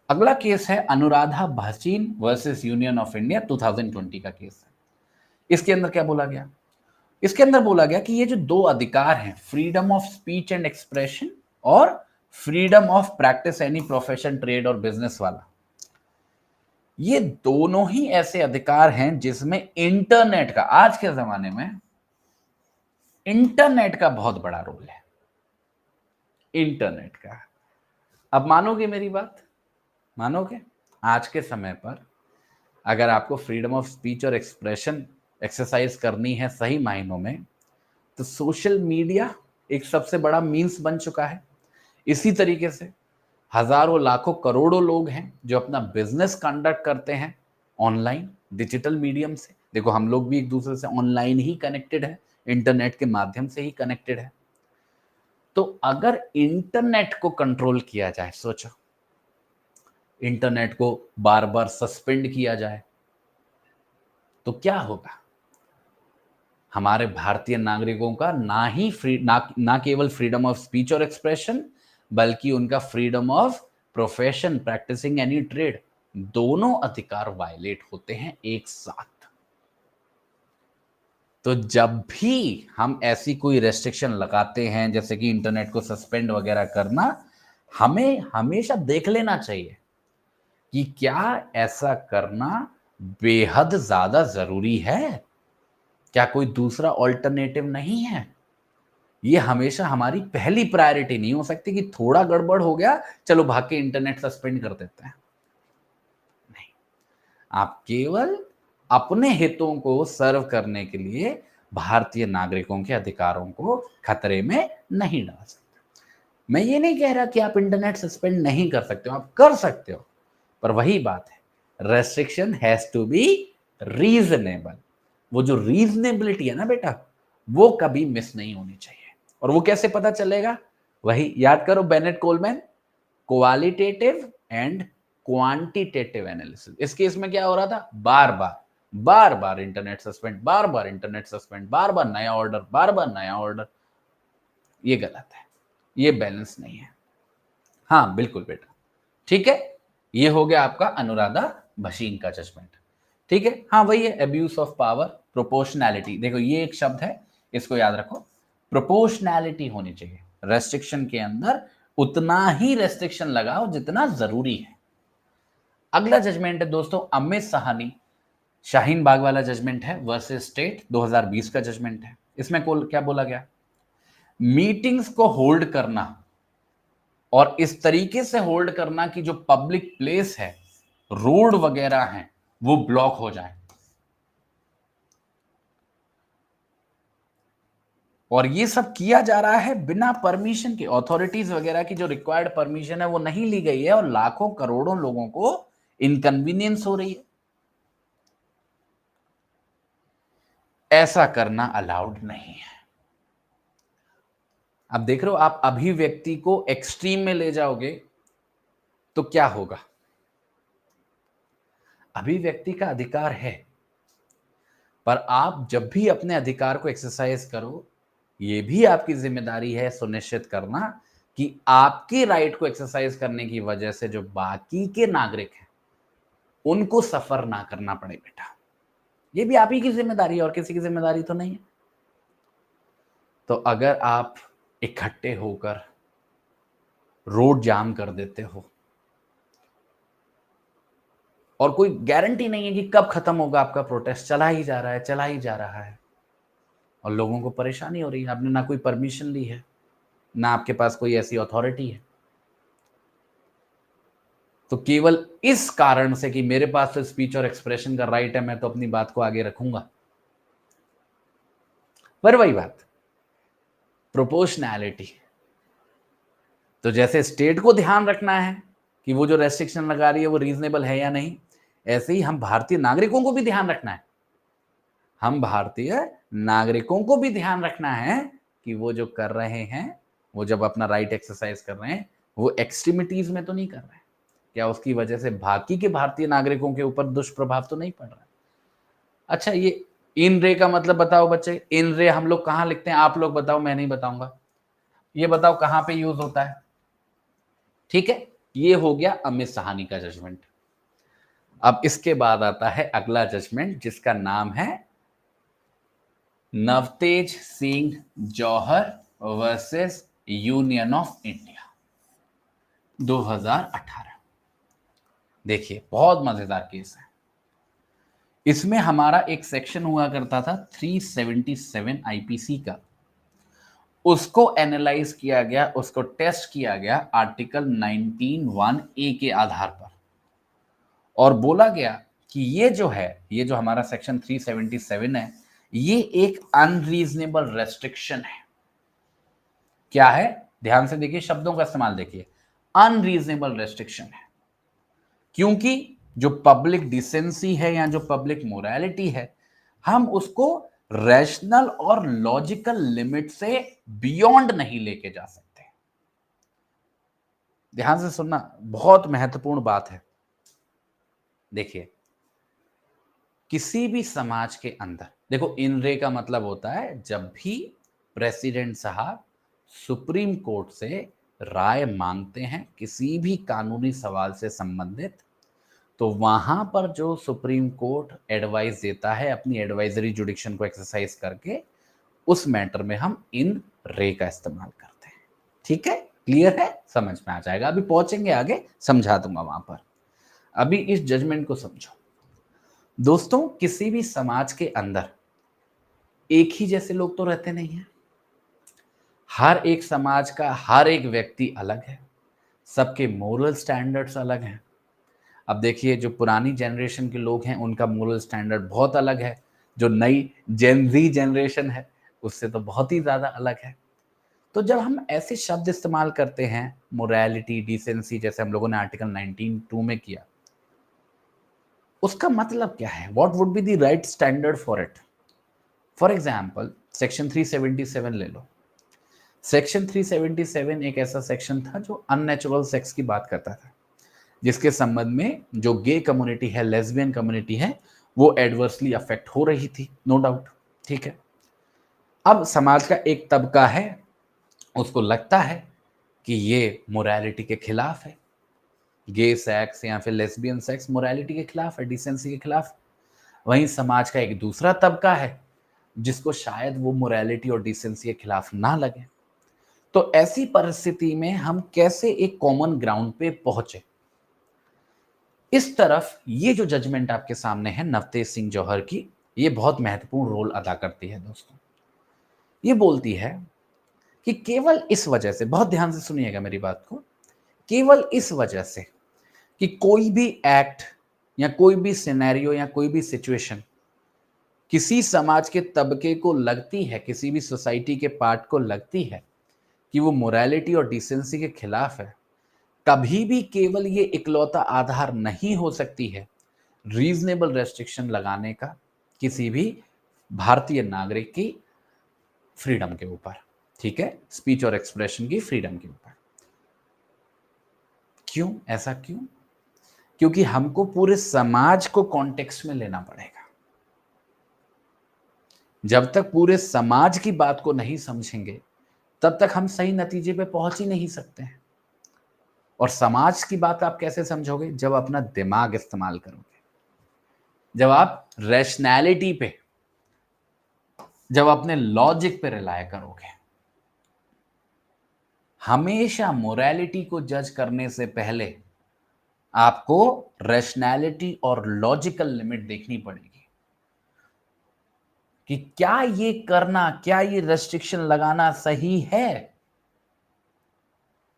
अगला केस है Anuradha Bhasin versus union of India 2020 का केस है। इसके अंदर क्या बोला गया? इसके अंदर बोला गया कि ये जो दो अधिकार हैं, freedom of speech and expression और freedom of practice any profession, trade और बिजनेस वाला, ये दोनों ही ऐसे अधिकार हैं जिसमें इंटरनेट का, आज के जमाने में इंटरनेट का बहुत बड़ा रोल है। इंटरनेट का, अब मानोगे मेरी बात? मानोगे? आज के समय पर अगर आपको फ्रीडम ऑफ स्पीच और एक्सप्रेशन एक्सरसाइज करनी है सही मायनों में, तो सोशल मीडिया एक सबसे बड़ा मीन्स बन चुका है। इसी तरीके से हजारों लाखों करोड़ों लोग हैं जो अपना बिजनेस कंडक्ट करते हैं ऑनलाइन डिजिटल मीडियम से। देखो हम लोग भी एक दूसरे से ऑनलाइन ही कनेक्टेड है, इंटरनेट के माध्यम से ही कनेक्टेड है। तो अगर इंटरनेट को कंट्रोल किया जाए, सोचो इंटरनेट को बार बार सस्पेंड किया जाए तो क्या होगा? हमारे भारतीय नागरिकों का ना केवल फ्रीडम ऑफ स्पीच और एक्सप्रेशन, बल्कि उनका freedom of profession, practising any trade, दोनों अधिकार वायलेट होते हैं एक साथ। तो जब भी हम ऐसी कोई रेस्ट्रिक्शन लगाते हैं, जैसे कि इंटरनेट को सस्पेंड वगैरह करना, हमें हमेशा देख लेना चाहिए कि क्या ऐसा करना बेहद ज्यादा जरूरी है, क्या कोई दूसरा ऑल्टरनेटिव नहीं है। ये हमेशा हमारी पहली प्रायोरिटी नहीं हो सकती कि थोड़ा गड़बड़ हो गया चलो भाग के इंटरनेट सस्पेंड कर देते हैं। नहीं, आप केवल अपने हितों को सर्व करने के लिए भारतीय नागरिकों के अधिकारों को खतरे में नहीं डाल सकते। मैं ये नहीं कह रहा कि आप इंटरनेट सस्पेंड नहीं कर सकते हो, आप कर सकते हो, पर वही बात है, restriction has to be reasonable. वो जो रीजनेबिलिटी है ना बेटा, वो कभी मिस नहीं होनी चाहिए। और वो कैसे पता चलेगा? वही याद करो, Bennett Coleman, qualitative and quantitative analysis. इस केस में क्या हो रहा था? बार बार इंटरनेट सस्पेंड, बार बार इंटरनेट सस्पेंड, बार बार नया ऑर्डर, बार बार नया ऑर्डर। ये गलत है, ये बैलेंस नहीं है। हाँ बिल्कुल बेटा, ठीक है, ये हो गया आपका अनुराधा भसीन का जजमेंट। ठीक है, हाँ वही है, अब्यूज ऑफ पावर, प्रोपोर्शनैलिटी। देखो ये एक शब्द है, इसको याद रखो, प्रोपोर्शनैलिटी होनी चाहिए रेस्ट्रिक्शन के अंदर, उतना ही रेस्ट्रिक्शन लगाओ जितना जरूरी है। अगला जजमेंट है दोस्तों अमित साहनी, शाहीन बाग वाला जजमेंट है वर्सेस स्टेट, 2020 का जजमेंट है। इसमें क्या बोला गया? मीटिंग्स को होल्ड करना, और इस तरीके से होल्ड करना कि जो पब्लिक प्लेस है, रोड वगैरह हैं, वो ब्लॉक हो जाए, और ये सब किया जा रहा है बिना परमिशन के। अथॉरिटीज वगैरह की जो रिक्वायर्ड परमिशन है वो नहीं ली गई है और लाखों करोड़ों लोगों को इनकन्वीनियंस हो रही है। ऐसा करना अलाउड नहीं है। अब देख रहे हो, आप अभिव्यक्ति को एक्सट्रीम में ले जाओगे तो क्या होगा। अभिव्यक्ति का अधिकार है, पर आप जब भी अपने अधिकार को एक्सरसाइज करो, ये भी आपकी जिम्मेदारी है सुनिश्चित करना कि आपके राइट को एक्सरसाइज करने की वजह से जो बाकी के नागरिक हैं उनको सफर ना करना पड़े बेटा। ये भी आप ही की जिम्मेदारी है और किसी की जिम्मेदारी तो नहीं है। तो अगर आप इकट्ठे होकर रोड जाम कर देते हो और कोई गारंटी नहीं है कि कब खत्म होगा आपका प्रोटेस्ट, चला ही जा रहा है, चला ही जा रहा है और लोगों को परेशानी हो रही है, आपने ना कोई परमिशन ली है, ना आपके पास कोई ऐसी अथॉरिटी है, तो केवल इस कारण से कि मेरे पास तो स्पीच और एक्सप्रेशन का राइट है, मैं तो अपनी बात को आगे रखूंगा। पर वही बात, प्रोपोर्शनैलिटी, तो जैसे स्टेट को ध्यान रखना है कि वो जो रेस्ट्रिक्शन लगा रही है वो रीजनेबल है या नहीं, ऐसे ही हम भारतीय नागरिकों को भी ध्यान रखना है। हम भारतीय नागरिकों को भी ध्यान रखना है कि वो जो कर रहे हैं, वो जब अपना राइट एक्सरसाइज कर रहे हैं, वो एक्सट्रीमिटीज में तो नहीं कर रहे हैं। क्या उसकी वजह से बाकी के भारतीय नागरिकों के ऊपर दुष्प्रभाव तो नहीं पड़ रहा है। अच्छा, ये इन रे का मतलब बताओ बच्चे। इन रे हम लोग कहाँ लिखते हैं, आप लोग बताओ, मैं नहीं बताऊंगा। ये बताओ कहां पे यूज होता है। ठीक है, ये हो गया अमित साहनी का जजमेंट। अब इसके बाद आता है अगला जजमेंट जिसका नाम है नवतेज सिंह जौहर वर्सेस यूनियन ऑफ इंडिया 2018। देखिए, बहुत मजेदार केस है। इसमें हमारा एक सेक्शन हुआ करता था 377 आईपीसी का, उसको एनालाइज किया गया, उसको टेस्ट किया गया आर्टिकल 19(1)(a) के आधार पर, और बोला गया कि ये जो है, ये जो हमारा सेक्शन 377 है, ये एक अनरीजनेबल रेस्ट्रिक्शन है। क्या है, ध्यान से देखिए, शब्दों का इस्तेमाल देखिए, अनरीजनेबल रेस्ट्रिक्शन है। क्योंकि जो पब्लिक डिसेंसी है या जो पब्लिक मोरालिटी है, हम उसको रैशनल और लॉजिकल लिमिट से बियॉन्ड नहीं लेके जा सकते। ध्यान से सुनना, बहुत महत्वपूर्ण बात है। देखिए, किसी भी समाज के अंदर, देखो, इन रे का मतलब होता है जब भी प्रेसिडेंट साहब सुप्रीम कोर्ट से राय मांगते हैं किसी भी कानूनी सवाल से संबंधित, तो वहां पर जो सुप्रीम कोर्ट एडवाइस देता है अपनी एडवाइजरी जुडिक्शन को एक्सरसाइज करके, उस मैटर में हम इन रे का इस्तेमाल करते हैं। ठीक है, क्लियर है, समझ में आ जाएगा। अभी पहुंचेंगे आगे, समझा दूंगा वहां पर। अभी इस जजमेंट को समझो दोस्तों। किसी भी समाज के अंदर एक ही जैसे लोग तो रहते नहीं हैं। हर एक समाज का हर एक व्यक्ति अलग है, सबके मोरल स्टैंडर्ड्स अलग हैं। अब देखिए, जो पुरानी जनरेशन के लोग हैं उनका मोरल स्टैंडर्ड बहुत अलग है, जो नई जेनजी जनरेशन है उससे तो बहुत ही ज़्यादा अलग है। तो जब हम ऐसे शब्द इस्तेमाल करते हैं, मोरालिटी, डिसेंसी, जैसे हम लोगों ने आर्टिकल 19(2) में किया, उसका मतलब क्या है, what would be the right standard for it. For example, section 377 ले लो। सेक्शन 377 एक ऐसा सेक्शन था जो अननेचुरल सेक्स की बात करता था, जिसके संबंध में जो गे कम्युनिटी है, लेस्बियन कम्युनिटी है, वो एडवर्सली अफेक्ट हो रही थी, नो डाउट। ठीक है, अब समाज का एक तबका है, उसको लगता है कि ये मोरालिटी के खिलाफ है, गे सेक्स या फिर लेस्बियन सेक्स मोरालिटी के खिलाफ है, डिसेंसी के खिलाफ। वहीं समाज का एक दूसरा तबका है जिसको शायद वो मोरालिटी और डिसेंसी के खिलाफ ना लगे। तो ऐसी परिस्थिति में हम कैसे एक कॉमन ग्राउंड पे पहुंचे, इस तरफ ये जो जजमेंट आपके सामने है नवतेज सिंह जौहर की, ये बहुत महत्वपूर्ण रोल अदा करती है दोस्तों। ये बोलती है कि केवल इस वजह से, बहुत ध्यान से सुनिएगा मेरी बात को, केवल इस वजह से कि कोई भी एक्ट या कोई भी सिनेरियो या कोई भी सिचुएशन किसी समाज के तबके को लगती है, किसी भी सोसाइटी के पार्ट को लगती है कि वो मोरालिटी और डिसेंसी के खिलाफ है, कभी भी केवल ये इकलौता आधार नहीं हो सकती है रीजनेबल रेस्ट्रिक्शन लगाने का किसी भी भारतीय नागरिक की फ्रीडम के ऊपर, ठीक है, स्पीच और एक्सप्रेशन की फ्रीडम के ऊपर। क्यों, ऐसा क्यों? क्योंकि हमको पूरे समाज को कॉन्टेक्स्ट में लेना पड़ेगा। जब तक पूरे समाज की बात को नहीं समझेंगे तब तक हम सही नतीजे पे पहुंच ही नहीं सकते हैं। और समाज की बात आप कैसे समझोगे? जब अपना दिमाग इस्तेमाल करोगे, जब आप रैशनैलिटी पे, जब अपने लॉजिक पे रिलाय करोगे। हमेशा मोरालिटी को जज करने से पहले आपको रैशनैलिटी और लॉजिकल लिमिट देखनी पड़ेगी कि क्या ये करना, क्या ये रेस्ट्रिक्शन लगाना सही है।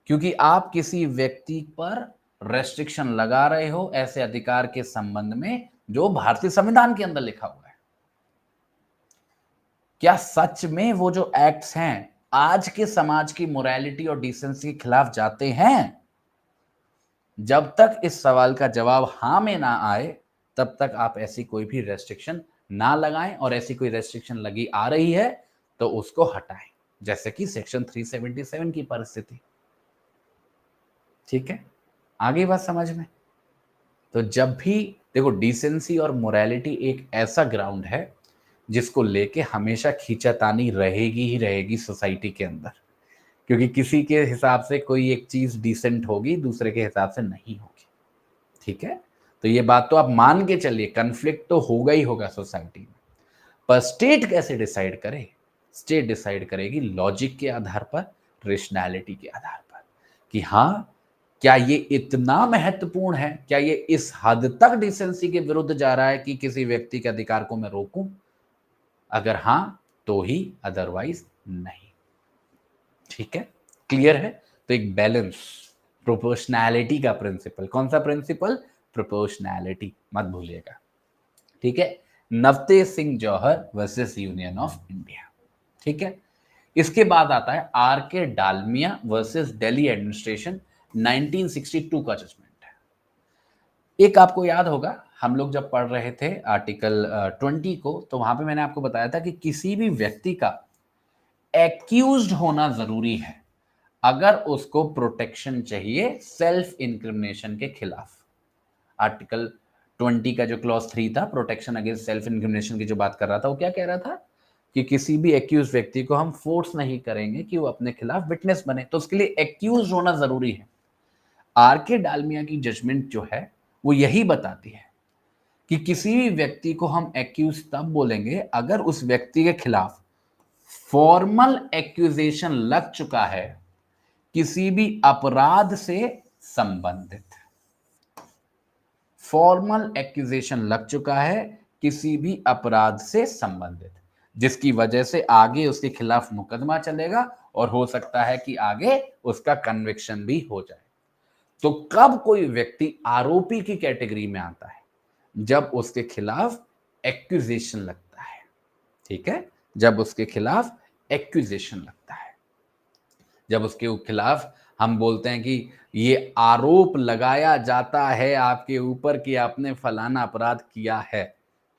क्योंकि आप किसी व्यक्ति पर रेस्ट्रिक्शन लगा रहे हो ऐसे अधिकार के संबंध में जो भारतीय संविधान के अंदर लिखा हुआ है। क्या सच में वो जो एक्ट्स हैं आज के समाज की मोरालिटी और डिसेंसी के खिलाफ जाते हैं? जब तक इस सवाल का जवाब हां में ना आए तब तक आप ऐसी कोई भी रेस्ट्रिक्शन ना लगाएं, और ऐसी कोई रेस्ट्रिक्शन लगी आ रही है तो उसको हटाएं, जैसे कि सेक्शन 377 की परिस्थिति। ठीक है, आगे बात समझ में? तो जब भी देखो, डिसेंसी और मोरालिटी एक ऐसा ग्राउंड है जिसको लेके हमेशा खींचातानी रहेगी ही रहेगी सोसाइटी के अंदर, क्योंकि किसी के हिसाब से कोई एक चीज डिसेंट होगी, दूसरे के हिसाब से नहीं होगी। ठीक है, तो ये बात तो आप मान के चलिए, कन्फ्लिक्ट तो होगा ही होगा सोसाइटी में। पर स्टेट कैसे डिसाइड करे? स्टेट डिसाइड करेगी लॉजिक के आधार पर, रेशनैलिटी के आधार पर, कि हाँ, क्या ये इतना महत्वपूर्ण है, क्या ये इस हद तक डिसेंसी के विरुद्ध जा रहा है कि किसी व्यक्ति के अधिकार को मैं रोकूं? अगर हां तो ही, अदरवाइज नहीं। ठीक है, क्लियर है? तो एक बैलेंस, प्रोपोर्शनैलिटी का प्रिंसिपल। कौन सा प्रिंसिपल? प्रोपोर्शनैलिटी, मत भूलिएगा। ठीक है, नवतेज सिंह जौहर वर्सेस यूनियन ऑफ इंडिया। ठीक है, इसके बाद आता है आर के डालमिया वर्सेस दिल्ली एडमिनिस्ट्रेशन, 1962 का जजमेंट है। एक आपको याद होगा, हम लोग जब पढ़ रहे थे आर्टिकल 20 को, तो वहां पे मैंने आपको बताया था कि किसी भी व्यक्ति का एक्यूज्ड होना जरूरी है अगर उसको प्रोटेक्शन चाहिए सेल्फ इंक्रिमिनेशन के खिलाफ। आर्टिकल 20 का जो क्लॉज 3 था, प्रोटेक्शन अगेंस्ट सेल्फ इंक्रिमिनेशन की जो बात कर रहा था, वो क्या कह रहा था कि किसी भी एक्यूज व्यक्ति को हम फोर्स नहीं करेंगे कि वो अपने खिलाफ विटनेस बने, तो उसके लिए एक्यूज होना जरूरी है। आर के डालमिया की जजमेंट जो है वो यही बताती है कि किसी भी व्यक्ति को हम एक्यूज तब बोलेंगे अगर उस व्यक्ति के खिलाफ फॉर्मल एक्यूजेशन लग चुका है किसी भी अपराध से संबंधित। फॉर्मल एक्यूजेशन लग चुका है किसी भी अपराध से संबंधित, जिसकी वजह से आगे उसके खिलाफ मुकदमा चलेगा और हो सकता है कि आगे उसका कन्विक्शन भी हो जाए। तो कब कोई व्यक्ति आरोपी की कैटेगरी में आता है? जब उसके खिलाफ एक्यूजेशन लगता है। ठीक है, जब उसके खिलाफ एक्यूजेशन लगता है, जब उसके खिलाफ हम बोलते हैं कि ये आरोप लगाया जाता है आपके ऊपर कि आपने फलाना अपराध किया है,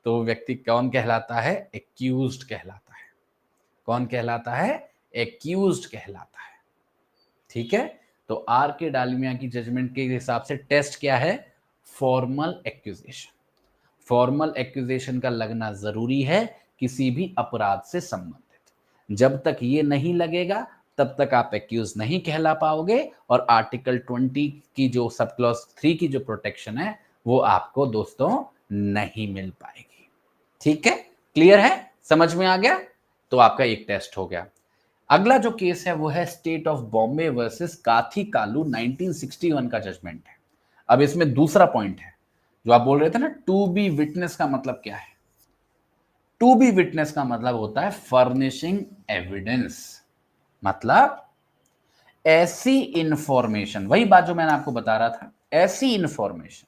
तो व्यक्ति कौन कहलाता है? एक्यूज्ड कहलाता है। कौन कहलाता है? एक्यूज्ड कहलाता है। ठीक है, तो आर के डालमिया की जजमेंट के हिसाब से टेस्ट क्या है? Formal accusation. फॉर्मल एक्यूजेशन का लगना जरूरी है किसी भी अपराध से संबंधित। जब तक ये नहीं लगेगा तब तक आप एक्यूज नहीं कहला पाओगे, और आर्टिकल 20 की जो सब क्लॉज 3 की जो प्रोटेक्शन है वो आपको दोस्तों नहीं मिल पाएगी। ठीक है, क्लियर है? समझ में आ गया? तो आपका एक टेस्ट हो गया। अगला जो केस है वो है स्टेट ऑफ बॉम्बे वर्सेस काथी कालू, 1961 का जजमेंट है। अब इसमें दूसरा पॉइंट है जो आप बोल रहे थे ना, टू बी विटनेस का मतलब क्या है? टू बी विटनेस का मतलब होता है फर्निशिंग एविडेंस। मतलब ऐसी इंफॉर्मेशन, वही बात जो मैंने आपको बता रहा था, ऐसी इंफॉर्मेशन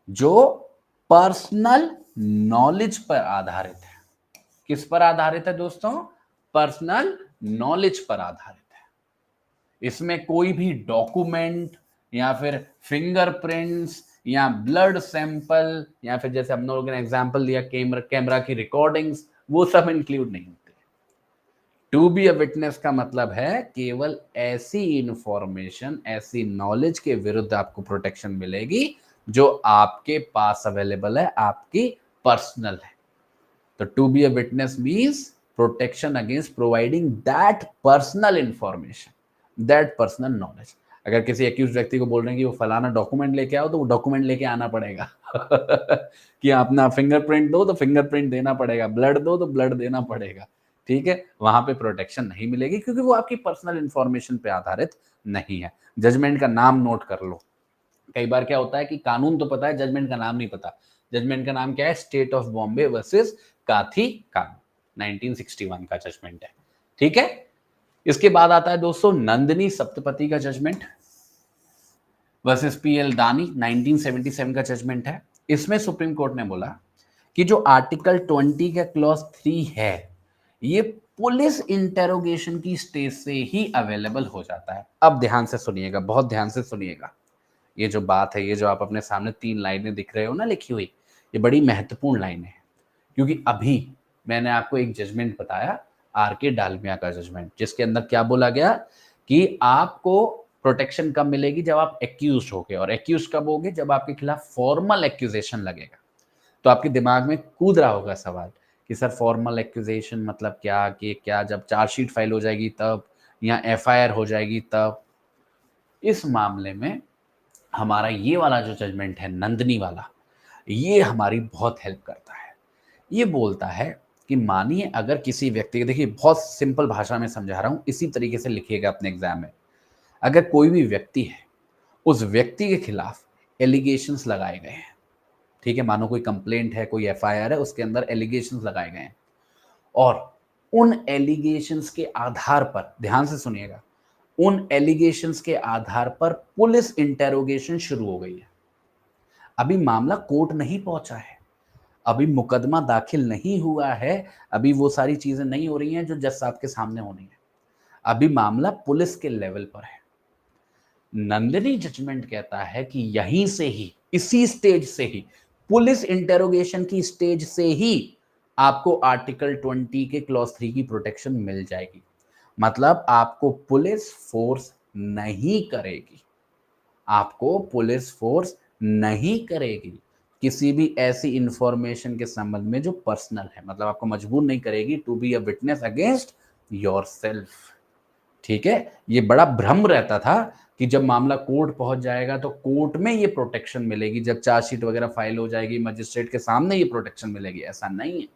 जो पर्सनल नॉलेज पर आधारित है। किस पर आधारित है दोस्तों? पर्सनल नॉलेज पर आधारित है। इसमें कोई भी डॉक्यूमेंट या फिर फिंगरप्रिंट्स या ब्लड सैंपल या फिर जैसे हम लोगों ने एग्जांपल दिया कैमरा की रिकॉर्डिंग्स, वो सब इंक्लूड नहीं होते। टू बी अ विटनेस का मतलब है केवल ऐसी इंफॉर्मेशन, ऐसी नॉलेज के विरुद्ध आपको प्रोटेक्शन मिलेगी जो आपके पास अवेलेबल है, आपकी पर्सनल है। तो to be a witness means protection against providing that personal information, that personal knowledge. अगर किसी एक्यूज व्यक्ति को बोल रहे हैं कि वो फलाना डॉक्यूमेंट लेके आओ, तो वो डॉक्यूमेंट लेके आना पड़ेगा। कि अपना फिंगरप्रिंट दो तो फिंगरप्रिंट देना पड़ेगा, ब्लड दो तो ब्लड देना पड़ेगा। ठीक है, वहां पे प्रोटेक्शन नहीं मिलेगी क्योंकि वो आपकी पर्सनल इंफॉर्मेशन पे आधारित नहीं है। जजमेंट का नाम नोट कर लो। कई बार क्या होता है कि कानून तो पता है, जजमेंट का नाम नहीं पता। जजमेंट का नाम क्या है? स्टेट ऑफ बॉम्बे वर्सेस काथी कानून, 1961 का जजमेंट है। ठीक है, इसके बाद आता है दोस्तों नंदिनी सप्तपति का जजमेंट वर्सेस पीएल दानी, 1977 का जजमेंट है। इसमें सुप्रीम कोर्ट ने बोला कि जो आर्टिकल 20 का क्लॉज 3 है, ये पुलिस इंटेरोगेशन की स्टेज से ही अवेलेबल हो जाता है। अब ध्यान से सुनिएगा, बहुत ध्यान से सुनिएगा। ये जो बात है, ये जो आप अपने सामने 3 लाइनें दिख रहे हो ना लिखी हुई, ये बड़ी महत्वपूर्ण लाइनें हैं। क्योंकि अभी मैंने आपको एक जजमेंट बताया, आर के डालमिया का जजमेंट, जिसके अंदर क्या बोला गया कि आपको प्रोटेक्शन कब मिलेगी? जब आप एक्यूज होगे। और एक्यूज कब होगे? जब आपके खिलाफ फॉर्मल एक्यूजेशन लगेगा। तो आपके दिमाग में कूद रहा होगा सवाल कि सर फॉर्मल एक्यूजेशन मतलब क्या, कि क्या जब चार्जशीट फाइल हो जाएगी तब, या एफआईआर हो जाएगी तब? इस मामले में हमारा ये वाला जो जजमेंट है, नंदनी वाला, ये हमारी बहुत हेल्प करता है। ये बोलता है कि मानिए अगर किसी व्यक्ति, देखिए बहुत सिंपल भाषा में समझा रहा हूं, इसी तरीके से लिखिएगा अपने एग्जाम में। अगर कोई भी व्यक्ति है, उस व्यक्ति के खिलाफ एलिगेशंस लगाए गए हैं, ठीक है, मानो कोई कंप्लेंट है, कोई एफआईआर है, उसके अंदर एलिगेशंस लगाए गए हैं, और उन एलिगेशंस के आधार पर, ध्यान से सुनिएगा, उन एलिगेशंस के आधार पर पुलिस इंटेरोगेशन शुरू हो गई है। अभी मामला कोर्ट नहीं पहुंचा है, अभी मुकदमा दाखिल नहीं हुआ है, अभी वो सारी चीजें नहीं हो रही हैं जो जज साहब के सामने होनी है। अभी मामला पुलिस के लेवल पर है। नंदिनी जजमेंट कहता है कि यहीं से ही, इसी स्टेज से ही, पुलिस इंटेरोगेशन की स्टेज से ही आपको आर्टिकल 20 के क्लॉज 3 की प्रोटेक्शन मिल जाएगी। मतलब आपको पुलिस फोर्स नहीं करेगी, आपको पुलिस फोर्स नहीं करेगी किसी भी ऐसी इंफॉर्मेशन के संबंध में जो पर्सनल है। मतलब आपको मजबूर नहीं करेगी to be a witness against yourself. ठीक है, ये बड़ा भ्रम रहता था कि जब मामला कोर्ट पहुंच जाएगा तो कोर्ट में ये प्रोटेक्शन मिलेगी, जब चार्जशीट वगैरह फाइल हो जाएगी मजिस्ट्रेट के सामने ये प्रोटेक्शन मिलेगी। ऐसा नहीं है।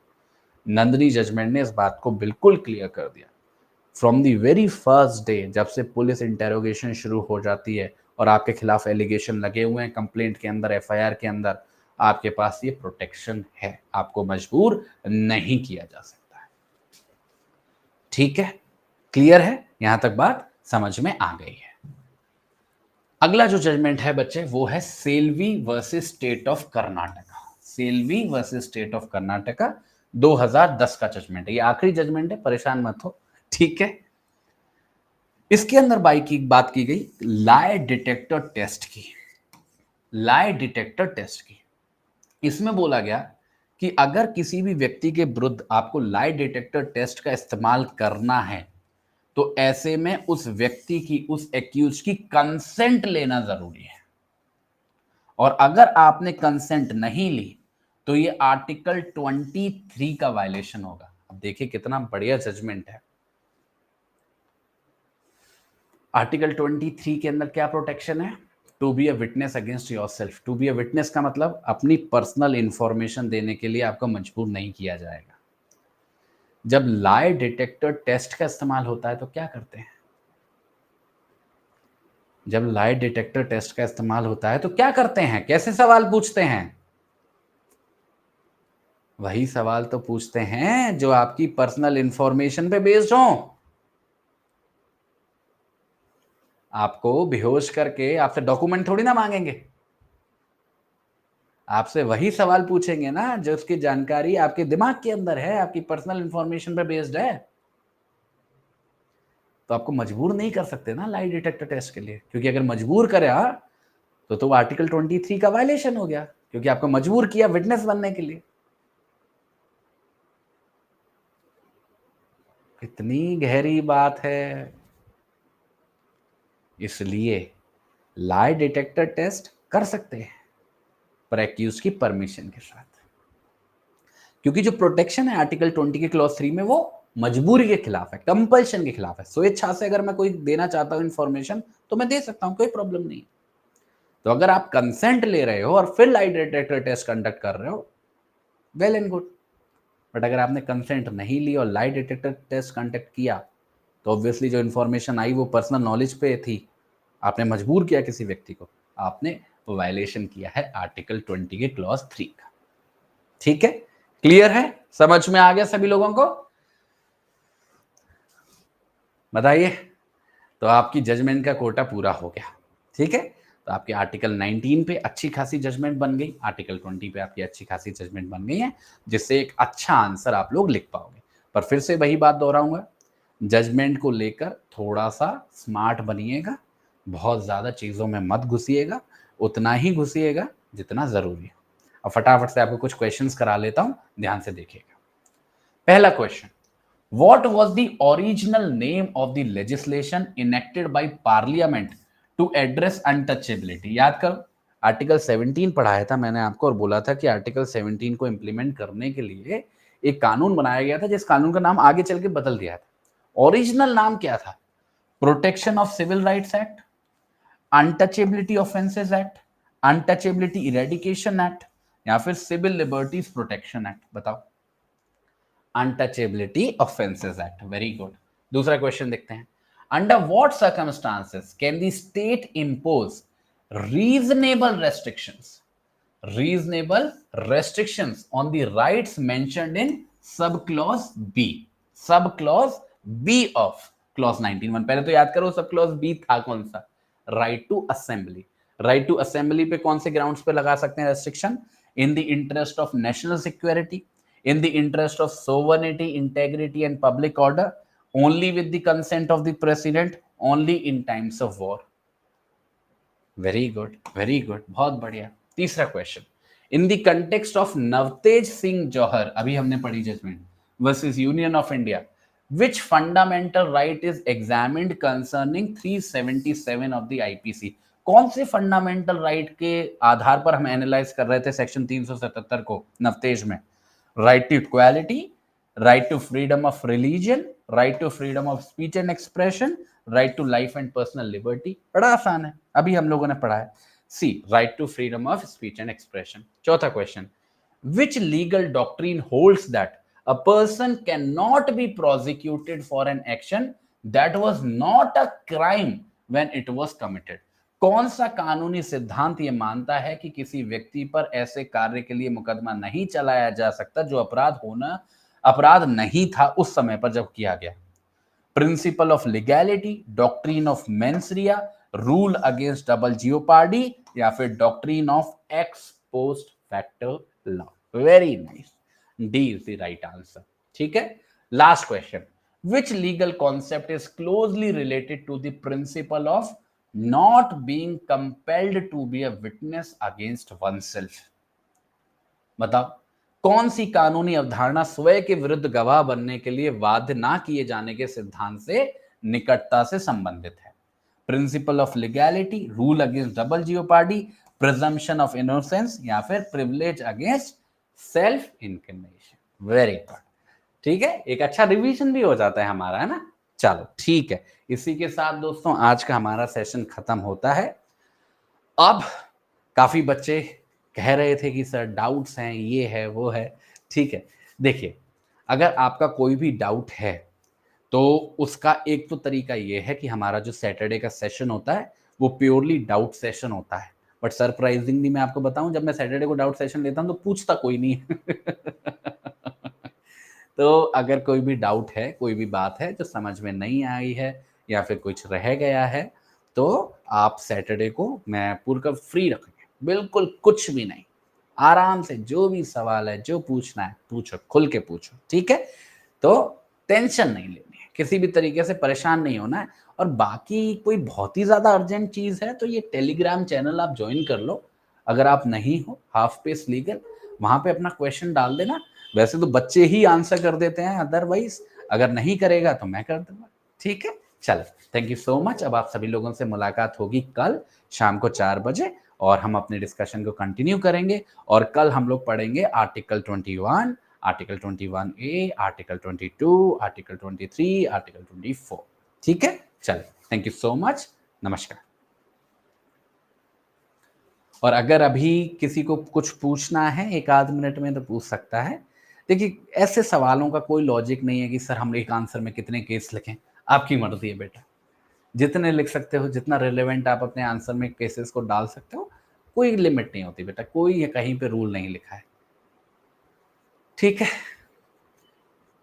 नंदिनी जजमेंट ने इस बात को बिल्कुल क्लियर कर दिया। From the very first day, जब से पुलिस इंटेरोगेशन शुरू हो जाती है और आपके खिलाफ एलिगेशन लगे हुए हैं कंप्लेंट के अंदर, एफआईआर के अंदर, आपके पास ये प्रोटेक्शन है, आपको मजबूर नहीं किया जा सकता है। ठीक है, क्लियर है? यहां तक बात समझ में आ गई है। अगला जो जजमेंट है बच्चे, वो है Selvi versus state of Karnataka. Selvi versus state of Karnataka 2010 का जजमेंट है। ये आखिरी जजमेंट है, परेशान मत हो। ठीक है, इसके अंदर बात की गई लाई डिटेक्टर टेस्ट की। लाई डिटेक्टर टेस्ट की, इसमें बोला गया कि अगर किसी भी व्यक्ति के विरुद्ध आपको लाई डिटेक्टर टेस्ट का इस्तेमाल करना है, तो ऐसे में उस व्यक्ति की, उस एक्यूज की कंसेंट लेना जरूरी है। और अगर आपने कंसेंट नहीं ली तो ये आर्टिकल 23 का वायलेशन होगा। अब देखिए कितना बढ़िया जजमेंट है। आर्टिकल 23 के अंदर क्या प्रोटेक्शन है? To be a witness against yourself. To be a witness का मतलब अपनी पर्सनल इंफॉर्मेशन देने के लिए आपको मजबूर नहीं किया जाएगा। जब लाई डिटेक्टर टेस्ट का इस्तेमाल होता है तो क्या करते हैं? जब लाई डिटेक्टर टेस्ट का इस्तेमाल होता है तो क्या करते हैं? कैसे सवाल पूछते हैं? वही सवाल तो पूछते हैं जो आपकी पर्सनल इंफॉर्मेशन पे बेस्ड हो। आपको बेहोश करके आपसे डॉक्यूमेंट थोड़ी ना मांगेंगे। आपसे वही सवाल पूछेंगे ना जो उसकी जानकारी आपके दिमाग के अंदर है, आपकी पर्सनल इंफॉर्मेशन पे बेस्ड है। तो आपको मजबूर नहीं कर सकते ना लाई डिटेक्टर टेस्ट के लिए, क्योंकि अगर मजबूर करे तो आर्टिकल 23 का वायलेशन हो गया, क्योंकि आपको मजबूर किया विटनेस बनने के लिए। कितनी गहरी बात है। इसलिए लाई डिटेक्टर टेस्ट कर सकते हैं, पर एक्यूज की परमिशन के साथ, क्योंकि जो प्रोटेक्शन है आर्टिकल 20 के क्लॉज 3 में वो मजबूरी के खिलाफ है, कंपल्शन के खिलाफ है। स्वेच्छा से अगर मैं कोई देना चाहता हूं इंफॉर्मेशन तो मैं दे सकता हूं, कोई प्रॉब्लम नहीं। तो अगर आप कंसेंट ले रहे हो और फिर लाई डिटेक्टर टेस्ट कंडक्ट कर रहे हो, वेल एंड गुड। बट अगर आपने कंसेंट नहीं ली और लाई डिटेक्टर टेस्ट कंडक्ट किया तो ऑब्वियसली जो इन्फॉर्मेशन आई वो पर्सनल नॉलेज पे थी, आपने मजबूर किया किसी व्यक्ति को, आपने वायलेशन किया है आर्टिकल 20 के क्लॉज 3 का। ठीक है, क्लियर है, समझ में आ गया सभी लोगों को? बताइए। तो आपकी जजमेंट का कोटा पूरा हो गया। ठीक है, तो आपके आर्टिकल 19 पे अच्छी खासी जजमेंट बन गई, आर्टिकल 20 पे आपकी अच्छी खासी जजमेंट बन गई है, जिससे एक अच्छा आंसर आप लोग लिख पाओगे। पर फिर से वही बात दोहराऊंगा, जजमेंट को लेकर थोड़ा सा स्मार्ट बनिएगा, बहुत ज़्यादा चीज़ों में मत घुसिएगा, उतना ही घुसिएगा जितना ज़रूरी है। अब फटाफट से आपको कुछ क्वेश्चंस करा लेता हूं, ध्यान से देखिएगा। पहला question, What was the original name of the legislation enacted by Parliament to address untouchability? याद करो, आर्टिकल 17 पढ़ाया था मैंने आपको और बोला था कि आर्टिकल 17 को इंप्लीमेंट करने के लिए एक कानून बनाया गया था, जिस कानून का नाम आगे चल के बदल दिया था। ओरिजिनल नाम क्या था? Protection of civil rights act, untouchability offences act, untouchability eradication act, या फिर सिविल लिबर्टीज प्रोटेक्शन एक्ट? बताओ। Untouchability offences act, very good. दूसरा क्वेश्चन देखते हैं, under what circumstances can the state impose reasonable restrictions on the rights mentioned in sub clause B of clause 19(1). पहले तो याद करो सब क्लॉज बी था कौन सा? Right to assembly. Right to assembly पे कौन से ग्राउंड्स पे लगा सकते हैं restriction? In the interest of national security, in the interest of sovereignty, integrity and public order, only with the consent of the president, only in times of war. Very good, very good, बहुत बढ़िया। तीसरा question, in the context of Navtej Singh Johar, अभी हमने पढ़ी judgment, versus union of India, which fundamental right is examined concerning 377 of the IPC? कौन से fundamental right के आधार पर हम एनालाइज कर रहे थे सेक्शन 377 को नवतेज में? right to equality, right to freedom of religion, right to freedom of speech and expression, right to life and personal liberty। बड़ा आसान है, अभी हम लोगों ने पढ़ा है। सी, right to freedom of speech and expression। चौथा question, which legal doctrine holds that a person cannot be prosecuted for an action that was not a crime when it was committed? कौन सा कानूनी सिद्धांत ये मानता है कि किसी व्यक्ति पर ऐसे कार्य के लिए मुकदमा नहीं चलाया जा सकता जो अपराध नहीं था उस समय पर जब किया गया? Principle of legality, doctrine of mens rea, rule against double jeopardy, या फिर doctrine of ex post facto law? Very nice, D is the right answer. ठीक है, last question, which legal concept is closely related to the principle of not being compelled to be a witness against oneself? बताओ, कौन सी कानूनी अवधारणा स्वयं के विरुद्ध गवाह बनने के लिए बाध्य ना किए जाने के सिद्धांत से निकटता से संबंधित है? Principal of legality, rule against double jeopardy, presumption of innocence, या फिर privilege against self incrimination? Very good. ठीक है, एक अच्छा रिवीजन भी हो जाता है हमारा, है ना? चलो ठीक है, इसी के साथ दोस्तों आज का हमारा सेशन खत्म होता है। अब काफी बच्चे कह रहे थे कि सर डाउट्स हैं, ये है वो है। ठीक है, देखिए, अगर आपका कोई भी डाउट है तो उसका एक तो तरीका ये है कि हमारा जो सैटरडे का सेशन होता है वो प्योरली डाउट सेशन होता है। बट सरप्राइजिंगली मैं आपको बताऊं, जब मैं सैटरडे को डाउट सेशन लेता हूं तो पूछता कोई नहीं तो अगर कोई भी डाउट है, कोई भी बात है जो समझ में नहीं आई है या फिर कुछ रह गया है, तो आप सैटरडे को मैं पूरा फ्री रखेंगे, बिल्कुल कुछ भी नहीं, आराम से जो भी सवाल है, जो पूछना है पूछो, खुल के पूछो, ठीक है? तो टेंशन नहीं लेनी है, किसी भी तरीके से परेशान नहीं होना है। और बाकी कोई बहुत ही ज़्यादा अर्जेंट चीज़ है तो ये टेलीग्राम चैनल आप जॉइन कर लो। अगर आप नहीं हो हाफ पेस लीगल, वहाँ पे अपना क्वेश्चन डाल देना। वैसे तो बच्चे ही आंसर कर देते हैं, अदरवाइज़ अगर नहीं करेगा तो मैं कर दूँगा, ठीक है? चलो, थैंक यू सो मच। अब आप सभी लोगों से मुलाकात होगी कल शाम को 4 बजे और हम अपने डिस्कशन को कंटिन्यू करेंगे और कल हम लोग पढ़ेंगे article 21, article 21A, article 22, article 23, article 24, ठीक है? चलो, थैंक यू सो मच। नमस्कार। और अगर अभी किसी को कुछ पूछना है 1 आध मिनट में तो पूछ सकता है। देखिए, ऐसे सवालों का कोई लॉजिक नहीं है कि सर हम एक आंसर में कितने केस लिखें। आपकी मर्ज़ी है बेटा। जितने लिख सकते हो, जितना रिलेवेंट आप अपने आंसर में केसेस को डाल सकते हो, कोई लिमिट नहीं होती बेटा, कोई कहीं पे रूल नहीं लिखा है। ठीक है?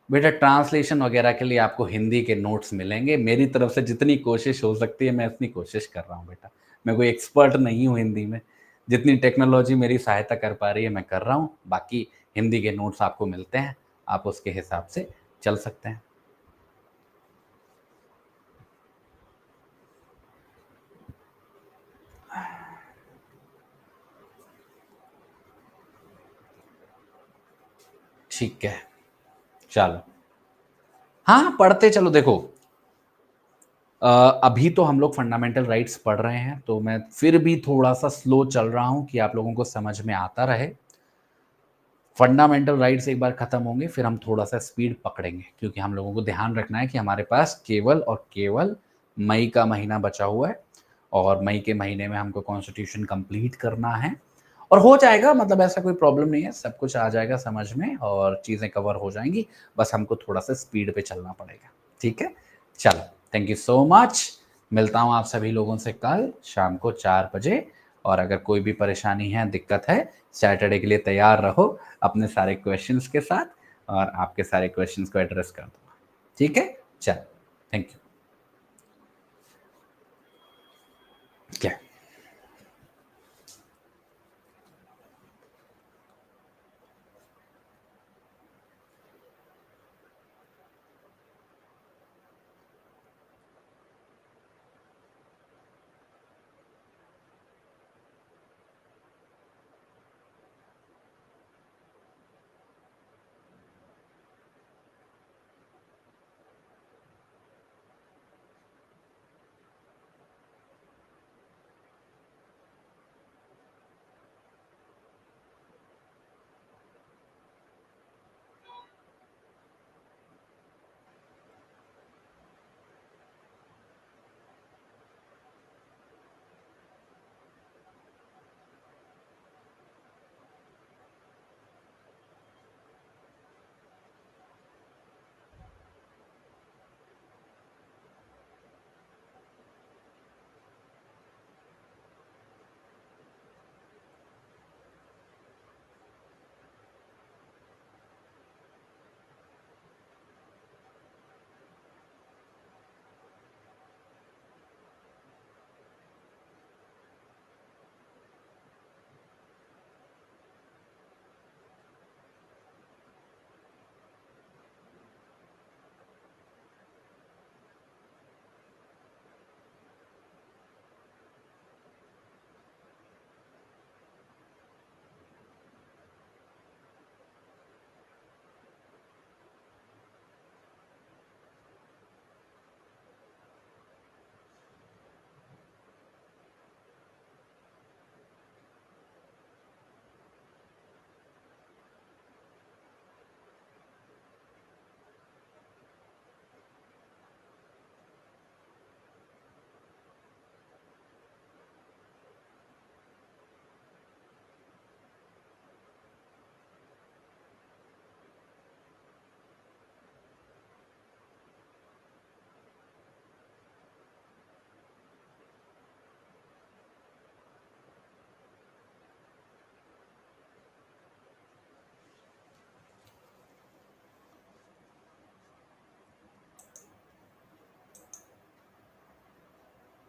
बेटा ट्रांसलेशन वगैरह के लिए आपको हिंदी के नोट्स मिलेंगे। मेरी तरफ से जितनी कोशिश हो सकती है मैं उतनी कोशिश कर रहा हूँ बेटा। मैं कोई एक्सपर्ट नहीं हूँ हिंदी में। जितनी टेक्नोलॉजी मेरी सहायता कर पा रही है मैं कर रहा हूँ। बाकी हिंदी के नोट्स आपको मिलते हैं, आप उसके हिसाब से चल सकते हैं। ठीक है, चलो। हाँ, पढ़ते चलो देखो। अभी तो हम लोग फंडामेंटल राइट्स पढ़ रहे हैं, तो मैं फिर भी थोड़ा-सा स्लो चल रहा हूँ कि आप लोगों को समझ में आता रहे। फंडामेंटल राइट्स एक बार खत्म होंगे, फिर हम थोड़ा-सा स्पीड पकड़ेंगे, क्योंकि हम लोगों को ध्यान रखना है कि हमारे पास केवल और केवल मई का महीना बचा हुआ है और मई के महीने में हमको कॉन्स्टिट्यूशन कंप्लीट करना है और हो जाएगा, मतलब ऐसा कोई प्रॉब्लम नहीं है, सब कुछ आ जाएगा समझ में और चीज़ें कवर हो जाएँगी, बस हमको थोड़ा-सा स्पीड पे चलना पड़ेगा, ठीक है? चलो, थैंक यू सो मच। मिलता हूँ आप सभी लोगों से कल शाम को 4 बजे और अगर कोई भी परेशानी है, दिक्कत है, सैटरडे के लिए तैयार रहो अपने सारे क्वेश्चंस के साथ और आपके सारे क्वेश्चंस को एड्रेस कर दूँगा। ठीक है? चलो, थैंक यू।